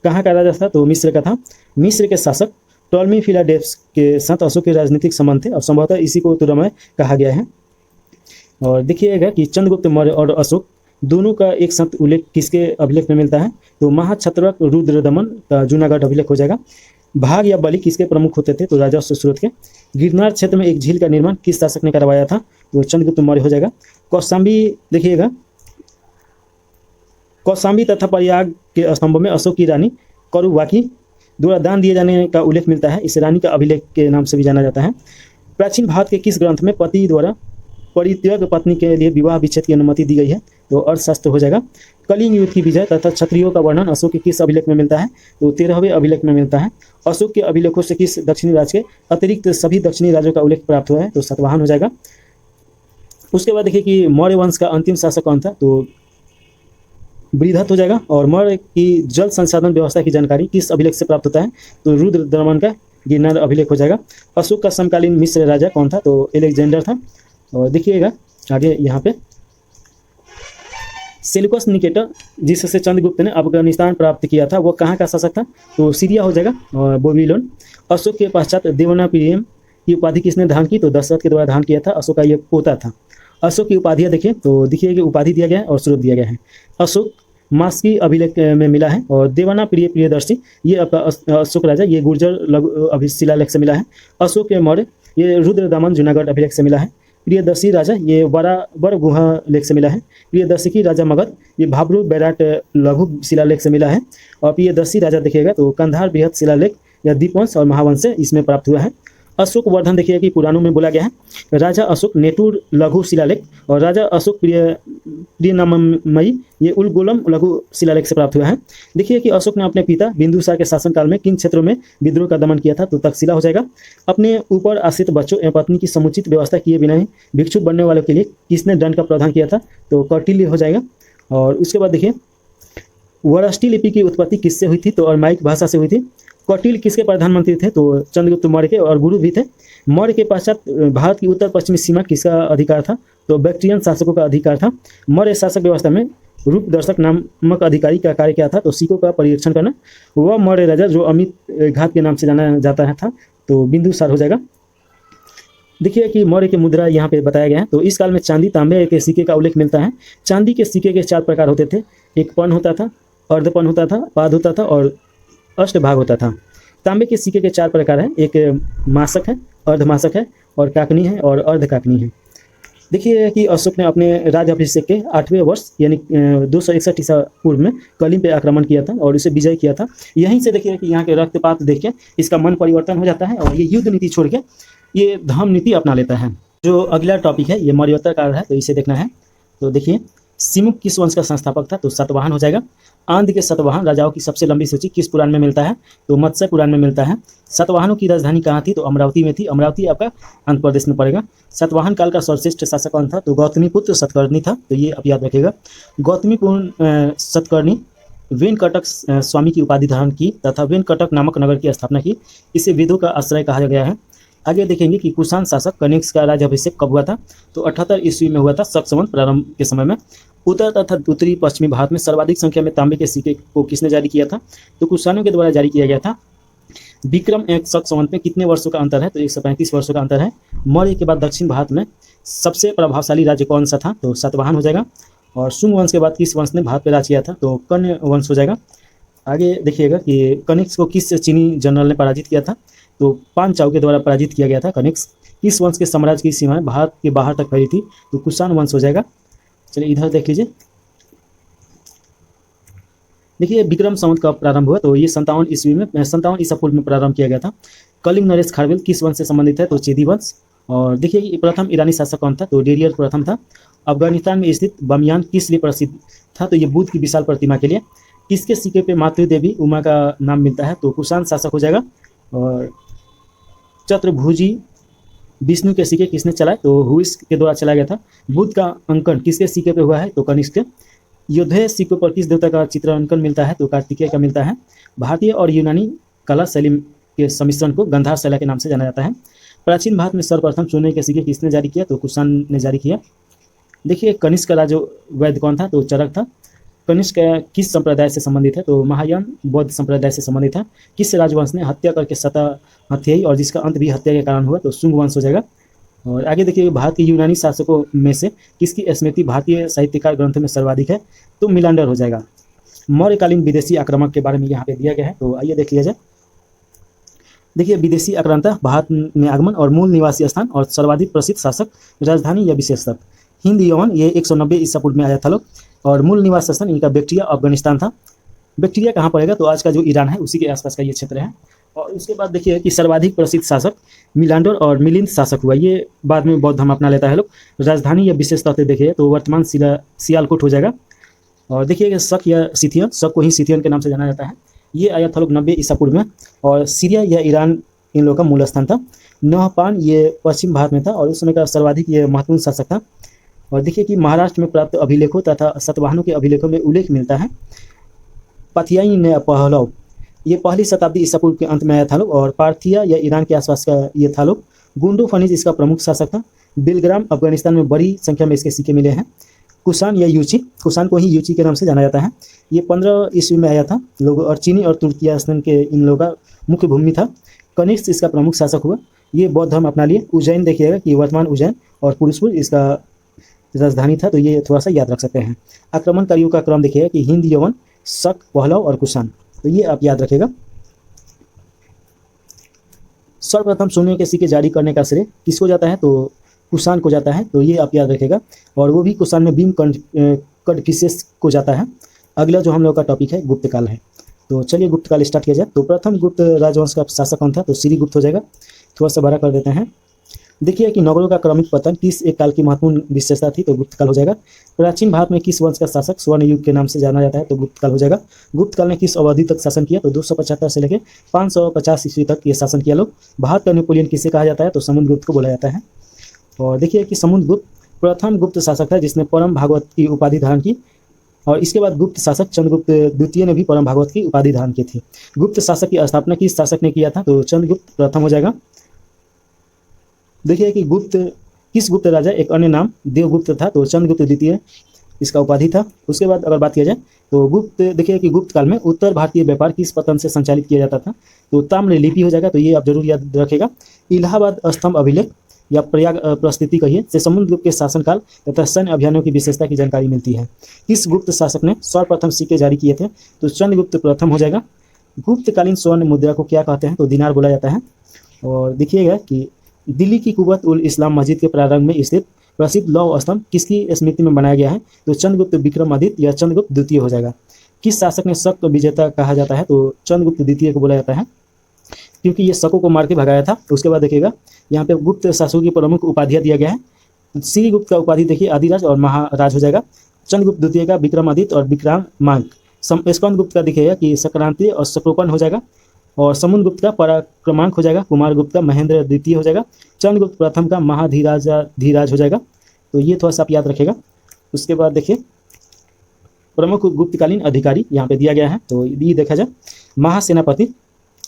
कहाँ का राजा था? तो मिस्र का था। मिस्र के शासक टॉलमी फिलाडेल्फस के साथ अशोक के राजनीतिक संबंध थे और संभवतः इसी को तुरमय कहा गया है। और देखिएगा कि चंद्रगुप्त मौर्य और अशोक दोनों का एक साथ उल्लेख किसके अभिलेख में मिलता है? तो महाक्षत्रप रुद्रदमन का जूनागढ़ अभिलेख हो जाएगा। भाग या बलि किसके प्रमुख होते थे? तो राजा सुश्रुत के। गिरनार क्षेत्र में एक झील का निर्माण किस शासक ने करवाया था? तो चंद्रगुप्त मौर्य हो जाएगा। कौशाम्बी देखिएगा, कौशाम्बी तथा प्रयाग के स्तंभों में अशोक की रानी करुवाकी द्वारा दान दिए जाने का उल्लेख मिलता है। इस रानी का अभिलेख के नाम से भी जाना जाता है। प्राचीन भारत के किस ग्रंथ में पति द्वारा परित्यक्त पत्नी के लिए विवाह विच्छेद की अनुमति दी गई है? तो अर्थशास्त्र हो जाएगा। कलिंग युद्ध की विजय तथा क्षत्रियों का वर्णन अशोक के किस अभिलेख में मिलता है? तो 13वें अभिलेख में मिलता है। अशोक के अभिलेखों से किस दक्षिणी राज्य के अतिरिक्त सभी दक्षिणी राज्यों का उल्लेख प्राप्त हुआ है? तो सातवाहन हो जाएगा। उसके बाद देखिए कि मौर्य वंश का अंतिम शासक कौन था? तो बृहदत्त हो जाएगा। और मौर्य की जल संसाधन व्यवस्था की जानकारी किस अभिलेख से प्राप्त होता है? तो रुद्रदमन का गिरनार अभिलेख हो जाएगा। अशोक का समकालीन मिस्र राजा कौन था? तो एलेक्जेंडर था। और देखिएगा आगे यहाँ पे सेल्यूकस निकेटर जिससे चंद्रगुप्त ने अफगानिस्तान प्राप्त किया था, वो कहाँ का शासक था? तो सीरिया हो जाएगा और बेबीलोन। अशोक के पश्चात देवनापिरियम की उपाधि किसने धारण की? तो दशरथ के द्वारा धारण किया था। अशोक का ये पोता था। अशोक की उपाधियाँ देखिए तो देखिए कि उपाधि दिया गया है और स्रोत दिया गया है। अशोक मास की अभिलेख में मिला है, और देवाना प्रिय प्रियदर्शी ये आपका अशोक राजा, ये गुर्जर लघु शिलालेख से मिला है। अशोक के मौर्य ये रुद्र दमन जूनागढ़ अभिलेख से मिला है। प्रियदर्शी राजा ये बराबर गुहा लेख से मिला है। प्रियदर्शी की राजा मगध ये भाब्रू बैराट लघु शिलालेख से मिला है। और प्रियदर्शी राजा देखिएगा तो कंधार बृहद शिलालेख या दीपवंश और महावंश से इसमें प्राप्त हुआ है। अशोक वर्धन देखिए कि पुराणों में बोला गया है। राजा अशोक नेटूर लघु शिलालेख और राजा अशोक प्रियनामयी ये उलगोलम लघु शिलालेख से प्राप्त हुआ है। देखिए कि अशोक ने अपने पिता बिंदुसार के शासनकाल में किन क्षेत्रों में विद्रोह का दमन किया था, तो तक्षशिला हो जाएगा। अपने ऊपर आश्रित बच्चों एवं पत्नी की समुचित व्यवस्था किए बिना ही भिक्षुक बनने वालों के लिए किसने दंड का प्रावधान किया था, तो कौटिल्य हो जाएगा। और उसके बाद देखिए वराष्टी लिपि की उत्पत्ति किससे हुई थी, तो अरमाइक भाषा से हुई थी। कौटिल्य किसके प्रधानमंत्री थे, तो चंद्रगुप्त मौर्य के, और गुरु भी थे। मौर्य के पश्चात भारत की उत्तर पश्चिमी सीमा किसका अधिकार था, तो बैक्ट्रियन शासकों का अधिकार था। मौर्य शासक व्यवस्था में रूप दर्शक नामक अधिकारी का कार्य क्या था, तो सिक्कों का परीक्षण करना। वह मौर्य राजा जो अमित घात के नाम से जाना जाता है था, तो बिंदुसार हो जाएगा। देखिए कि मौर्य की मुद्रा यहाँ पे बताया गया है। तो इस काल में चांदी तांबे के सिक्के का उल्लेख मिलता है। चांदी के सिक्के के 4 प्रकार होते थे। एक पन होता था, अर्धपन होता था, पाद होता था और अष्टभाग होता था। तांबे के सिक्के के 4 प्रकार हैं। एक मासक है, अर्धमासक है और काकनी है और अर्धकाकनी है। देखिए कि अशोक ने अपने राज्याभिषेक के 8वें वर्ष यानी 261 ईसा पूर्व में कलिंग पे आक्रमण किया था और इसे विजय किया था। यहीं से देखिए कि यहाँ के रक्तपात देख के इसका मन परिवर्तन हो जाता है और ये युद्ध नीति छोड़ के ये धर्म नीति अपना लेता है। जो अगला टॉपिक है ये मौर्योत्तर काल है, तो इसे देखना है। तो देखिए सिमुक किस वंश का संस्थापक था, तो सातवाहन हो जाएगा। आंध्र के सातवाहन राजाओं की सबसे लंबी सूची किस पुराण में मिलता है, तो मत्स्य पुराण में मिलता है। सातवाहनों की राजधानी कहाँ थी, तो अमरावती में थी। अमरावती आपका आंध्र प्रदेश में पड़ेगा। सातवाहन काल का सर्वश्रेष्ठ शासक कौन था, तो गौतमीपुत्र सतकर्णी था। तो ये आप याद रखिएगा। गौतमीपुत्र सतकर्णी वेंकटक स्वामी की उपाधि धारण की तथा वेंकटक नामक नगर की स्थापना की। इसे वेदों का आश्रय कहा गया है। आगे देखेंगे कि कुषाण शासक कनिष्क का राज्याभिषेक कब हुआ था, तो 78 ईस्वी में हुआ था, शक संवत प्रारंभ के समय में। उत्तर तथा उत्तरी पश्चिमी भारत में सर्वाधिक संख्या में तांबे के सिक्के को किसने जारी किया था, तो कुषाणों के द्वारा जारी किया गया था। विक्रम एक शक संवत में कितने वर्षों का अंतर है, तो 135 वर्षों का अंतर है। मौर्य के बाद दक्षिण भारत में सबसे प्रभावशाली राज्य कौन सा था, तो सातवाहन हो जाएगा। और शुंग वंश के बाद किस वंश ने भारत पर राज किया था, तो कण्व वंश हो जाएगा। आगे देखिएगा कि कनिष्क को किस चीनी जनरल ने पराजित किया था, तो पांचाल के द्वारा पराजित किया गया था। कनिष्क किस वंश के साम्राज्य की सीमाएं भारत के बाहर तक फैली थी, तो कुषाण वंश हो जाएगा। चलिए इधर देख लीजिए। देखिए विक्रम संवत कब प्रारंभ हुआ, तो ये 57 ईस्वी में 57 ईसा पूर्व में प्रारंभ किया गया था। कलिंग नरेश खारवेल किस वंश से संबंधित है, तो चेदी वंश। और देखिए प्रथम ईरानी शासक कौन था, तो डेरियर प्रथम था। अफगानिस्तान में स्थित बमियान किस लिए प्रसिद्ध था, तो ये बुद्ध की विशाल प्रतिमा के लिए। किसके सिक्के पे मातृ देवी उमा का नाम मिलता है, तो कुषाण शासक हो जाएगा। और चतुर्भुजी विष्णु के सिक्के किसने चलाए, तो हुइस के द्वारा चलाया गया था। बुद्ध का अंकन किसके सिक्के पे हुआ है, तो कनिष्क के। योद्धे सिक्कों पर किस देवता का चित्र अंकन मिलता है, तो कार्तिकेय का मिलता है। भारतीय और यूनानी कला शैली के सम्मिश्रण को गंधार शैला के नाम से जाना जाता है। प्राचीन भारत में सर्वप्रथम सोने के सिक्के किसने जारी किया, तो कुषाण ने जारी किया। देखिए कनिष्क का राजा वैद्य कौन था, तो चरक था। कनिष्क किस संप्रदाय से संबंधित है, तो महायान बौद्ध संप्रदाय से संबंधित है। किस राजवंश ने हत्या करके सत्ता हत्याई और जिसका अंत भी हत्या के कारण हुआ, तो शुंग वंश हो जाएगा। और आगे देखिए भारत के यूनानी शासकों में से किसकी स्मृति भारतीय साहित्यकार ग्रंथों में सर्वाधिक है, तो मिलांडर हो जाएगा। मौर्यकालीन विदेशी आक्रमण के बारे में यहाँ पे दिया गया है, तो आइए देख लिया जाए। देखिए विदेशी आक्रांता भारत में आगमन और मूल निवासी स्थान और सर्वाधिक प्रसिद्ध शासक राजधानी या विशेषता। हिंद यवन ये 190 ईसा पूर्व में आया था लोग, और मूल निवास स्थान इनका बैक्ट्रिया अफगानिस्तान था। बैक्ट्रिया कहाँ पड़ेगा, तो आज का जो ईरान है उसी के आसपास का ये क्षेत्र है। और उसके बाद देखिए कि सर्वाधिक प्रसिद्ध शासक मिलांडर और मिलिंद शासक हुआ, ये बाद में बौद्ध धर्म अपना लेता है लोग। राजधानी या विशेष तौर पर देखिए तो वर्तमान सियालकोट हो जाएगा। और देखिए शक या सिथियन, शक को ही सिथियन के नाम से जाना जाता है। ये आया था लोग 90 ईसा पूर्व में। और सीरिया या ईरान इन लोगों का मूल स्थान था। नहपान ये पश्चिम भारत में था और उस समय का सर्वाधिक ये महत्वपूर्ण शासक था। और देखिए कि महाराष्ट्र में प्राप्त अभिलेखों तथा सतवाहनों के अभिलेखों में उल्लेख मिलता है। पाथियाई ने पहलव ये पहली शताब्दी ईसा पूर्व के अंत में आया था लोग, और पार्थिया या ईरान के आसपास का ये था लोग। गुंडू फनीज इसका प्रमुख शासक था। बिलग्राम अफगानिस्तान में बड़ी संख्या में इसके सिक्के मिले हैं। कुषाण या यूची, कुषाण को ही यूची के नाम से जाना जाता है। ये 15 ईस्वी में आया था लोग, और चीनी और तुर्कियास्तान के इन लोगों का मुख्य भूमि था। कनिष्क इसका प्रमुख शासक हुआ। ये बौद्ध धर्म अपना लिए। उज्जैन देखिएगा कि वर्तमान उज्जैन और पुरुषपुर इसका राजधानी था, तो ये थोड़ा सा याद रख सकते हैं। आक्रमणकारियों का क्रम देखिएगा कि हिंद, यवन, शक, पहलव और कुषाण, तो ये आप याद रखेगा। सर्वप्रथम सोने के सिक्के जारी करने का श्रेय किसको जाता है, तो कुषाण को जाता है, तो ये आप याद रखेगा। और वो भी कुषाण में भीम कड़फिसेस को जाता है। अगला जो हम लोग का टॉपिक है गुप्त काल है। तो चलिए गुप्त काल स्टार्ट किया जाए। तो प्रथम गुप्त राजवंश का शासक कौन था, तो श्रीगुप्त हो जाएगा। थोड़ा सा बड़ा कर देते हैं। देखिए कि नगरों का क्रमिक पतन किस एक काल की महत्वपूर्ण विशेषता थी, तो गुप्त काल हो जाएगा। प्राचीन भारत में किस वंश का शासक स्वर्ण युग के नाम से जाना जाता है, तो गुप्त काल हो जाएगा। गुप्त काल ने किस अवधि तक शासन किया, तो 275 से लेकर 550 ईस्वी तक ये शासन किया लोग। भारत का नेपोलियन किसे कहा जाता है, तो समुद्रगुप्त को बोला जाता है। और देखिए कि समुद्रगुप्त प्रथम गुप्त शासक है जिसने परम भागवत की उपाधि धारण की। और इसके बाद गुप्त शासक चंद्रगुप्त द्वितीय ने भी परम भागवत की उपाधि धारण की थी। गुप्त शासक की स्थापना किस शासक ने किया था, तो चंद्रगुप्त प्रथम हो जाएगा। देखिए कि किस गुप्त राजा एक अन्य नाम देवगुप्त था, तो चंद्रगुप्त द्वितीय इसका उपाधि था। उसके बाद अगर बात किया जाए तो गुप्त, देखिए कि गुप्त काल में उत्तर भारतीय व्यापार किस पतन से संचालित किया जाता था, तो ताम्र लिपि हो जाएगा, तो ये आप जरूर याद रखेगा। इलाहाबाद स्तंभ अभिलेख या प्रयाग प्रस्थिति कहिए से समुद्रगुप्त के शासनकाल तथा सैन्य अभियानों की विशेषता की जानकारी मिलती है। किस गुप्त शासक ने सर्वप्रथम सिक्के जारी किए थे, तो चंद्रगुप्त प्रथम हो जाएगा। गुप्तकालीन स्वर्ण मुद्रा को क्या कहते हैं, तो दिनार बोला जाता है। और देखिएगा कि दिल्ली की कुवत उल इस्लाम मस्जिद के प्रारंभ में स्थित प्रसिद्ध लौह स्तंभ किसकी स्मृति में बनाया गया है, तो चंद्रगुप्त विक्रमादित्य या चंद्रगुप्त द्वितीय हो जाएगा। किस शासक ने शक विजेता कहा जाता है, तो चंद्रगुप्त द्वितीय को बोला जाता है, क्योंकि ये शकों को मार के भगाया था। उसके बाद देखिएगा यहाँ पे गुप्त शासकों की प्रमुख उपाधियाँ दिया गया है। श्रीगुप्त का उपाधि देखिए आदिराज और महाराज हो जाएगा। चंद्रगुप्त द्वितीय का विक्रमादित्य और विक्रामांक। स्कंदगुप्त का दिखेगा कि संक्रांति और शक्रोपन हो जाएगा। और समुद्रगुप्त का पराक्रमांक हो जाएगा। कुमारगुप्त का महेंद्र द्वितीय हो जाएगा। चंद्रगुप्त प्रथम का धीराज हो जाएगा। तो ये थोड़ा सा आप याद रखेगा। उसके बाद देखिए प्रमुख गुप्तकालीन अधिकारी यहाँ पे दिया गया है, तो ये देखा जाए। महासेनापति,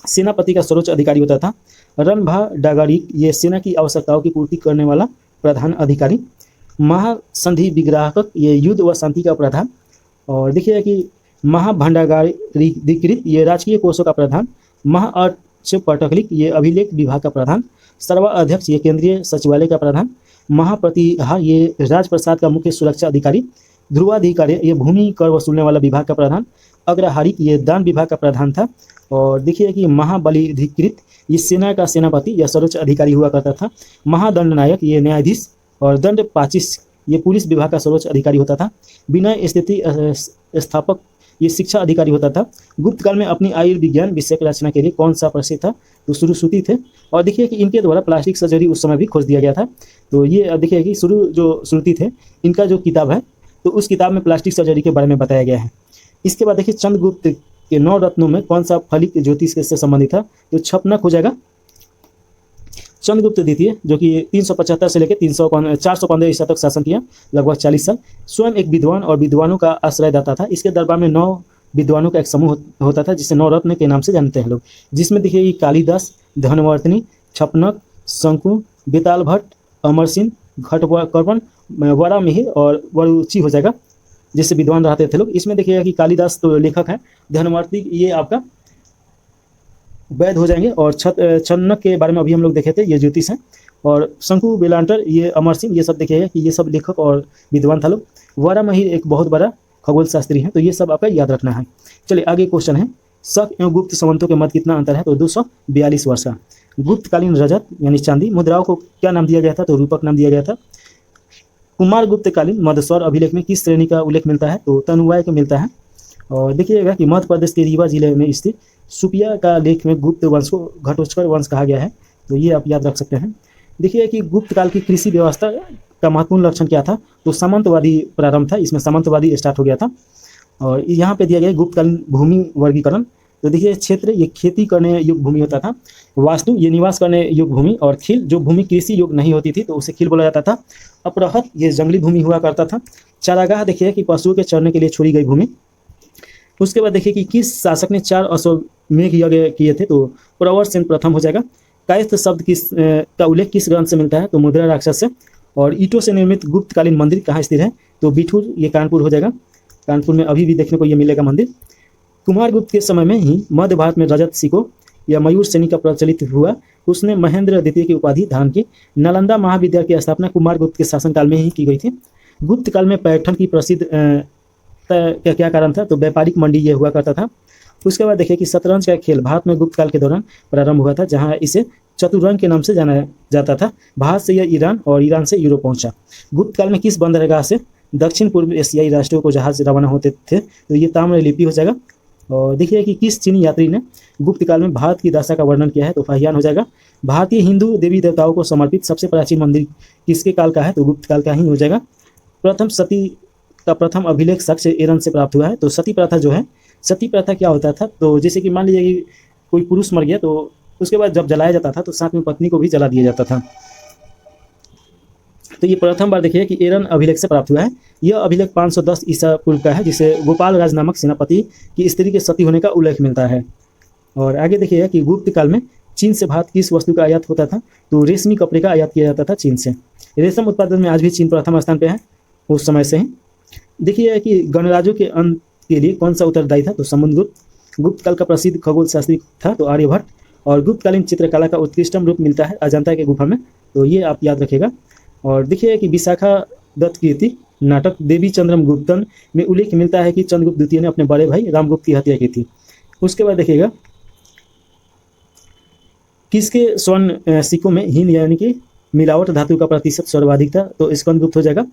सेनापति का सर्वोच्च अधिकारी होता था। रणभाडागारिक, ये सेना की आवश्यकताओं की पूर्ति करने वाला प्रधान अधिकारी। महासंधि विग्राहक, ये युद्ध व शांति का प्रधान। और देखिए कि महाभंडागारिक, ये राजकीय कोषों का प्रधान। महाअर्चपटकलिक, ये अभिलेख विभाग का प्रधान। सर्वाध्यक्ष, ये केंद्रीय सचिवालय का प्रधान। महाप्रतिहार, ये राजप्रसाद का मुख्य सुरक्षा अधिकारी। ध्रुवाधिकारी, ये भूमि कर वसूलने वाला विभाग का प्रधान। अग्रहारिक, ये दान विभाग का प्रधान था। और देखिए कि महाबलिधिकृत, ये सेना का सेनापति या सर्वोच्च अधिकारी हुआ करता था। महादंडनायक, ये न्यायाधीश। और दंडपाचिश, ये पुलिस विभाग का सर्वोच्च अधिकारी होता था। विनय स्थिति स्थापक, ये शिक्षा अधिकारी होता था। गुप्त काल में अपनी आयुर्विज्ञान विषय की रचना के लिए कौन सा प्रसिद्ध था, तो श्रुति थे। और देखिए कि इनके द्वारा प्लास्टिक सर्जरी उस समय भी खोज दिया गया था। तो ये देखिए कि जो श्रुति थे, इनका जो किताब है, तो उस किताब में प्लास्टिक सर्जरी के बारे में बताया गया है। इसके बाद देखिए चंद्रगुप्त के 9 रत्नों में कौन सा फलिक ज्योतिष से संबंधित था, तो छपनक हो जाएगा। चंद्रगुप्त द्वितीय जो कि 375 से लेकर 415 ईसा तक शासन किया, लगभग 40 साल। स्वयं एक विद्वान और विद्वानों का आश्रयदाता था। इसके दरबार में 9 विद्वानों का एक समूह होता था, जिसे 9 रत्न के नाम से जानते हैं लोग। जिसमें देखिए कालिदास, धनवर्तनी, छपनक, शंकु, बेताल भट्ट, अमरसिंह, घटकर्पण, वरामिहिर और वरुचि हो जाएगा, जिससे विद्वान रहते थे लोग। इसमें देखिएगा कि कालिदास तो लेखक है, धनवर्ती ये आपका वैद्य हो जाएंगे। और छन्नक के बारे में अभी हम लोग देखे थे, ये ज्योतिष हैं। और शंकु, बेलांटर, ये अमर सिंह, ये सब देखिएगा कि ये सब लेखक और विद्वान था लोग। वरामिहिर एक बहुत बड़ा खगोल शास्त्री है, तो ये सब आपका याद रखना है। चलिए आगे क्वेश्चन है, शक एवं गुप्त संवंतों के मध्य कितना अंतर है, तो 242 वर्ष का। गुप्तकालीन रजत यानी चांदी मुद्राओं को क्या नाम दिया गया था, तो रूपक नाम दिया गया था। कुमार गुप्तकालीन मध्यस्वर अभिलेख में किस श्रेणी का उल्लेख मिलता है, तो तनुवाय का मिलता है। और देखिएगा कि मध्य प्रदेश के रीवा जिले में स्थित सुपिया का लेख में गुप्त वंश को घटोत्कच वंश कहा गया है, तो ये आप याद रख सकते हैं। देखिए कि गुप्त काल की कृषि व्यवस्था का महत्वपूर्ण लक्षण क्या था, तो सामंतवादी प्रारंभ था, इसमें सामंतवादी स्टार्ट हो गया था। और यहाँ पे दिया गया गुप्तकालीन भूमि वर्गीकरण। तो देखिए क्षेत्र, ये खेती करने योग्य भूमि होता था। वास्तु, ये निवास करने योग्य भूमि। और खिल, जो भूमि कृषि योग्य नहीं होती थी तो उसे खिल बोला जाता था। अपरहत, ये जंगली भूमि हुआ करता था। चारागाह देखिए कि पशुओं के चरने के लिए छोड़ी गई भूमि। उसके बाद देखिए कि किस शासक ने 4 अश्वमेध यज्ञ किए थे, तो प्रवर सेन प्रथम हो जाएगा। कायस्थ शब्द का उल्लेख किस ग्रंथ से मिलता है, तो मुद्रा राक्षस से। और ईंटों से निर्मित गुप्तकालीन मंदिर कहाँ स्थित है, तो बिठूर, ये कानपुर हो जाएगा। कानपुर में अभी भी देखने को ये मिलेगा मंदिर। कुमारगुप्त के समय में ही मध्य भारत में रजत सिक्कों या मयूर सेनी का प्रचलित हुआ। उसने महेंद्र द्वितीय की उपाधि धारण की। नालंदा महाविद्यालय की स्थापना कुमारगुप्त के शासनकाल में ही की गई थी। गुप्त काल में पैठण की प्रसिद्ध क्या क्या कारण था, तो व्यापारिक मंडी ये हुआ करता था। उसके बाद देखिए कि शतरंज का खेल भारत में गुप्त काल के दौरान प्रारंभ हुआ था, जहाँ इसे चतुरंग के नाम से जाना जाता था। भारत से यह ईरान और ईरान से यूरोप पहुंचा। गुप्त काल में किस बंदरगाह से दक्षिण पूर्व एशियाई राष्ट्रों को जहाज रवाना होते थे, तो ये ताम्रलिपि हो जाएगा। और देखिए कि किस चीनी यात्री ने गुप्त काल में भारत की दशा का वर्णन किया है, तो फाहियान हो जाएगा। भारतीय हिंदू देवी देवताओं को समर्पित सबसे प्राचीन मंदिर किसके काल का है, तो गुप्त काल का ही हो जाएगा। प्रथम सती का प्रथम अभिलेख साक्ष्य ईरान से प्राप्त हुआ है। तो सती प्रथा जो है, सती प्रथा क्या होता था, तो जैसे कि मान लीजिए कि कोई पुरुष मर गया तो उसके बाद जब जलाया जाता था तो साथ में पत्नी को भी जला दिया जाता था। तो ये प्रथम बार देखिए कि ईरान अभिलेख से प्राप्त हुआ है। यह अभिलेख 510 ईसा पूर्व का है, जिसे गोपाल राज नामक सेनापति की स्त्री के सती होने का उल्लेख मिलता है। और आगे देखिएगा कि गुप्त काल में चीन से भारत किस वस्तु का आयात होता था, तो रेशमी कपड़े का आयात किया जाता था चीन से। रेशम उत्पादन में आज भी चीन प्रथम स्थान पे है उस समय से ही। देखिए कि गणराज्यों के अंत के लिए कौन सा उत्तरदायी था, तो समुद्रगुप्त। गुप्त काल का प्रसिद्ध खगोल शास्त्री था तो आर्यभट्ट। और गुप्तकालीन चित्रकला का उत्कृष्टम रूप मिलता है अजंता के गुफा में, तो ये आप याद रखिएगा। और देखिए कि विशाखा दत्त कीर्ति नाटक देवी चंद्रम गुप्तन में उल्लेख मिलता है कि चंद्रगुप्त द्वितीय ने अपने बड़े भाई रामगुप्त की हत्या की थी। उसके बाद देखिएगा किसके स्वर्ण सिक्कों में हीन यानी कि मिलावट धातु का प्रतिशत सर्वाधिक था, तो स्कंदगुप्त हो जाएगा।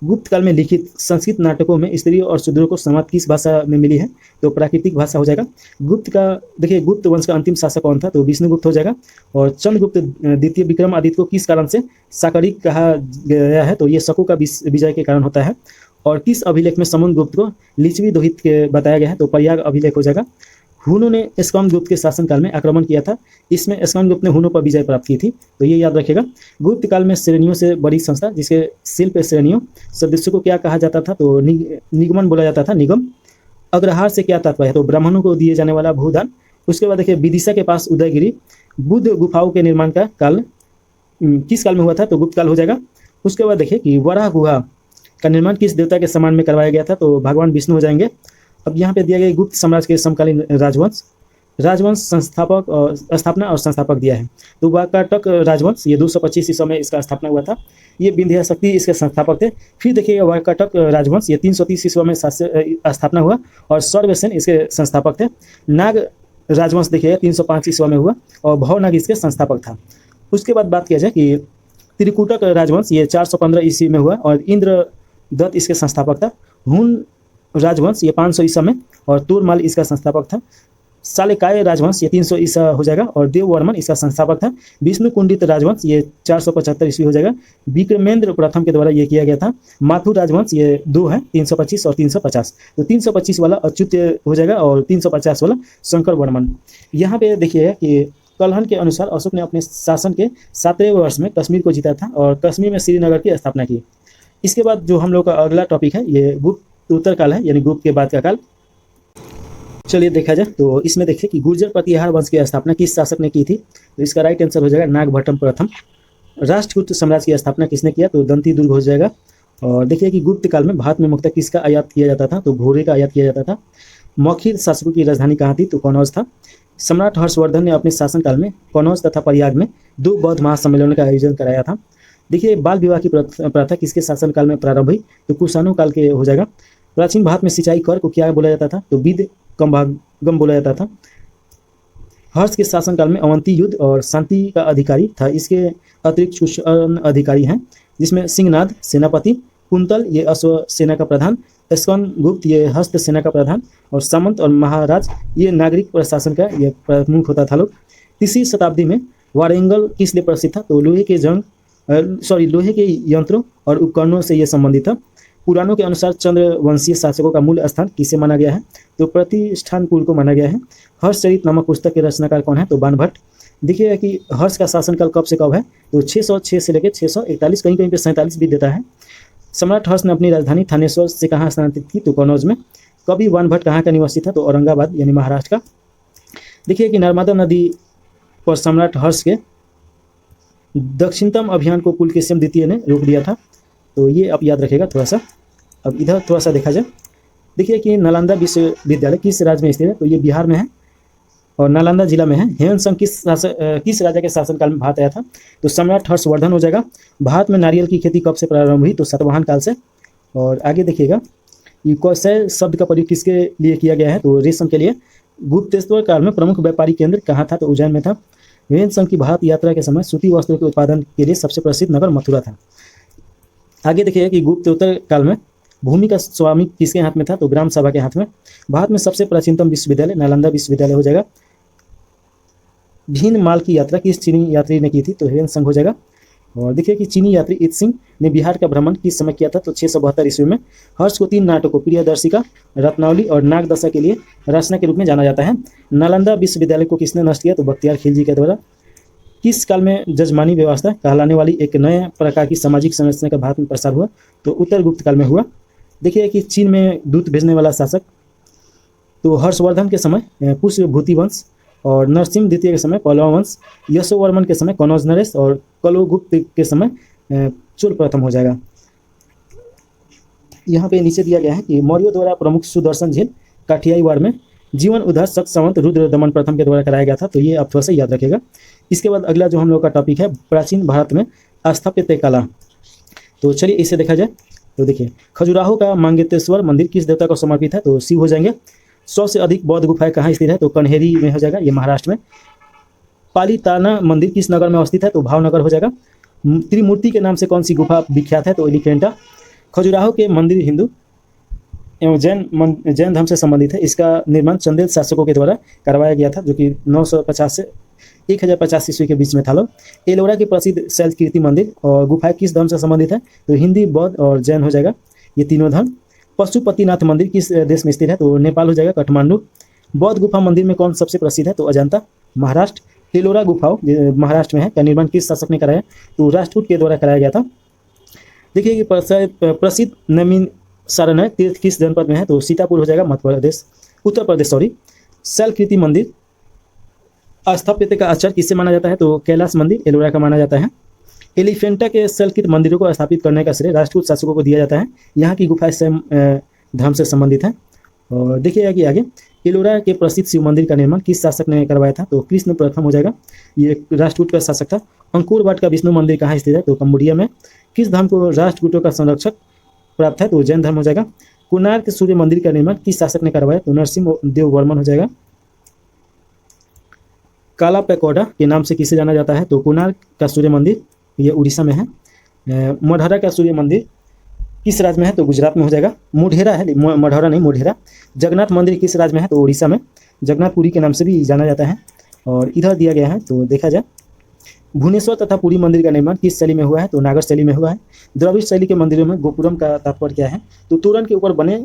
गुप्त काल में लिखित संस्कृत नाटकों में स्त्रियों और शूद्रों को समाप्त किस भाषा में मिली है, तो प्राकृतिक भाषा हो जाएगा। गुप्त का देखिए गुप्त वंश का अंतिम शासक कौन था, तो विष्णुगुप्त हो जाएगा। और चंद्रगुप्त द्वितीय विक्रमादित्य को किस कारण से साकरिक कहा गया है, तो ये शकों का विजय के कारण होता है। और किस अभिलेख में समुद्रगुप्त को लिच्छवी दोहित के बताया गया है, तो प्रयाग अभिलेख हो जाएगा। हुनों ने स्कंदगुप्त के शासनकाल में आक्रमण किया था, इसमें स्कंदगुप्त ने हुनों पर विजय प्राप्त की थी, तो ये याद रखेगा। गुप्त काल में श्रेणियों से बड़ी संस्था जिसके शिल्प श्रेणियों सदस्यों को क्या कहा जाता था, तो निगमन बोला जाता था, निगम। अग्रहार से क्या तात्पर्य है, तो ब्राह्मणों को दिए जाने वाला भूदान। उसके बाद देखिए विदिशा के पास उदयगिरी बुद्ध गुफाओं के निर्माण का काल किस काल में हुआ था, तो गुप्त काल हो जाएगा। उसके बाद देखिए कि वराह गुहा का निर्माण किस देवता के सम्मान में करवाया गया था, तो भगवान विष्णु हो जाएंगे। अब यहाँ पे दिया गया गुप्त साम्राज्य के समकालीन राजवंश संस्थापक और स्थापना और संस्थापक दिया है। तो वाकाटक राजवंश ये 225 ईस्वी में इसका स्थापना हुआ था, ये विंध्य शक्ति इसके संस्थापक थे। फिर देखिएगा वाकाटक राजवंश ये 330 ईस्वी में स्थापना हुआ और सर्वसेन इसके संस्थापक थे। नाग राजवंश देखिएगा 305 ईस्वी में हुआ और भवनाग इसके संस्थापक था। उसके बाद बात किया जाए कि त्रिकुटक राजवंश ये 415 ईस्वी में हुआ और इंद्रदत्त इसके संस्थापक था। हुन राजवंश ये 500 ईसा में और तोरमाल इसका संस्थापक था। सालेकाय राजवंश ये 300 ईसा हो जाएगा और देववर्मन इसका संस्थापक था। विष्णु कुंडित राजवंश ये 475 ईस्वी हो जाएगा, विक्रमेंद्र प्रथम के द्वारा ये किया गया था। माथुर राजवंश ये 2 है, 325 और 350, तो 325 वाला अच्युत हो जाएगा और 350 वाला शंकर वर्मन। यहाँ पे देखिए कि कलहन के अनुसार अशोक ने अपने शासन के 7वें वर्ष में कश्मीर को जीता था और कश्मीर में श्रीनगर की स्थापना की। इसके बाद जो हम लोग का अगला टॉपिक है ये गुप्त उत्तर काल है, यानी गुप्त के बाद का काल। चलिए देखा जाए तो इसमें देखिए कि गुर्जर प्रतिहार वंश की स्थापना किस शासक ने की थी, तो इसका राइट आंसर हो जाएगा नागभट्टम प्रथम। राष्ट्रकूट साम्राज्य की स्थापना किसने किया, तो दंती दुर्ग हो जाएगा। और देखिए कि गुप्त काल में भारत में मुख्यतः किसका आयात किया जाता था, तो घोड़े का आयात किया जाता था। मौखिर शासकों की राजधानी कहाँ थी, तो कनौज था। सम्राट हर्षवर्धन ने अपने शासनकाल में कनौज तथा प्रयाग में 2 बौद्ध महासम्मेलनों का आयोजन कराया था। देखिए बाल विवाह की प्रथा किसके शासनकाल में प्रारंभ हुई, तो कुषाणों काल के हो जाएगा। प्राचीन भारत में सिंचाई कर को क्या बोला जाता था, तो विद कम्भागम बोला जाता था। हर्ष के शासनकाल में अवंती युद्ध और शांति का अधिकारी था। इसके अतिरिक्त कुछ अधिकारी हैं जिसमें सिंहनाद सेनापति, कुंतल ये अश्व सेना का प्रधान, स्कंदगुप्त ये हस्त सेना का प्रधान और सामंत और महाराज ये नागरिक प्रशासन का ये प्रमुख होता था लोग। 3वीं शताब्दी में वारंगल किस लिए प्रसिद्ध था, तो लोहे के यंत्रों और उपकरणों से ये संबंधित था। पुराणों के अनुसार चंद्रवंशीय शासकों का मूल स्थान किसे माना गया है, तो प्रतिष्ठानपुर को माना गया है। हर्षचरित नामक पुस्तक के रचनाकार कौन है, तो बाणभट्ट। देखिएगा कि हर्ष का शासनकाल कब से कब है, तो 606 से लेकर 641, कहीं कहीं पे 47 भी देता है। सम्राट हर्ष ने अपनी राजधानी थानेश्वर से कहाँ स्थानांतरित की, तो कनौज में। कवि बाणभट्ट कहाँ का निवासी था, तो औरंगाबाद यानी महाराष्ट्र का। देखिए कि नर्मदा नदी पर सम्राट हर्ष के दक्षिणतम अभियान को पुलकेशिन द्वितीय ने रोक दिया था, तो ये आप याद रखिएगा थोड़ा सा। अब इधर थोड़ा सा देखा जाए, देखिए कि नालंदा विश्वविद्यालय किस राज्य में स्थित है, तो ये बिहार में है और नालंदा जिला में है। हेमंत संघ किस राजा के शासनकाल में भारत आया था, तो सम्राट हर्षवर्धन हो जाएगा। भारत में नारियल की खेती कब से प्रारंभ हुई, तो सातवाहन काल से। और आगे देखिएगा ये कौशल शब्द का प्रयोग किसके लिए किया गया है, तो रेशम के लिए। गुप्तेश्वर काल में प्रमुख व्यापारी केंद्र कहाँ था, तो उज्जैन में था। विभिन्न संघ की भारत यात्रा के समय सूती वस्त्रों के उत्पादन के लिए सबसे प्रसिद्ध नगर मथुरा था। आगे देखिएगा कि गुप्तोत्तर काल में भूमि का स्वामी किसके हाथ में था, तो ग्राम सभा के हाथ में। भारत में सबसे प्राचीनतम विश्वविद्यालय नालंदा विश्वविद्यालय हो जाएगा। भीन माल की यात्रा किस चीनी यात्री ने की थी, तो हेवेन संघ हो जाएगा। और देखिए कि चीनी यात्री इत सिंह ने बिहार का भ्रमण किस समय किया था, तो 672 ईस्वी में। हर्ष को 3 नाटकों प्रियदर्शिका, रत्नावली और नागदशा के लिए रचना के रूप में जाना जाता है। नालंदा विश्वविद्यालय को किसने नष्ट किया, तो बख्तियार खिलजी के द्वारा। किस काल में जजमानी व्यवस्था कहलाने वाली एक नए प्रकार की सामाजिक संरचना का भारत में प्रसार हुआ, तो उत्तर गुप्त काल में हुआ। देखिए कि चीन में दूत भेजने वाला शासक, तो हर्षवर्धन के समय पुष्यभूति वंश, और नरसिंह द्वितीय के समय पल्लव वंश, यशोवर्मन के समय कनौज नरेश, और कलौगुप्त के समय चोल प्रथम हो जाएगा। यहाँ पे नीचे दिया गया है कि मौर्यों द्वारा प्रमुख सुदर्शन झील काठियावाड़ में जीवन उद्धार सत संवत रुद्र दमन प्रथम के द्वारा कराया गया था, तो ये आप थोड़ा सा याद रखिएगा। इसके बाद अगला जो हम लोग का टॉपिक है प्राचीन भारत में स्थापत्य कला। तो चलिए इसे देखा जाए। तो देखिए खजुराहो का मांगेतेश्वर मंदिर किस देवता को समर्पित है, तो शिव हो जाएंगे। 100 से अधिक बौद्ध गुफाएं कहाँ स्थित है, तो कन्हेरी में हो जाएगा, ये महाराष्ट्र में। पालीताना मंदिर किस नगर में अवस्थित है, तो भावनगर हो जाएगा। त्रिमूर्ति के नाम से कौन सी गुफा विख्यात है, तो एलिफेंटा। खजुराहो के मंदिर हिंदू एवं जैन धर्म से संबंधित है। इसका निर्माण चंदेल शासकों के द्वारा करवाया गया था, जो कि 950 से 1050 ईस्वी के बीच में था। एलोरा के प्रसिद्ध शैलकीर्ति मंदिर और गुफाएं किस धर्म से संबंधित है, तो हिंदी, बौद्ध और जैन हो जाएगा, ये तीनों धर्म। पशुपतिनाथ मंदिर किस देश में स्थित है, तो नेपाल हो जाएगा, काठमांडू। बौद्ध गुफा मंदिर में कौन सबसे प्रसिद्ध है, तो अजंता, महाराष्ट्र। एलोरा गुफाओं महाराष्ट्र में है, का निर्माण किस शासक ने कराया, तो राष्ट्रकूट के द्वारा कराया गया था। देखिए कि प्रसिद्ध नवीन सारण तीर्थ किस जनपद में है, तो सीतापुर हो जाएगा, मध्य प्रदेश, उत्तर प्रदेश सॉरी। शैलकीर्ति मंदिर स्थापत्य का आचार्य किससे माना जाता है, तो कैलाश मंदिर एलोरा का माना जाता है। एलिफेंटा के शैलकीर्ति मंदिरों को स्थापित करने का श्रेय राष्ट्रकूट शासकों को दिया जाता है। यहाँ की गुफाएं स्वयं धर्म से संबंधित हैं। और देखिएगा कि आगे एलोरा के प्रसिद्ध शिव मंदिर का निर्माण किस शासक ने करवाया था, तो कृष्ण प्रथम हो जाएगा, ये राष्ट्रकूट का शासक था। अंकुर वाट का विष्णु मंदिर कहाँ स्थित है, तो कंबोडिया में। किस धर्म को राष्ट्रकूटों का संरक्षक प्राप्त है, तो जैन धर्म हो जाएगा। कोणार्क सूर्य मंदिर का निर्माण किस शासक ने करवाया, तो नरसिंह देव वर्मन हो जाएगा। काला पैकोडा के नाम से किसे जाना जाता है, तो कोणार्क का सूर्य मंदिर, ये उड़ीसा में है। मढ़ौरा का सूर्य मंदिर किस राज्य में है, तो गुजरात में हो जाएगा। मुढेरा है, मढ़ौरा नहीं, मुढेरा। जगन्नाथ मंदिर किस राज्य में है, तो उड़ीसा में। जगन्नाथपुरी के नाम से भी जाना जाता है। और इधर दिया गया है, तो देखा जाए भुवनेश्वर तथा पुरी मंदिर का निर्माण किस शैली में हुआ है, तो नागर शैली में हुआ है। द्रविड़ शैली के मंदिरों में गोपुरम का तात्पर्य क्या है, तो तोरण के ऊपर बने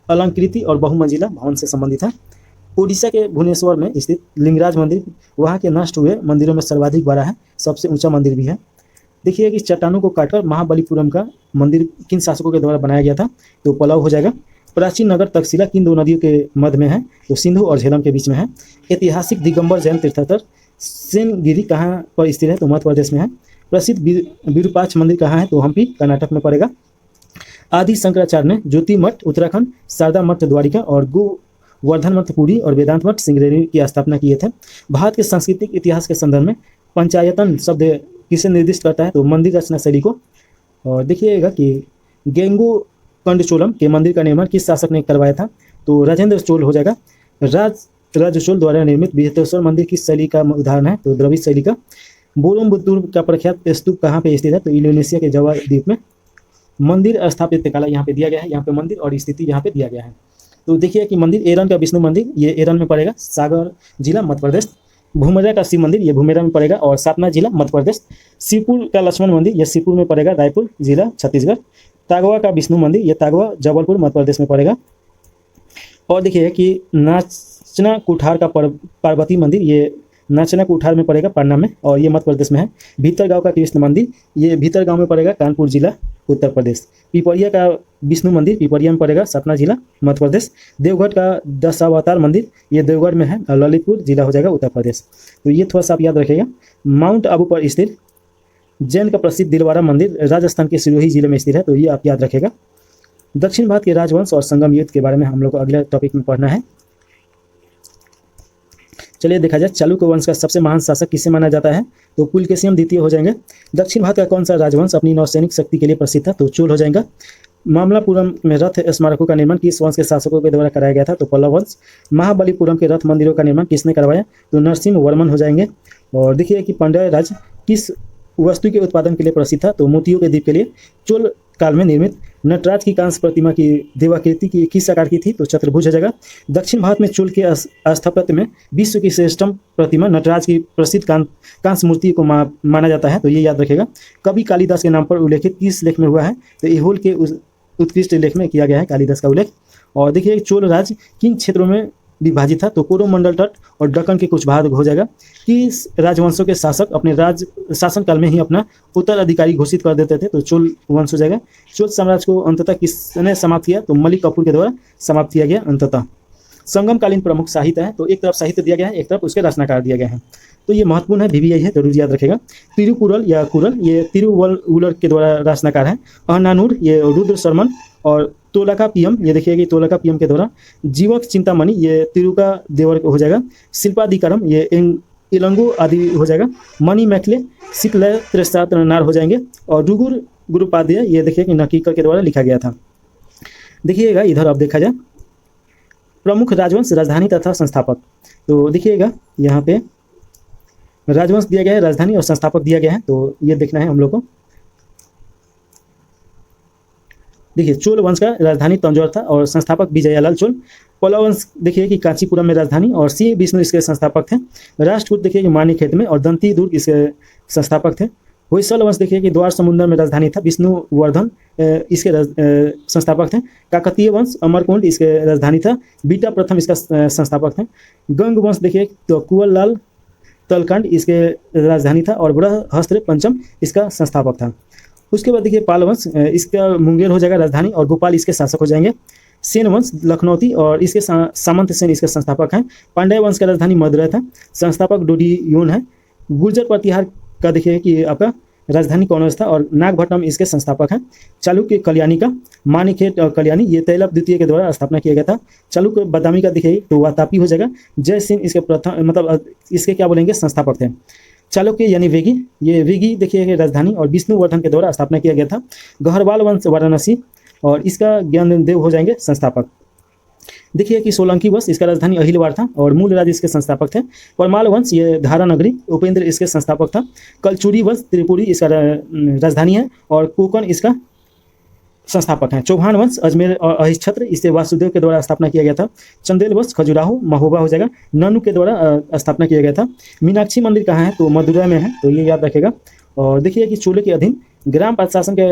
अलंकृति और बहुमंजिला भवन से संबंधित है। उड़ीसा के भुवनेश्वर में स्थित लिंगराज मंदिर वहाँ के नष्ट हुए मंदिरों में सर्वाधिक बड़ा है, सबसे ऊंचा मंदिर भी है। देखिए कि चट्टानों को काटकर महाबलीपुरम का मंदिर किन शासकों के द्वारा बनाया गया था, तो पलाव हो जाएगा। प्राचीन नगर तक्षशिला किन 2 नदियों के मध्य में है, तो सिंधु और झेलम के बीच में है। ऐतिहासिक दिगंबर जैन तीर्थस्थल सेनगिरी कहाँ पर स्थित है, तो मध्य प्रदेश में है। प्रसिद्ध विरूपाक्ष मंदिर कहाँ है, तो हम्पी कर्नाटक में पड़ेगा। आदि शंकराचार्य ने ज्योति मठ उत्तराखंड, शारदा मठ द्वारिका और गोवर्धन मठ पुरी और वेदांत मठ सिंगरेरी की स्थापना किए थे। भारत के सांस्कृतिक इतिहास के संदर्भ में पंचायतन शब्द किसे निर्दिष्ट करता है, तो मंदिर रचना शैली को। और देखिएगा कि गेंगू कंडचोलम के मंदिर का निर्माण किस शासक ने करवाया था, तो राजेंद्र चोल हो जाएगा। राज चोल द्वारा निर्मित बृहदेश्वर मंदिर किस शैली का उदाहरण है, तो द्रविड़ शैली का। बोरोबुद्दुर का प्रख्यात स्तूप कहाँ पे स्थित है, तो इंडोनेशिया के जावा द्वीप में। मंदिर स्थापत्य कला यहाँ पे दिया गया है, यहाँ पे मंदिर और स्थिति यहाँ पे दिया गया है। तो देखिए कि मंदिर एरन का विष्णु मंदिर, ये एरन में पड़ेगा, सागर जिला मध्य प्रदेश। भूमेरा का शिव मंदिर, ये भूमेरा में पड़ेगा और सातना जिला मध्य प्रदेश। शिवपुर का लक्ष्मण मंदिर, यह शिवपुर में पड़ेगा, रायपुर जिला छत्तीसगढ़। तागवा का विष्णु मंदिर, यह तागवा जबलपुर मध्य प्रदेश में पड़ेगा। और देखिए कि नाचना कुठार का पार्वती मंदिर, ये नाचना कुठार में पड़ेगा, पटना में, और ये मध्य प्रदेश में है। भीतरगांव का कृष्ण मंदिर, ये भीतरगांव में पड़ेगा, कानपुर जिला उत्तर प्रदेश। पिपरिया का विष्णु मंदिर, पिपरिया में पड़ेगा, सतना जिला मध्य प्रदेश। देवगढ़ का दशावतार मंदिर, ये देवगढ़ में है, ललितपुर जिला हो जाएगा उत्तर प्रदेश। तो ये थोड़ा सा आप याद रखिएगा। माउंट आबू पर स्थित जैन का प्रसिद्ध दिलवारा मंदिर राजस्थान के सिरोही जिले में स्थित है, तो ये आप याद रखेगा। दक्षिण भारत के राजवंश और संगम युद्ध के बारे में हम लोग को अगले टॉपिक में पढ़ना है। चलिए देखा जाए चालुक्य वंश का सबसे महान शासक किसे माना जाता है, तो पुलकेशिन द्वितीय हो जाएंगे। दक्षिण भारत का कौन सा राजवंश अपनी नौसैनिक शक्ति के लिए प्रसिद्ध था, तो चोल हो जाएगा। मामलापुरम में रथ स्मारकों का निर्माण किस वंश के शासकों के द्वारा कराया गया था? तो पल्लव वंश। महाबलीपुरम के रथ मंदिरों का निर्माण किसने करवाया? तो नरसिंह वर्मन हो जाएंगे। और देखिए कि पांड्य राज किस वस्तु के उत्पादन के लिए प्रसिद्ध था? तो मोतियों के द्वीप के लिए। चोल काल में निर्मित नटराज की कांस्य प्रतिमा की देवाकृति की किस आकार की थी? तो चतुर्भुज हो जाएगा। दक्षिण भारत में चोल के स्थापत्य में विश्व की श्रेष्ठतम प्रतिमा नटराज की प्रसिद्ध कांस्य मूर्ति को माना जाता है, तो ये याद रखेगा। कवि कालिदास के नाम पर उल्लेखित किस लेख में हुआ है? तो ऐहोल के उत्कृष्ट लेख में किया गया है कालिदास का उल्लेख। और देखिए चोल राज किन क्षेत्रों में विभाजित था? तो कोरोमंडल तट और दक्कन के कुछ भाग हो जाएगा। कि राजवंशों के शासक अपने राज शासन काल में ही अपना उत्तराधिकारी घोषित कर देते थे, तो चोल वंश हो जाएगा। चोल साम्राज्य को अंततः किसने समाप्त किया? तो मलिक कफूर के द्वारा समाप्त किया गया अंततः। संगमकालीन प्रमुख साहित्य है, तो एक तरफ साहित्य दिया गया है, एक तरफ उसके रचनाकार दिया गया है, तो ये महत्वपूर्ण है, VVI है, जरूर याद रखेगा। तिरुकुरल या कुरल ये तिरुवल्लुवर के द्वारा रचनाकार है। अहनानूर ये रुद्र शर्मन। और तोलाका पीएम ये देखिए कि तोलाका पीएम के द्वारा। जीवक चिंतामणि ये तिरुका देवर हो जाएगा। शिल्पाधिकारम ये इलंगो आदि हो जाएगा। मणि मैखले शिकलय त्रेसात नार हो जाएंगे। और डुगुर गुरुपाध्याय ये देखिए कि नकीकर के द्वारा लिखा गया था। देखिएगा इधर अब देखा जाए प्रमुख राजवंश, राजधानी तथा संस्थापक, तो देखिएगा यहाँ पे राजवंश दिया गया है, राजधानी और संस्थापक दिया गया है, तो ये देखना है हम लोग को। देखिए चोल वंश का राजधानी तंजौर था और संस्थापक विजयालाल चोल। पल्लव वंश देखिए कि कांचीपुरम में राजधानी और सी विष्णु इसके संस्थापक थे। राष्ट्रकूट देखिए कि माणिखेत में और दंती दुर्ग इसके संस्थापक थे। होयसल वंश देखिए कि द्वार समुद्र में राजधानी था, विष्णुवर्धन इसके संस्थापक थे। काकतीय वंश अमरकुंड इसके राजधानी था, बीटा प्रथम इसका संस्थापक थे। गंग वंश देखिए तो कुंवरलाल तलकांड इसके राजधानी था और बृहस्पति पंचम इसका संस्थापक था। उसके बाद देखिए पाल वंश इसका मुंगेर हो जाएगा राजधानी और भोपाल इसके शासक हो जाएंगे। सेन वंश लखनौती और इसके सामंत सेन इसके संस्थापक हैं। पांड्य वंश का राजधानी मदुरै था, संस्थापक डोडियोन है। गुर्जर प्रतिहार का देखिए कि आपका राजधानी कौनौज था और नागभट्टम इसके संस्थापक हैं। चालुक्य कल्याणी का माणिखेत कल्याणी ये तैलप द्वितीय के द्वारा स्थापना किया गया था। चालुक्य बादामी का देखिए तो वातापी हो जाएगा। जय सिंह इसके प्रथम मतलब इसके क्या बोलेंगे संस्थापक थे। चालुक्य यानी वेगी ये वेगी देखिए राजधानी और विष्णुवर्धन के द्वारा स्थापना किया गया था। गहरवाल वंश वाराणसी और इसका ज्ञानदेव हो जाएंगे संस्थापक। देखिए कि सोलंकी वंश इसका राजधानी अहिलवाड़ था और मूल राज इसके संस्थापक थे। परमाल वंश ये धारा नगरी उपेंद्र इसके संस्थापक था। कलचुरी वंश त्रिपुरी इसका राजधानी है और कोकण इसका संस्थापक हैं। चौहान वंश अजमेर और अहिच्छत्र इसे वासुदेव के द्वारा स्थापना किया गया था। चंदेल वंश खजुराहो महोबा हो जाएगा, ननु के द्वारा स्थापना किया गया था। मीनाक्षी मंदिर कहाँ है? तो मदुरै में है, तो ये याद रखेगा। और देखिए कि चोले के अधीन ग्राम प्रशासन के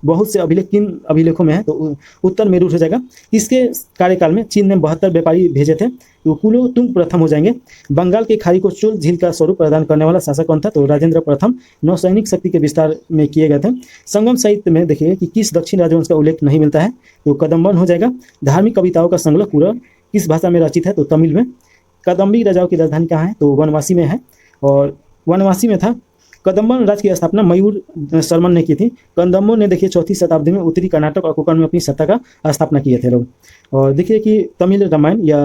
बहुत से अभिलेख किन अभिलेखों में है? तो उत्तर मेरूर हो जाएगा। इसके कार्यकाल में चीन ने 72 व्यापारी भेजे थे, तो कुलोतुंग प्रथम हो जाएंगे। बंगाल की खाड़ी को चोल झील का स्वरूप प्रदान करने वाला शासक कौन था? तो राजेंद्र प्रथम। नौसैनिक शक्ति के विस्तार में किए गए थे। संगम साहित्य में देखिए कि किस दक्षिण राजवंश का उल्लेख नहीं मिलता है? तो कदम्बन हो जाएगा। धार्मिक कविताओं का संग्रह पूरा किस भाषा में रचित है? तो तमिल में। कदम्बी राजाओं की राजधानी कहाँ है? तो वनवासी में है और वनवासी में था। कदम्बन राज्य की स्थापना मयूर शर्मन ने की थी। कदम्बों ने देखिए 4वीं शताब्दी में उत्तरी कर्नाटक और कोंकण में अपनी सत्ता का स्थापना किए थे लोग। और देखिए कि तमिल रामायण या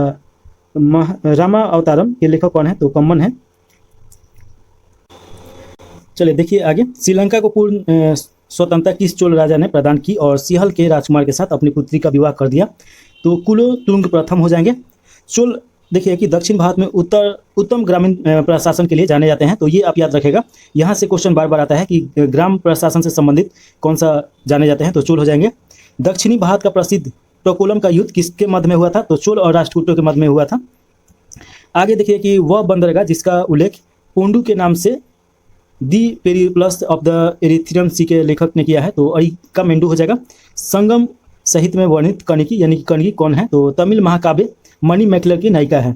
रामा अवतारम के लेखक कौन है? तो कम्मन है। चलिए देखिए आगे। श्रीलंका को पूर्ण स्वतंत्रता किस चोल राजा ने प्रदान की और सिहल के राजकुमार के साथ अपनी पुत्री का विवाह कर दिया? तो कुलोतुंग प्रथम हो जाएंगे। चोल देखिए कि दक्षिण भारत में उत्तम ग्रामीण प्रशासन के लिए जाने जाते हैं, तो ये आप याद रखेगा। यहाँ से क्वेश्चन बार बार आता है कि ग्राम प्रशासन से संबंधित कौन सा जाने जाते हैं? तो चोल हो जाएंगे। दक्षिणी भारत का प्रसिद्ध टोकोलम का युद्ध किसके मध्य में हुआ था? तो चोल और राष्ट्रकूटों के मध्य में हुआ था। आगे देखिए कि वह बंदरगाह जिसका उल्लेख पोंडू के नाम से दी पेरिप्लस ऑफ द एरिथ्रियन सी के लेखक ने किया है, तो अरिका मेंडू हो जाएगा। संगम साहित्य में वर्णित कनकी यानी कि कनगी कौन है? तो तमिल महाकाव्य मणि मैखले की नायिका है।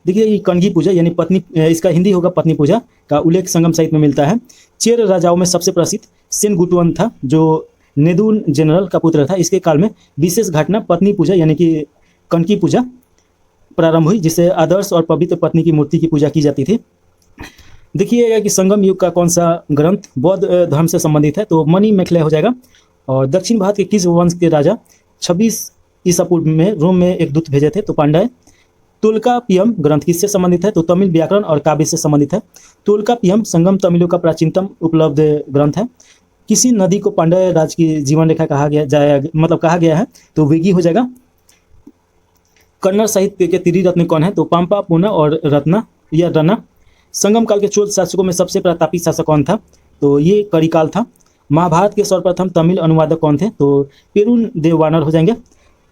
देखिए ये कनगी पूजा यानी पत्नी, इसका हिंदी होगा पत्नी पूजा का उल्लेख संगम साहित्य में मिलता है। चेर राजाओं में सबसे प्रसिद्ध सेनगुटुवन था जो नेदुन जनरल का पुत्र था। इसके काल में विशेष घटना पत्नी पूजा यानी कि कनकी पूजा प्रारंभ हुई, जिससे आदर्श और पवित्र पत्नी की मूर्ति की पूजा की जाती थी। देखिएगा कि संगम युग का कौन सा ग्रंथ बौद्ध धर्म से संबंधित है? तो मणि मैखले हो जाएगा। और दक्षिण भारत के किस वंश के राजा 26 ईसा पूर्व में रोम में एक दूत भेजे थे? तो पांड्य। तुल्कापियम ग्रंथ किससे संबंधित है? तो तमिल व्याकरण और काव्य से संबंधित है। तुल्कापियम संगम तमिलों का प्राचीनतम उपलब्ध ग्रंथ है। किसी नदी को पांड्य राज की जीवन रेखा कहा गया है तो वेगी हो जाएगा। कन्नड़ साहित्य के त्रिरत्न कौन है? तो पंपा, पूना और रत्ना या रना। संगम काल के चोल शासकों में सबसे प्रतापी शासक कौन था? तो ये करिकाल था। महाभारत के सर्वप्रथम तमिल अनुवादक कौन थे? तो पेरुन देववानर हो जाएंगे।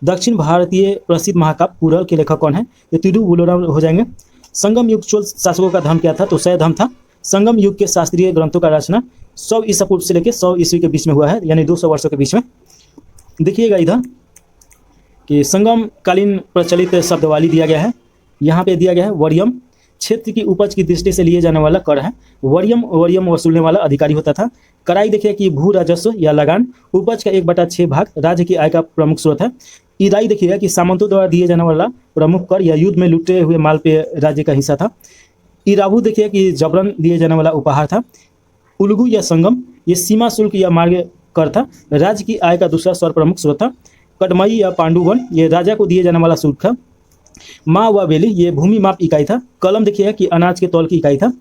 दक्षिण भारतीय प्रसिद्ध महाकाव्य पुरल के लेखक कौन है? तो तिरुवल्लुवर हो जाएंगे। संगम युग चोल शासकों का धर्म क्या था? तो शैव धर्म था। संगम युग के शास्त्रीय ग्रंथों का रचना 100 ईसा पूर्व से लेकर 100 ईस्वी के बीच में हुआ है, यानी 200 वर्षों के बीच में। देखिएगा इधर कि संगम कालीन प्रचलित शब्दवाली दिया गया है। यहाँ पे दिया गया है वर्यम, क्षेत्र की उपज की दृष्टि से लिए जाने वाला कर है। वर्यम वसूलने वाला अधिकारी होता था। कराई देखिए कि भू राजस्व या लगान, उपज का 1/6 भाग राज्य की आय का प्रमुख स्रोत है। इराई देखिएगा कि सामंतों द्वारा दिए जाने वाला प्रमुख कर या युद्ध में लुटे हुए माल पे राज्य का हिस्सा था। इराबू देखिए कि जबरन दिए जाने वाला उपहार था। उलगू या संगम ये सीमा शुल्क या मार्ग कर था, राज्य की आय का दूसरा सर्वप्रमुख स्रोत था। कटमई या पांडुवन ये राजा को दिए जाने वाला शुल्क था। माँ व बेली ये भूमि माप इकाई था। कलम देखिए कि अनाज के तौल की इकाई था।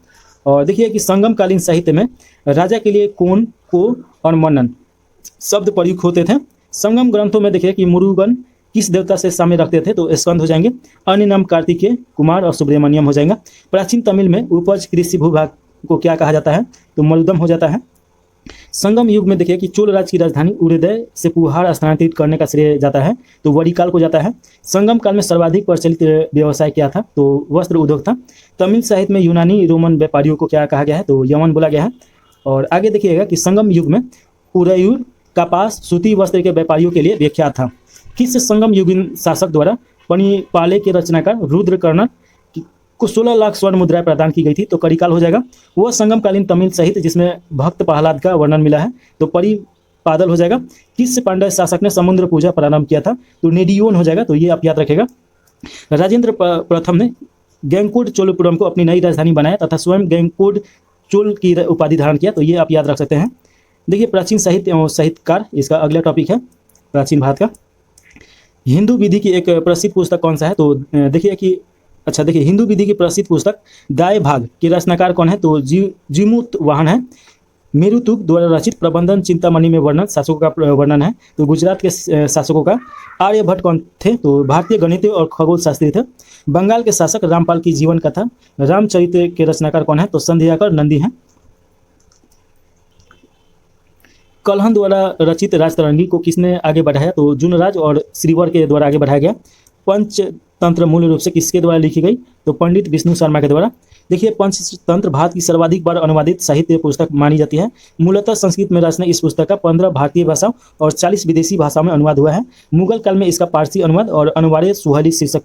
और देखिए कि संगमकालीन साहित्य में राजा के लिए कोन, को और मनन शब्द प्रयुक्त होते थे। संगम ग्रंथों में देखिए कि मुरुगन किस देवता से साम्य रखते थे? तो स्कंद हो जाएंगे। अन्य नाम कार्तिकेय, कुमार और सुब्रमण्यम हो जाएगा। प्राचीन तमिल में उपज कृषि भूभाग को क्या कहा जाता है? तो मलुदम हो जाता है। संगम युग में देखिए कि चोल राज्य की राजधानी उदय से पुहार स्थानांतरित करने का श्रेय जाता है, तो वरिकाल को जाता है। संगम काल में सर्वाधिक प्रचलित व्यवसाय क्या था? तो वस्त्र उद्योग था। तमिल साहित्य में यूनानी रोमन व्यापारियों को क्या कहा गया है? तो यमन बोला गया है। और आगे देखिएगा कि संगम युग में उरयूर कपास सूती वस्त्र के व्यापारियों के लिए विख्यात था। किस संगम युगीन शासक द्वारा पणिपाले के रचनाकार रुद्रकर्ण को 16 लाख स्वर्ण मुद्राएं प्रदान की गई थी? तो करिकाल हो जाएगा। वह संगमकालीन तमिल साहित्य जिसमें भक्त प्रहलाद का वर्णन मिला है, तो परिपादल हो जाएगा। किस पांड्य शासक ने समुद्र पूजा प्रारंभ किया था? तो नेडियोन हो जाएगा। तो ये आप याद रखेगा। राजेंद्र प्रथम ने गंगकोड चोलपुरम को अपनी नई राजधानी बनाया तथा स्वयं गंगकोड चोल की उपाधि धारण किया, तो ये आप याद रख सकते हैं। देखिए प्राचीन साहित्य एवं साहित्यकार, इसका अगला टॉपिक है प्राचीन भारत का। हिंदू विधि की एक प्रसिद्ध पुस्तक कौन सा है? तो देखिए कि देखिए हिंदू विधि की प्रसिद्ध पुस्तक दाय भाग के रचनाकार कौन है? तो जीमूत वाहन है। मेरुतुग द्वारा रचित प्रबंधन चिंतामणि में वर्णन शासकों का वर्णन है। तो गुजरात के शासकों का आर्यभट्ट कौन थे? तो भारतीय गणित और खगोल शास्त्री थे। बंगाल के शासक रामपाल की जीवन कथा रामचरित के रचनाकार कौन है? तो संध्याकर नंदी हैं। कलहन द्वारा रचित राजतरंगी को किसने आगे बढ़ाया? तो जुनराज और श्रीवर के द्वारा आगे बढ़ाया गया। पंचतंत्र मूल रूप से किसके द्वारा लिखी गई? तो पंडित विष्णु शर्मा के द्वारा। देखिए पंचतंत्र भारत की सर्वाधिक बार अनुवादित साहित्य पुस्तक मानी जाती है। मूलतः संस्कृत में रचना इस पुस्तक का 15 भारतीय भाषाओं और 40 विदेशी भाषाओं में अनुवाद हुआ है। मुगल काल में इसका पारसी अनुवाद और अनुवार्य सुहली शीर्षक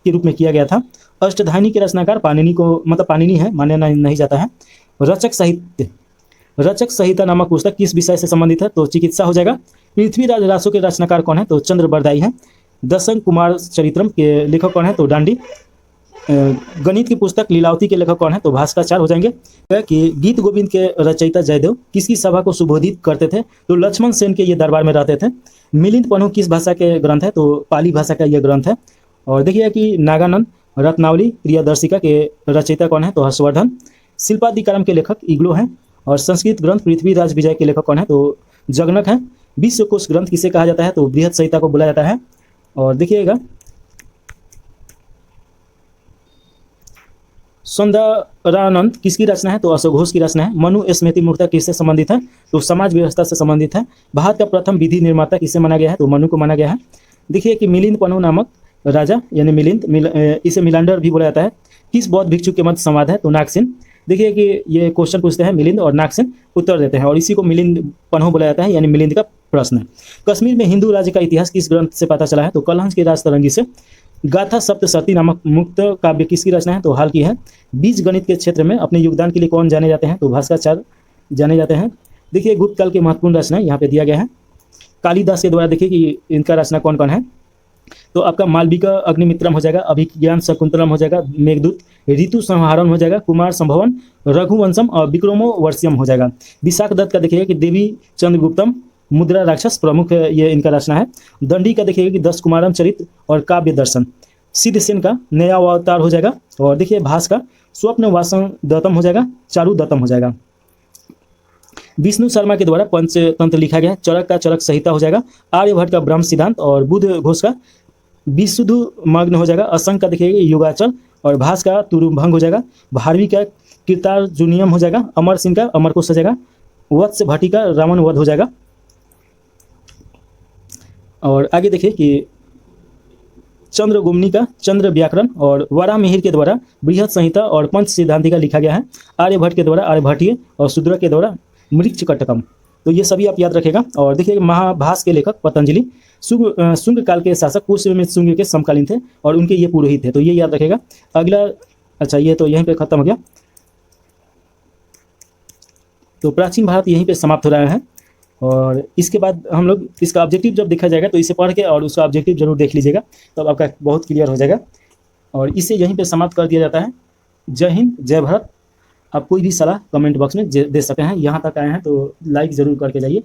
के रूप में किया गया था। अष्टधानी के रचनाकार पाणिनि है, माना नहीं जाता है। रचक संहिता नामक पुस्तक किस विषय से संबंधित है? तो चिकित्सा हो जाएगा। पृथ्वीराज रासो के रचनाकार कौन है? तो चंद्रबरदाई है। दशम कुमार चरित्रम के लेखक कौन है? तो डांडी। गणित की पुस्तक लीलावती के लेखक कौन है? तो भास्कराचार्य हो जाएंगे। कि गीत गोविंद के रचयिता जयदेव किसकी सभा को सुबोधित करते थे? तो लक्ष्मण सेन के ये दरबार में रहते थे। मिलिंद पन्हु किस भाषा के ग्रंथ है? तो पाली भाषा का यह ग्रंथ है। और देखिए कि नागानंद रत्नावली प्रियदर्शिका के रचयिता कौन है? तो हर्षवर्धन। शिल्पादिकारम के लेखक इग्लो हैं। और संस्कृत ग्रंथ पृथ्वीराज विजय के लेखक कौन है? तो जगनक है। विश्वकोश ग्रंथ किसे कहा जाता है? तो बृहत संहिता को बोला जाता है। और देखिएगा सौंदरानंद किसकी रचना है? तो अशोक घोष की रचना है। मनु स्मृति मूर्ता किससे संबंधित है? तो समाज व्यवस्था से संबंधित है। भारत का प्रथम विधि निर्माता किसे माना गया है? तो मनु को माना गया है। देखिए कि मिलिंद पन्हु नामक राजा यानी मिलिंद, इसे मिलांडर भी बोला जाता है, किस बौद्ध भिक्षु के मध्य संवाद है? तो नागसेन। देखिए कि ये क्वेश्चन पूछते हैं मिलिंद और नागसेन उत्तर देते हैं और इसी को मिलिंद पन्हु बोला जाता है, यानी मिलिंद का प्रश्न। कश्मीर में हिंदू राज्य का इतिहास किस ग्रंथ से पता चला है? तो कलहंस के राजतरंगी से। गाथा सप्तशती नामक मुक्त काव्य किसकी रचना है? तो हाल की है। बीज गणित के क्षेत्र में अपने योगदान के लिए कौन जाने जाते हैं? तो भास्कराचार्य जाने जाते हैं। देखिए गुप्त काल के महत्वपूर्ण रचना यहाँ पे दिया गया है। कालिदास के द्वारा देखिए कि इनका रचना कौन कौन है? तो आपका मालविका अग्निमित्रम हो जाएगा, अभिज्ञान शकुंतलम हो जाएगा, मेघदूत, ऋतु संहारण हो जाएगा, कुमार संभवन, रघुवंशम और विक्रमो वर्ष्यम हो जाएगा। विशाख दत्त का देखिएगा कि देवी चंद्रगुप्तम, मुद्रा राक्षस प्रमुख ये इनका रचना है। दंडी का देखिएगा कि 10 कुमारम चरित्र और काव्य दर्शन। सिद्धसेन का नया अवतार हो जाएगा। और देखिए भास का स्वप्न वासन दत्तम हो जाएगा, चारु दत्तम हो जाएगा। विष्णु शर्मा के द्वारा पंचतंत्र लिखा गया है। चरक का चरक संहिता हो जाएगा। आर्यभट्ट का ब्रह्म सिद्धांत और बुद्ध घोष का विशुद्ध मग्न हो जाएगा। असंग का देखिएगा योगाचल और भास का तुरुभंग हो जाएगा। भारवी का कीर्तार्जुनियम हो जाएगा। अमर सिंह का अमरकोश हो जाएगा। वत्स भट्टी का रावण वध हो जाएगा। और आगे देखिए कि चंद्रगुम्नी का चंद्र व्याकरण और वराहमिहिर के द्वारा बृहत संहिता और पंच सिद्धांति का लिखा गया है। आर्यभट्ट के द्वारा आर्यभट्टीय और शूद्र के द्वारा मृक्ष कटकम। तो ये सभी आप याद रखेगा। और देखिए महाभास के लेखक पतंजलि शुंग काल के शासक कुश में शुंग के समकालीन थे और उनके ये पुरोहित थे। तो ये याद रखेगा। अगला अच्छा ये तो यहीं पे खत्म हो गया। तो प्राचीन भारत यहीं पे समाप्त हो रहा है। और इसके बाद हम लोग इसका ऑब्जेक्टिव जब देखा जाएगा तो इसे पढ़ के और उसका ऑब्जेक्टिव जरूर देख लीजिएगा, तब तो आपका बहुत क्लियर हो जाएगा। और इसे यहीं पे समाप्त कर दिया जाता है। जय हिंद, जय भारत। आप कोई भी सलाह कमेंट बॉक्स में दे सकते हैं। यहाँ तक आए हैं तो लाइक ज़रूर करके जाइए।